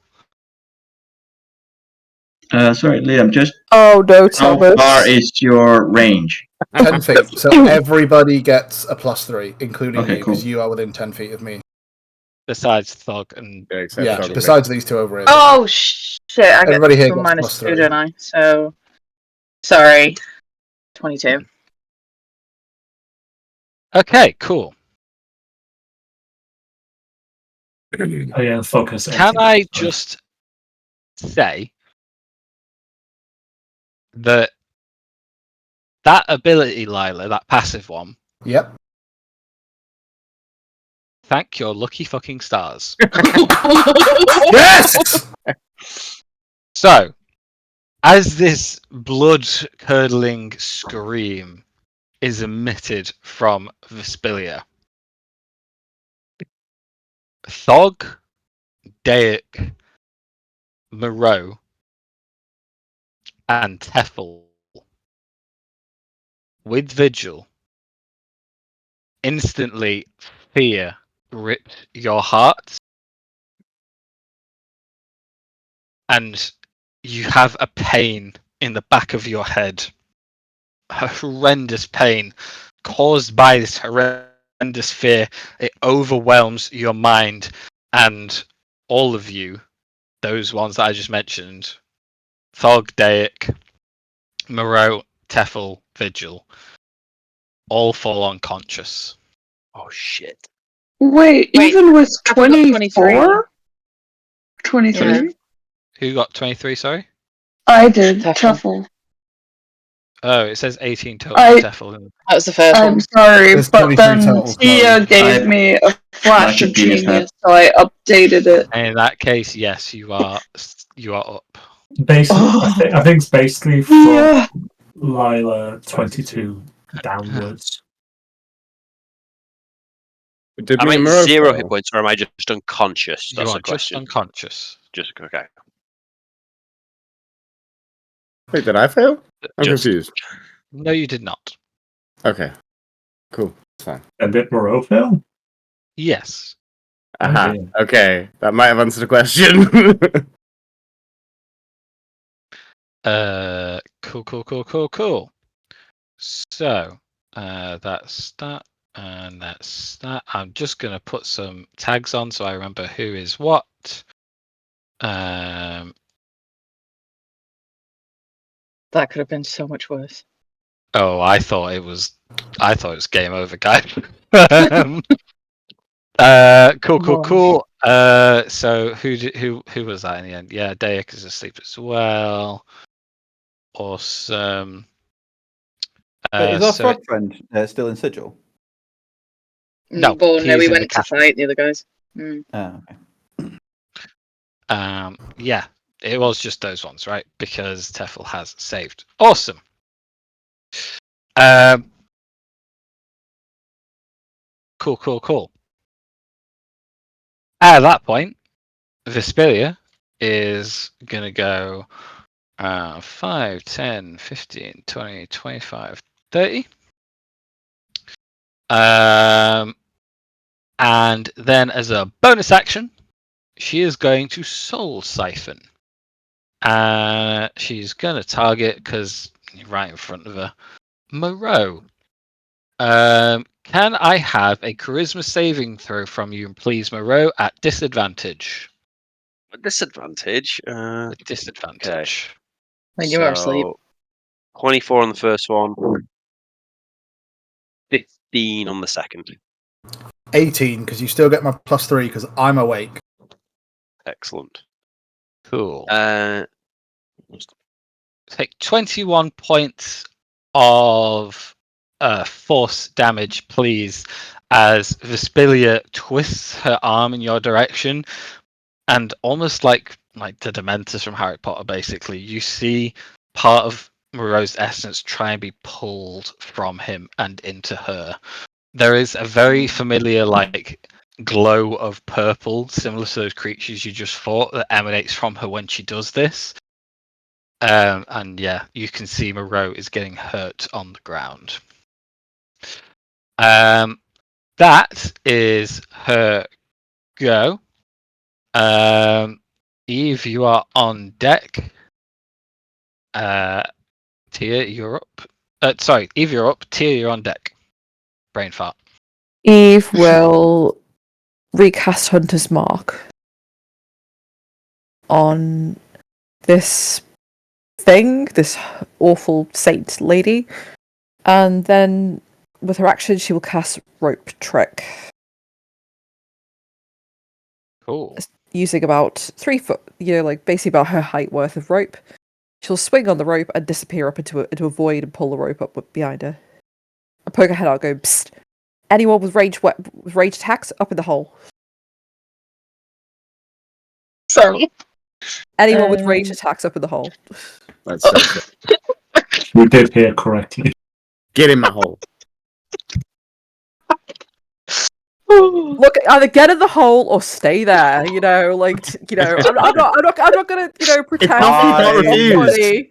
Sorry, Liam, just Oh no, how Thomas. far is your range? 10 feet. So everybody gets a +3, including Okay, you, because cool. you are within 10 feet of me. Besides Thog and Yeah, besides these two over here. Oh, shit. I get Everybody here one gets -2, +3. don't I? So, sorry. 22. Okay, cool. Oh yeah, focus. Can I just say that ability, Lila, that passive one, Yep. thank your lucky fucking stars. Yes! So, as this blood-curdling scream is emitted from Vespilia, Thog, Daek, Moreau, and Teffel with Vigil, instantly fear ripped your heart, and you have a pain in the back of your head, a horrendous pain caused by this horrendous fear. It overwhelms your mind, and all of you, those ones that I just mentioned, Thog, Daik, Moreau, Teffel, Vigil, all fall unconscious. Oh shit! Wait, even with I've got 24? 23? Who got 23, sorry? I did, Tuffle. Tuffle. Oh, it says 18 total I- for Teffel. That was the first I'm one. sorry, There's but 23 then total, Tia Chloe. gave me a flash Like of a genius, man. genius, so I updated it. And in that case, yes, you are up. Basically, Oh, I think it's basically from yeah. Lila 22 downwards. Did Am me I and at Moreau 0 fail? hit points, or am I just unconscious? You That's are the question. just unconscious. Just okay. Wait, did I fail? I'm Just confused. No, you did not. Okay, cool. It's fine. And did Moreau fail? Yes. Aha. dear. Okay, that might have answered the question. Cool. So, that's that, and that's that. I'm just gonna put some tags on so I remember who is what. That could have been so much worse. Oh, I thought it was game over, guys. Cool. So who was that in the end? Yeah, Dayak is asleep as well. Awesome. Wait, is our So frog friend still in sigil? No, Oh, no, he's we in the went to castle. fight the other guys. Mm. Oh, okay. Yeah, it was just those ones, right? Because Teffel has saved. Awesome. Cool. At that point, Vesperia is going to go 5, 10, 15, 20, 25, 30. And then as a bonus action, she is going to Soul Siphon. She's going to target, because right in front of her, Moreau. Can I have a charisma saving throw from you, please, Moreau, at disadvantage? disadvantage. Disadvantage. When you are asleep. 24 on the first one. 15 on the second. 18, because you still get my +3 because I'm awake. Excellent. Cool. Take 21 points of force damage, please, as Vespelia twists her arm in your direction, and almost like the Dementors from Harry Potter, basically, you see part of Moreau's essence try and be pulled from him and into her. There is a very familiar glow of purple, similar to those creatures you just fought, that emanates from her when she does this. And yeah, you can see Moreau is getting hurt on the ground. That is her go. Eve, you are on deck. Tia, you're up. Sorry, Eve, you're up. Tia, you're on deck. Brain fart. Eve will recast Hunter's Mark on this thing, this awful saint lady, and then with her action, she will cast Rope Trick. Cool. Using about 3 foot, basically about her height worth of rope. She'll swing on the rope and disappear up into a void and pull the rope up behind her. I poke her head out, go, psst. Anyone with rage attacks, up in the hole. Sorry. Anyone with rage attacks, up in the hole. Let's say so. You did hear correctly. Get in my hole. Look, either get in the hole or stay there. You know, like I'm not gonna pretend not it's not refused. funny.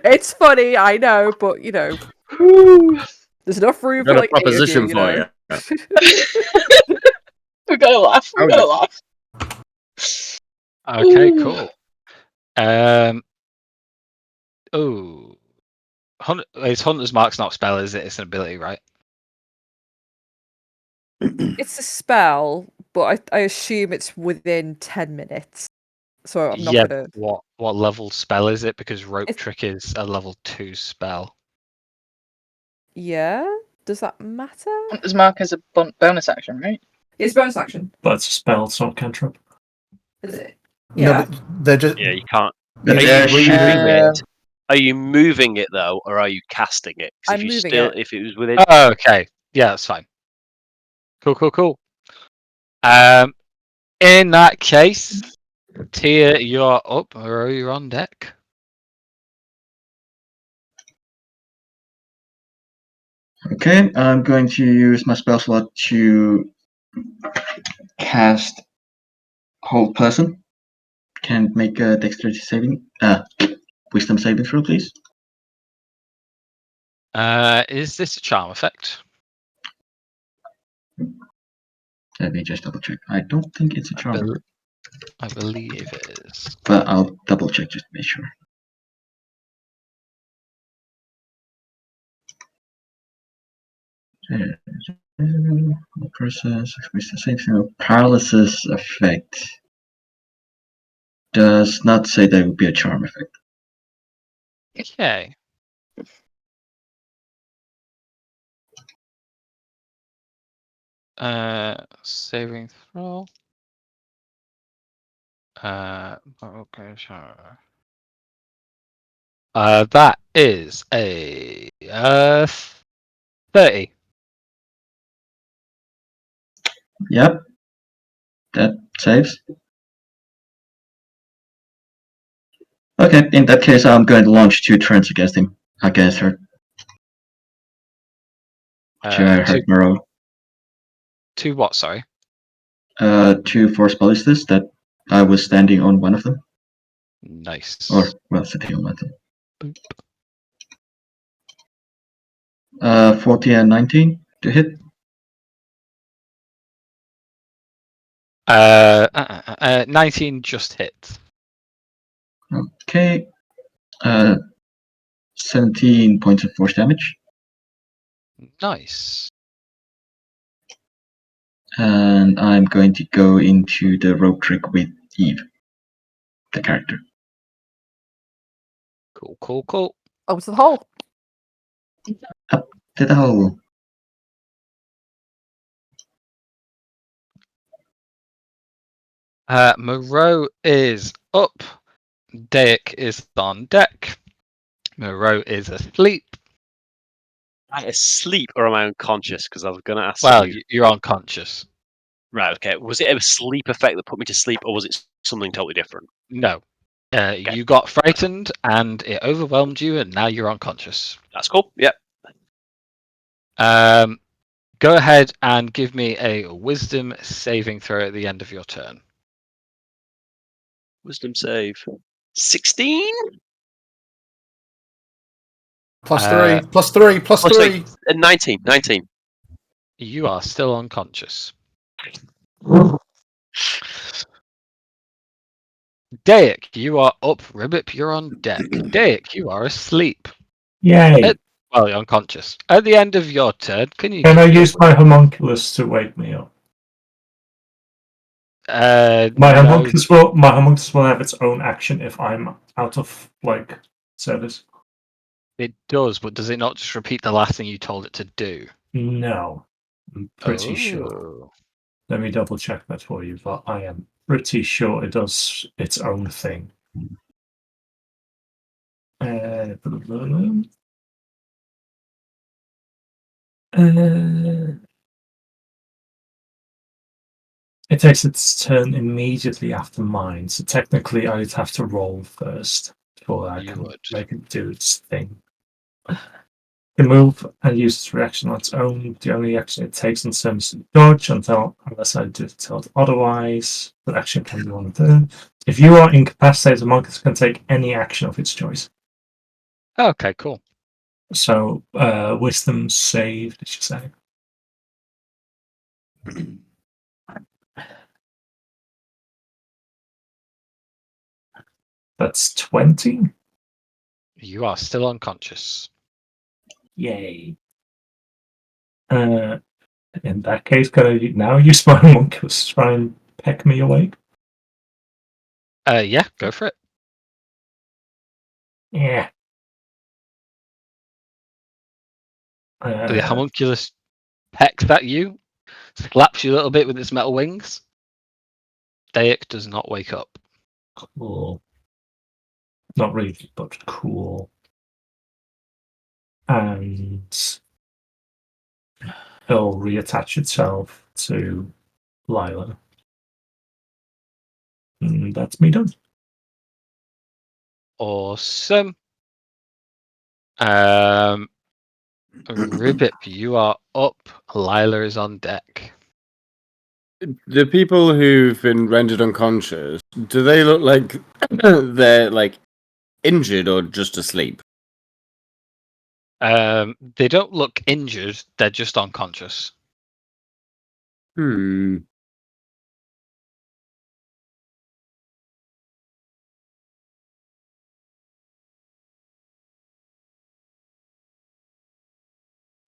It's funny, I know, but there's enough room for Got a like 8 of proposition you for know. you. We gotta laugh. We gotta laugh. Okay, cool. Oh, it's Hunter's Mark's not a spell, is it? It's an ability, right? It's a spell, but I assume it's within 10 minutes. So I'm not Yeah. gonna. What level spell is it? Because Rope It's- Trick is a level 2 spell. Yeah, does that matter? Hunter's Mark is a bonus action, right? It's bonus action. But it's a spell, it's not cantrip. Is it? No, Yeah. but they're just. Yeah, you can't. But Are they're you shooting moving it. it? Are you moving it though, or are you casting it? 'Cause I'm if you moving still, it. if it was within, Oh, okay. Yeah, that's fine. Cool. In that case, Tia, you're up, or you're on deck. Okay, I'm going to use my spell slot to cast Hold Person. Can make a dexterity saving, wisdom saving throw, please. Is this a charm effect? Let me just double check. I don't think it's a charm, I believe it is. but I'll double check just to make sure. Process, wisdom saving throw, paralysis effect. Does not say that it would be a charm effect. Okay. Saving throw. Okay, sure. That is a 30. Yep, that saves. Okay, in that case, I'm going to launch 2 turns against him. Against her. Hurt Moreau. 2 what, sorry? 2 force ballistas that I was standing on one of them. Nice. Or, well, sitting on one of them. 40 and 19 to hit. 19 just hit. Okay. 17 points of force damage. Nice. And I'm going to go into the rope trick with Eve, the character. Cool. Over to the hole. Up to the hole. Moreau is up. Dayak is on deck. Moreau is asleep. am I asleep or am I unconscious? Because I was going to ask Well, you. you're unconscious. Right. Okay. Was it a sleep effect that put me to sleep, or was it something totally different? No. You got frightened and it overwhelmed you, and now you're unconscious. That's cool. Yep. Go ahead and give me a wisdom saving throw at the end of your turn. Wisdom save. 16? +3, +3, Oh, sorry, +3. 19. 19. You are still unconscious. Dayak, you are up. Ribbip, you're on deck. Dayak, you are asleep. Yay! Well, you're unconscious. At the end of your turn, can you Can I give me use my homunculus to wake me up? My no, homunculus will have its own action if I'm out of service. it does, but does it not just repeat the last thing you told it to do? No, I'm pretty sure. Let me double check that for you, but I am pretty sure it does its own thing. It takes its turn immediately after mine, so technically I'd have to roll first before I can make it do its thing. can move and use its reaction on its own. The only action it takes in terms of dodge unless I do tell it otherwise. That action can be one turn. If you are incapacitated, the monk can take any action of its choice. Okay, cool. So, wisdom save, did you say? That's 20. You are still unconscious. Yay. In that case, can I now use my monkus to try and peck me awake? Yeah, go for it. Yeah. The homunculus pecks at you, slaps you a little bit with its metal wings. Dayak does not wake up. Cool. Not really, but cool. And it'll reattach itself to Lila. And that's me done. Awesome. Ribbit, you are up. Lila is on deck. The people who've been rendered unconscious, do they look like they're like injured or just asleep? They don't look injured. They're just unconscious.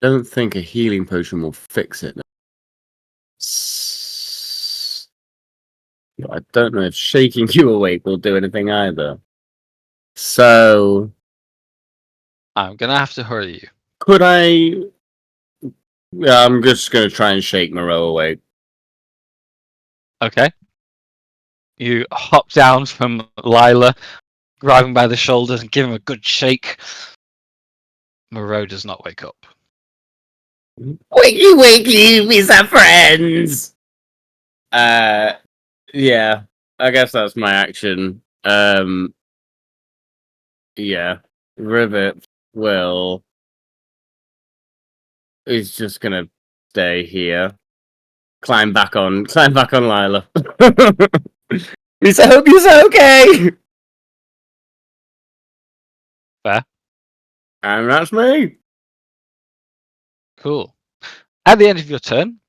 Don't think a healing potion will fix it. I don't know if shaking you awake will do anything either. So, I'm gonna have to hurry you. could I? Yeah, I'm just gonna try and shake Moreau awake. Okay. You hop down from Lila, grab him by the shoulders and give him a good shake. Moreau does not wake up. Wakey, wakey, we are friends. Yeah, I guess that's my action. Yeah, Rivet will. He's just gonna stay here. Climb back on Lila. I hope you're okay. Fair. And that's me. Cool. At the end of your turn,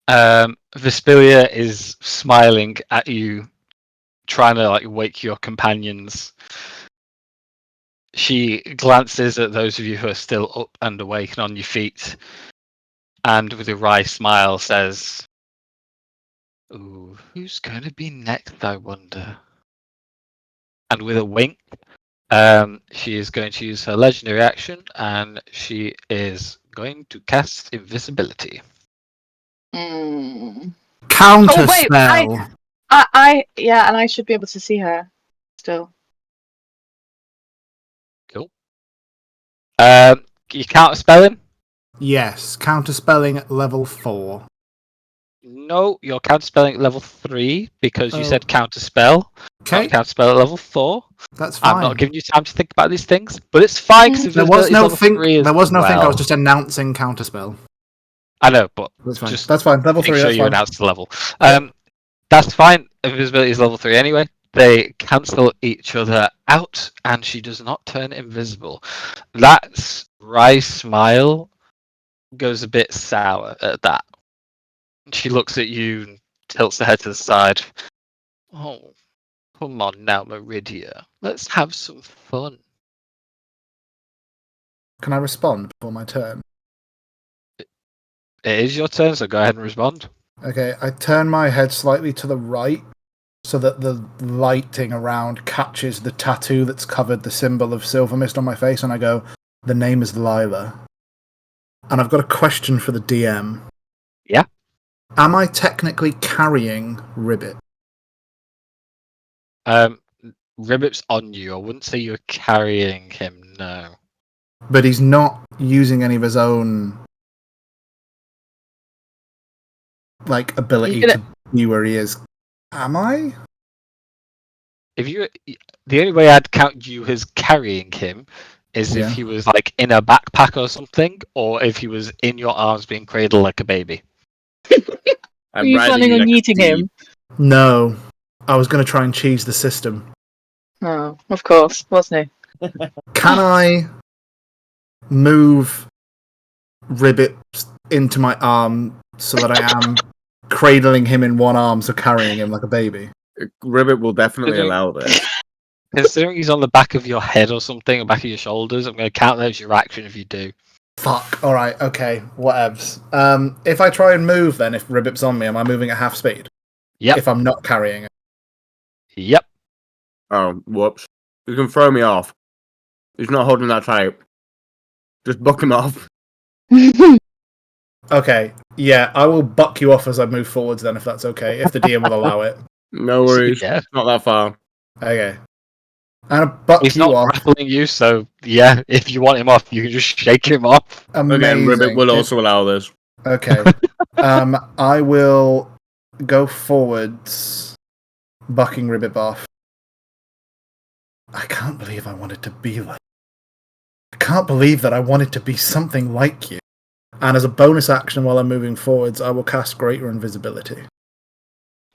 Vespilia is smiling at you, trying to like wake your companions. She glances at those of you who are still up and awake and on your feet, and with a wry smile says, "Ooh, who's going to be next, I wonder?" And with a wink, she is going to use her legendary action, and she is going to cast invisibility. Counter Oh, wait, spell. yeah, and I should be able to see her still. Cool. You counter spelling? Yes, counter spelling at level 4. No, you're counter spelling at level 3 because you Oh. said counter spell. Okay, Not counter spell at level 4. that's fine. I'm not giving you time to think about these things, but it's fine because There was no think. 3 There was no think. I was well. just announcing counter spell. I know, but That's fine. just That's fine. Level make 3. sure That's you fine. announce the level. That's fine. Invisibility is level 3 anyway. They cancel each other out, and she does not turn invisible. That wry smile goes a bit sour at that. She looks at you and tilts her head to the side. Oh, come on now, Meridia. Let's have some fun. Can I respond before my turn? It is your turn, so go ahead and respond. Okay, I turn my head slightly to the right so that the lighting around catches the tattoo that's covered the symbol of Silver Mist on my face, and I go, "The name is Lila." And I've got a question for the DM. Yeah? Am I technically carrying Ribbit? Ribbit's on you. I wouldn't say you're carrying him, no. But he's not using any of his own like ability to be where he is. Am I? The only way I'd count you as carrying him is Yeah. if he was like in a backpack or something, or if he was in your arms being cradled like a baby. Were you planning on eating him? No, I was going to try and cheese the system. Oh, of course, wasn't he? Can I move Ribbit into my arm so that I am cradling him in one arm, so carrying him like a baby? Ribbit will definitely allow this. Considering he's on the back of your head or something, or back of your shoulders, I'm going to count that as your action if you do. Fuck. All right. Okay. Whatevs. If I try and move, then if Ribbit's on me, am I moving at half speed? Yep. If I'm not carrying it. Yep. Oh, whoops. You can throw me off. He's not holding that tight. Just buck him off. Okay. Yeah, I will buck you off as I move forwards. Then, if that's okay, if the DM will allow it. No worries. Yeah. Not that far. Okay. And I buck He's you not off. grappling you, so yeah, if you want him off, you can just shake him off. Amazing. Again, Ribbit will also allow this. Okay. I will go forwards, bucking Ribbit off. I can't believe I wanted to be like. I can't believe that I wanted to be something like you. And as a bonus action while I'm moving forwards, I will cast Greater Invisibility.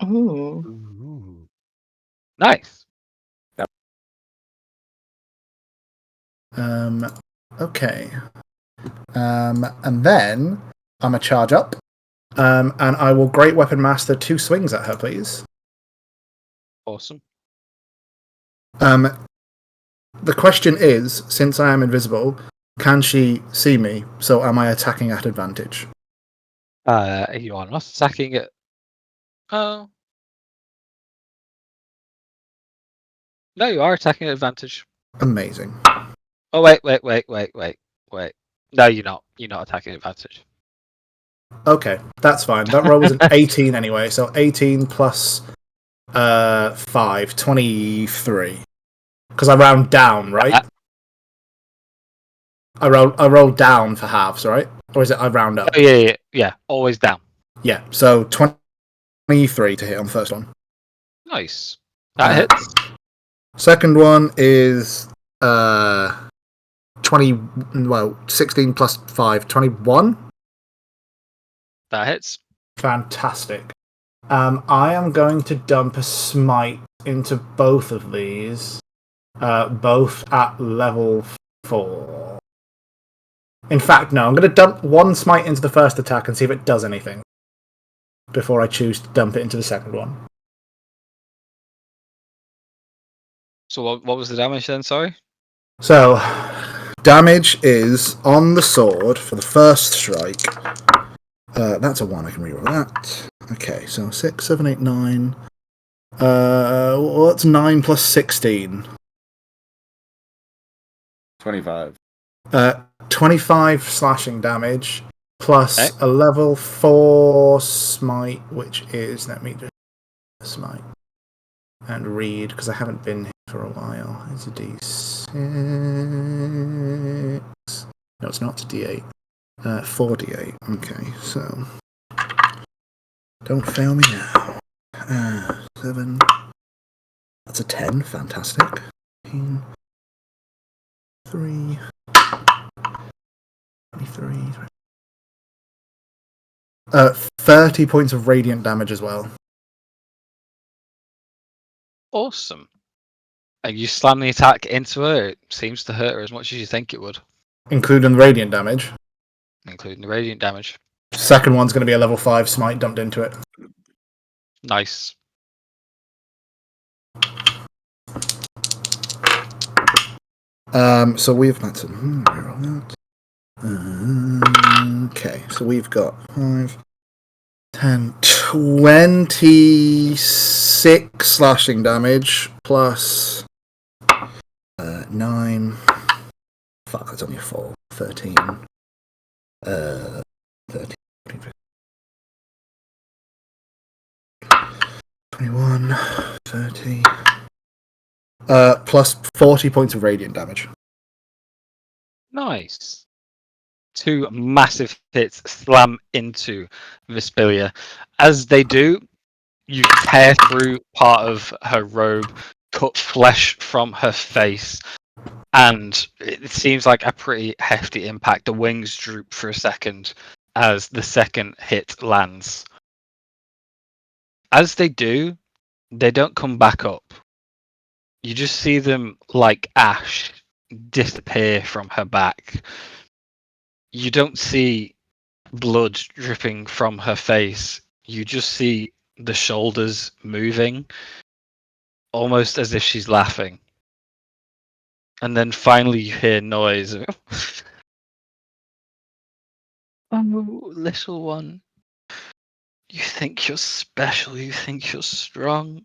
Ooh. Nice. Okay. And then I'm a charge up. And I will Great Weapon Master 2 swings at her, please. Awesome. The question is, since I am invisible, can she see me? So am I attacking at advantage? You are not attacking it. Oh. No, you are attacking at advantage. Amazing. Oh, wait. No, you're not. You're not attacking at advantage. Okay, that's fine. That roll was an 18 anyway, so 18 plus 5, 23. Because I round down, right? I roll down for halves, right? Or is it I round up? Oh, yeah. Always down. Yeah, so 23 to hit on the first one. Nice. That hits. Second one is 16 plus 5, 21. That hits. Fantastic. I am going to dump a smite into both of these, both at level 4. In fact, no, I'm going to dump one smite into the first attack and see if it does anything before I choose to dump it into the second one. So what was the damage then, sorry? So, damage is on the sword for the first strike. That's a 1, I can reroll that. Okay, so 6, 7, 8, 9. What's 9 plus 16? 25. 25 slashing damage, plus a level 4 smite, which is, let me just smite and read, because I haven't been here for a while. It's a d6. No, it's not, it's a d8. 4d8. Okay, so don't fail me now. 7. That's a 10. Fantastic. 15, 3. 23. 30 points of radiant damage as well. Awesome. And you slam the attack into her, it seems to hurt her as much as you think it would. Including the radiant damage. Including the radiant damage. Second one's going to be a level 5 smite dumped into it. Nice. So we've got to okay, so we've got 5, 10, 26 slashing damage plus 9. Fuck, that's only a 4. 13. 13. 21, 30. Plus 40 points of radiant damage. Nice. 2 massive hits slam into Vespilia. As they do, you tear through part of her robe, cut flesh from her face, and it seems like a pretty hefty impact. The wings droop for a second as the second hit lands. As they do, they don't come back up. You just see them like ash disappear from her back. You don't see blood dripping from her face. You just see the shoulders moving, almost as if she's laughing. And then finally you hear noise. Oh, little one. You think you're special, you think you're strong.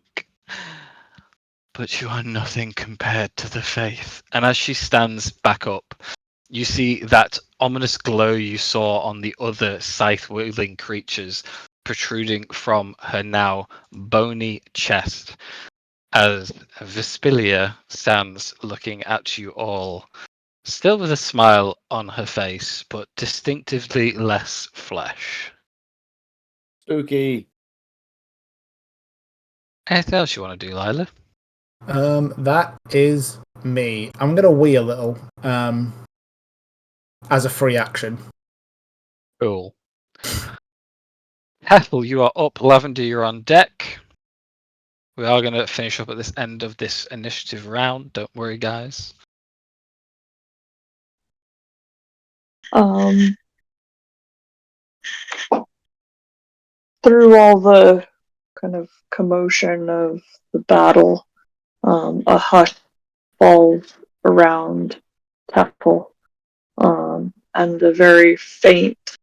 But you are nothing compared to the faith. And as she stands back up, you see that ominous glow you saw on the other scythe-wielding creatures protruding from her now bony chest as Vespilia stands looking at you all, still with a smile on her face, but distinctively less flesh. Spooky. Anything else you want to do, Lila? That is me. I'm gonna wee a little. As a free action. Cool. Hethel, you are up. Lavender, you're on deck. We are going to finish up at this end of this initiative round. Don't worry, guys. Through all the kind of commotion of the battle, a hush falls around Temple, and a very faint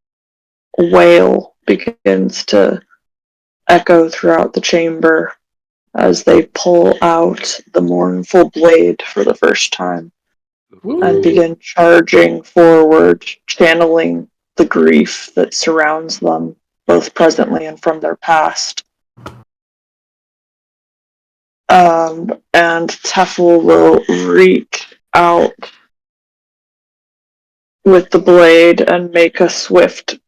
wail begins to echo throughout the chamber as they pull out the mournful blade for the first time and begin charging forward, channeling the grief that surrounds them, both presently and from their past. And Tefel will reach out with the blade and make a swift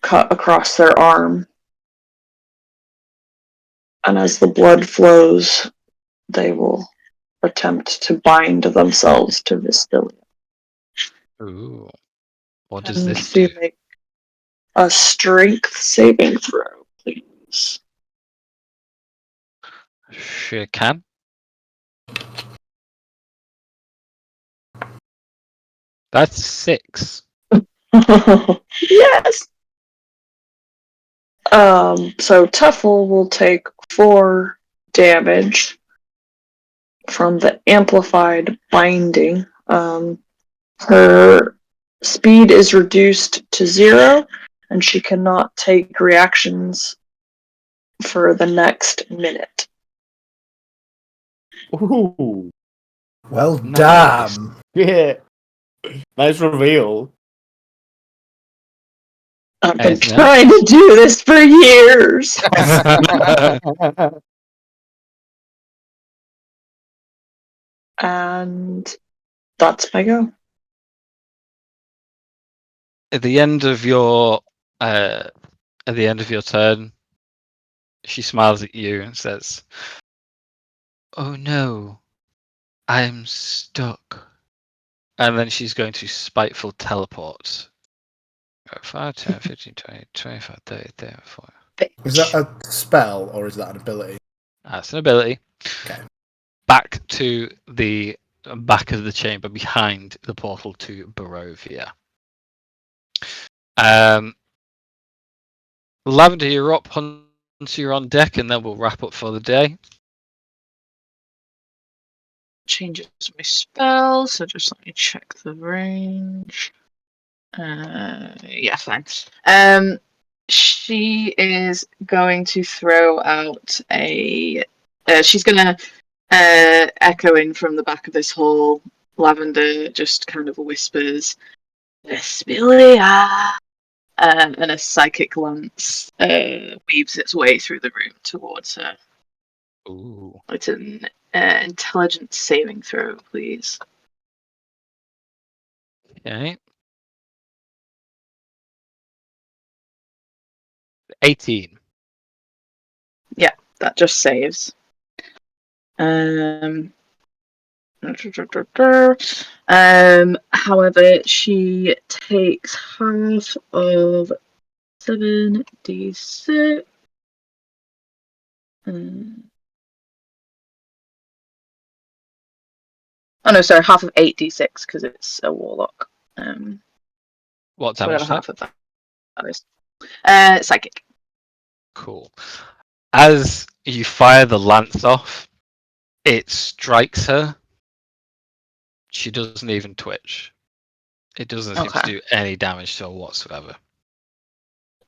cut across their arm. And as the blood flows, they will attempt to bind themselves to Vistilia. Ooh. What does And this do? make a strength saving throw, please. Sure can. That's 6. Yes! So Tuffle will take 4 damage from the amplified binding. Her speed is reduced to 0, and she cannot take reactions for the next minute. Ooh. Well, Nice. damn. Yeah. Nice reveal. I've been Anything else? trying to do this for years. And that's my go. At the end of your turn, she smiles at you and says, "Oh no, I'm stuck." And then she's going to spiteful teleport. 5, 10, 15, 20, 25, 30, 34. Is that a spell or is that an ability? That's an ability. Okay. Back to the back of the chamber behind the portal to Barovia. Lavender, you're up. Once you're on deck, and then we'll wrap up for the day. Changes my spell, so just let me check the range. Yeah, fine. She is going to throw out a. She's gonna echo in from the back of this hall. Lavender just kind of whispers, "Vespilia," and a psychic lance weaves its way through the room towards her. Ooh. It's an intelligence saving throw, please. Okay. 18. Yeah, that just saves. However, she takes half of 7d6. Oh no, sorry, half of 8d6 because it's a warlock. What So damage whatever type? half of that is. Psychic. Cool. As you fire the lance off, it strikes her. She doesn't even twitch. It doesn't seem to Okay. do any damage to her whatsoever.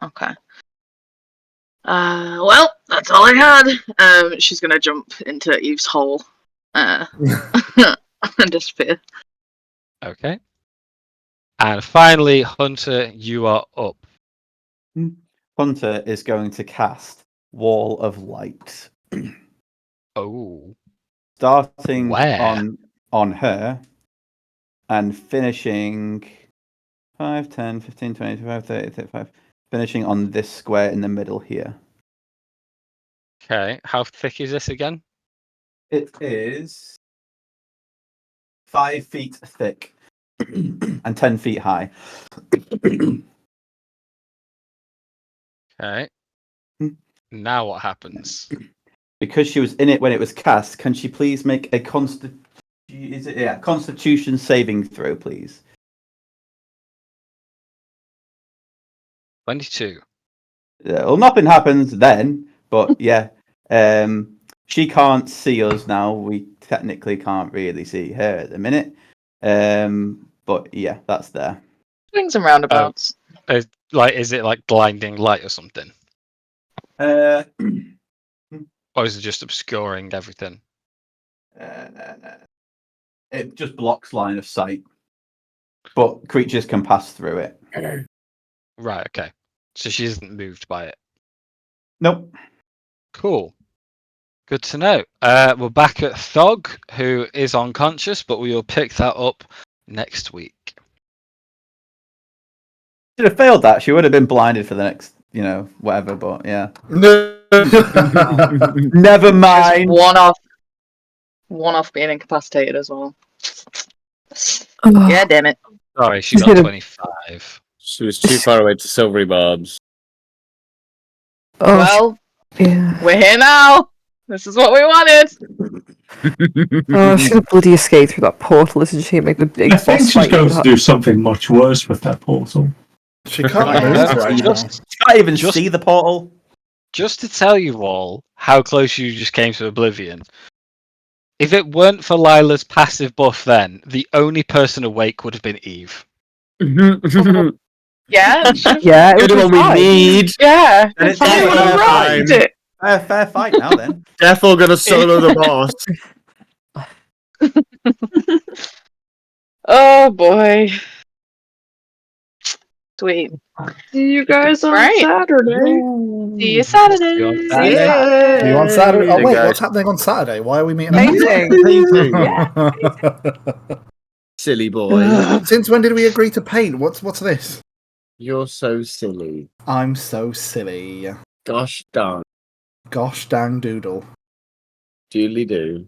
Okay. Well, that's all I had. She's gonna jump into Eve's hole. And disappear. Okay. And finally, Hunter, you are up. Hunter is going to cast Wall of Light. Oh. Starting Where? on her and finishing 5, 10, 15, 20, 25, 30, 35. Finishing on this square in the middle here. Okay. How thick is this again? It is 5 feet thick and 10 feet high. Okay. Now what happens? Because she was in it when it was cast, can she please make a Constitution saving throw, please? 22. Well, nothing happens then, but yeah. She can't see us now. We technically can't really see her at the minute. But yeah, that's there. Swings and roundabouts. Is it like blinding light or something? No. Or is it just obscuring everything? It just blocks line of sight, but creatures can pass through it. Right, okay. So she isn't moved by it. Nope. Cool. Good to know. We're back at Thog, who is unconscious, but we will pick that up next week. Should have failed that. She would have been blinded for the next, whatever. But yeah. No. Never mind. One off being incapacitated as well. Yeah, damn it. Sorry, she got 25. She was too far away to silvery barbs. Well, Yeah. we're here now. This is what we wanted. Oh, she's gonna bloody escape through that portal, isn't she? Make the big I think boss she's fight going with to that. do something much worse with that portal. She can't Right, move right now. She can't even see the portal. Just to tell you all how close you just came to oblivion, if it weren't for Lila's passive buff then, the only person awake would have been Eve. Yeah. Yeah, it You're would the be one we fine. need. Yeah. And it's Fine. fair Right. fight. Fair fight now then. Defo gonna solo the boss. Oh boy. Sweet. See you guys on Right. Saturday. See you Saturday. See you on See Saturday. you on Saturday. Oh Hey, wait, guys. what's happening on Saturday? Why are we meeting? Painting. Silly boy. Since when did we agree to paint? What's this? You're so silly. I'm so silly. Gosh darn. Gosh dang doodle. Doodly do.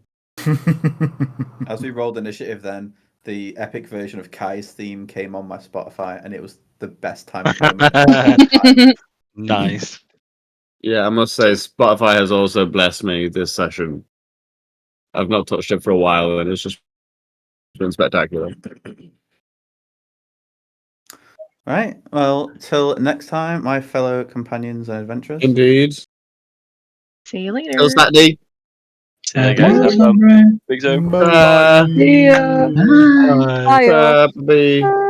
As we rolled initiative, then the epic version of Kai's theme came on my Spotify, and it was the best time of moment. Nice. Yeah, I must say, Spotify has also blessed me this session. I've not touched it for a while, and it's just been spectacular. Right. Well, till next time, my fellow companions and adventurers. Indeed. See you later. Till Saturday. See you guys. Have fun. Big Zoom. Bye. See ya. Bye, all. Bye.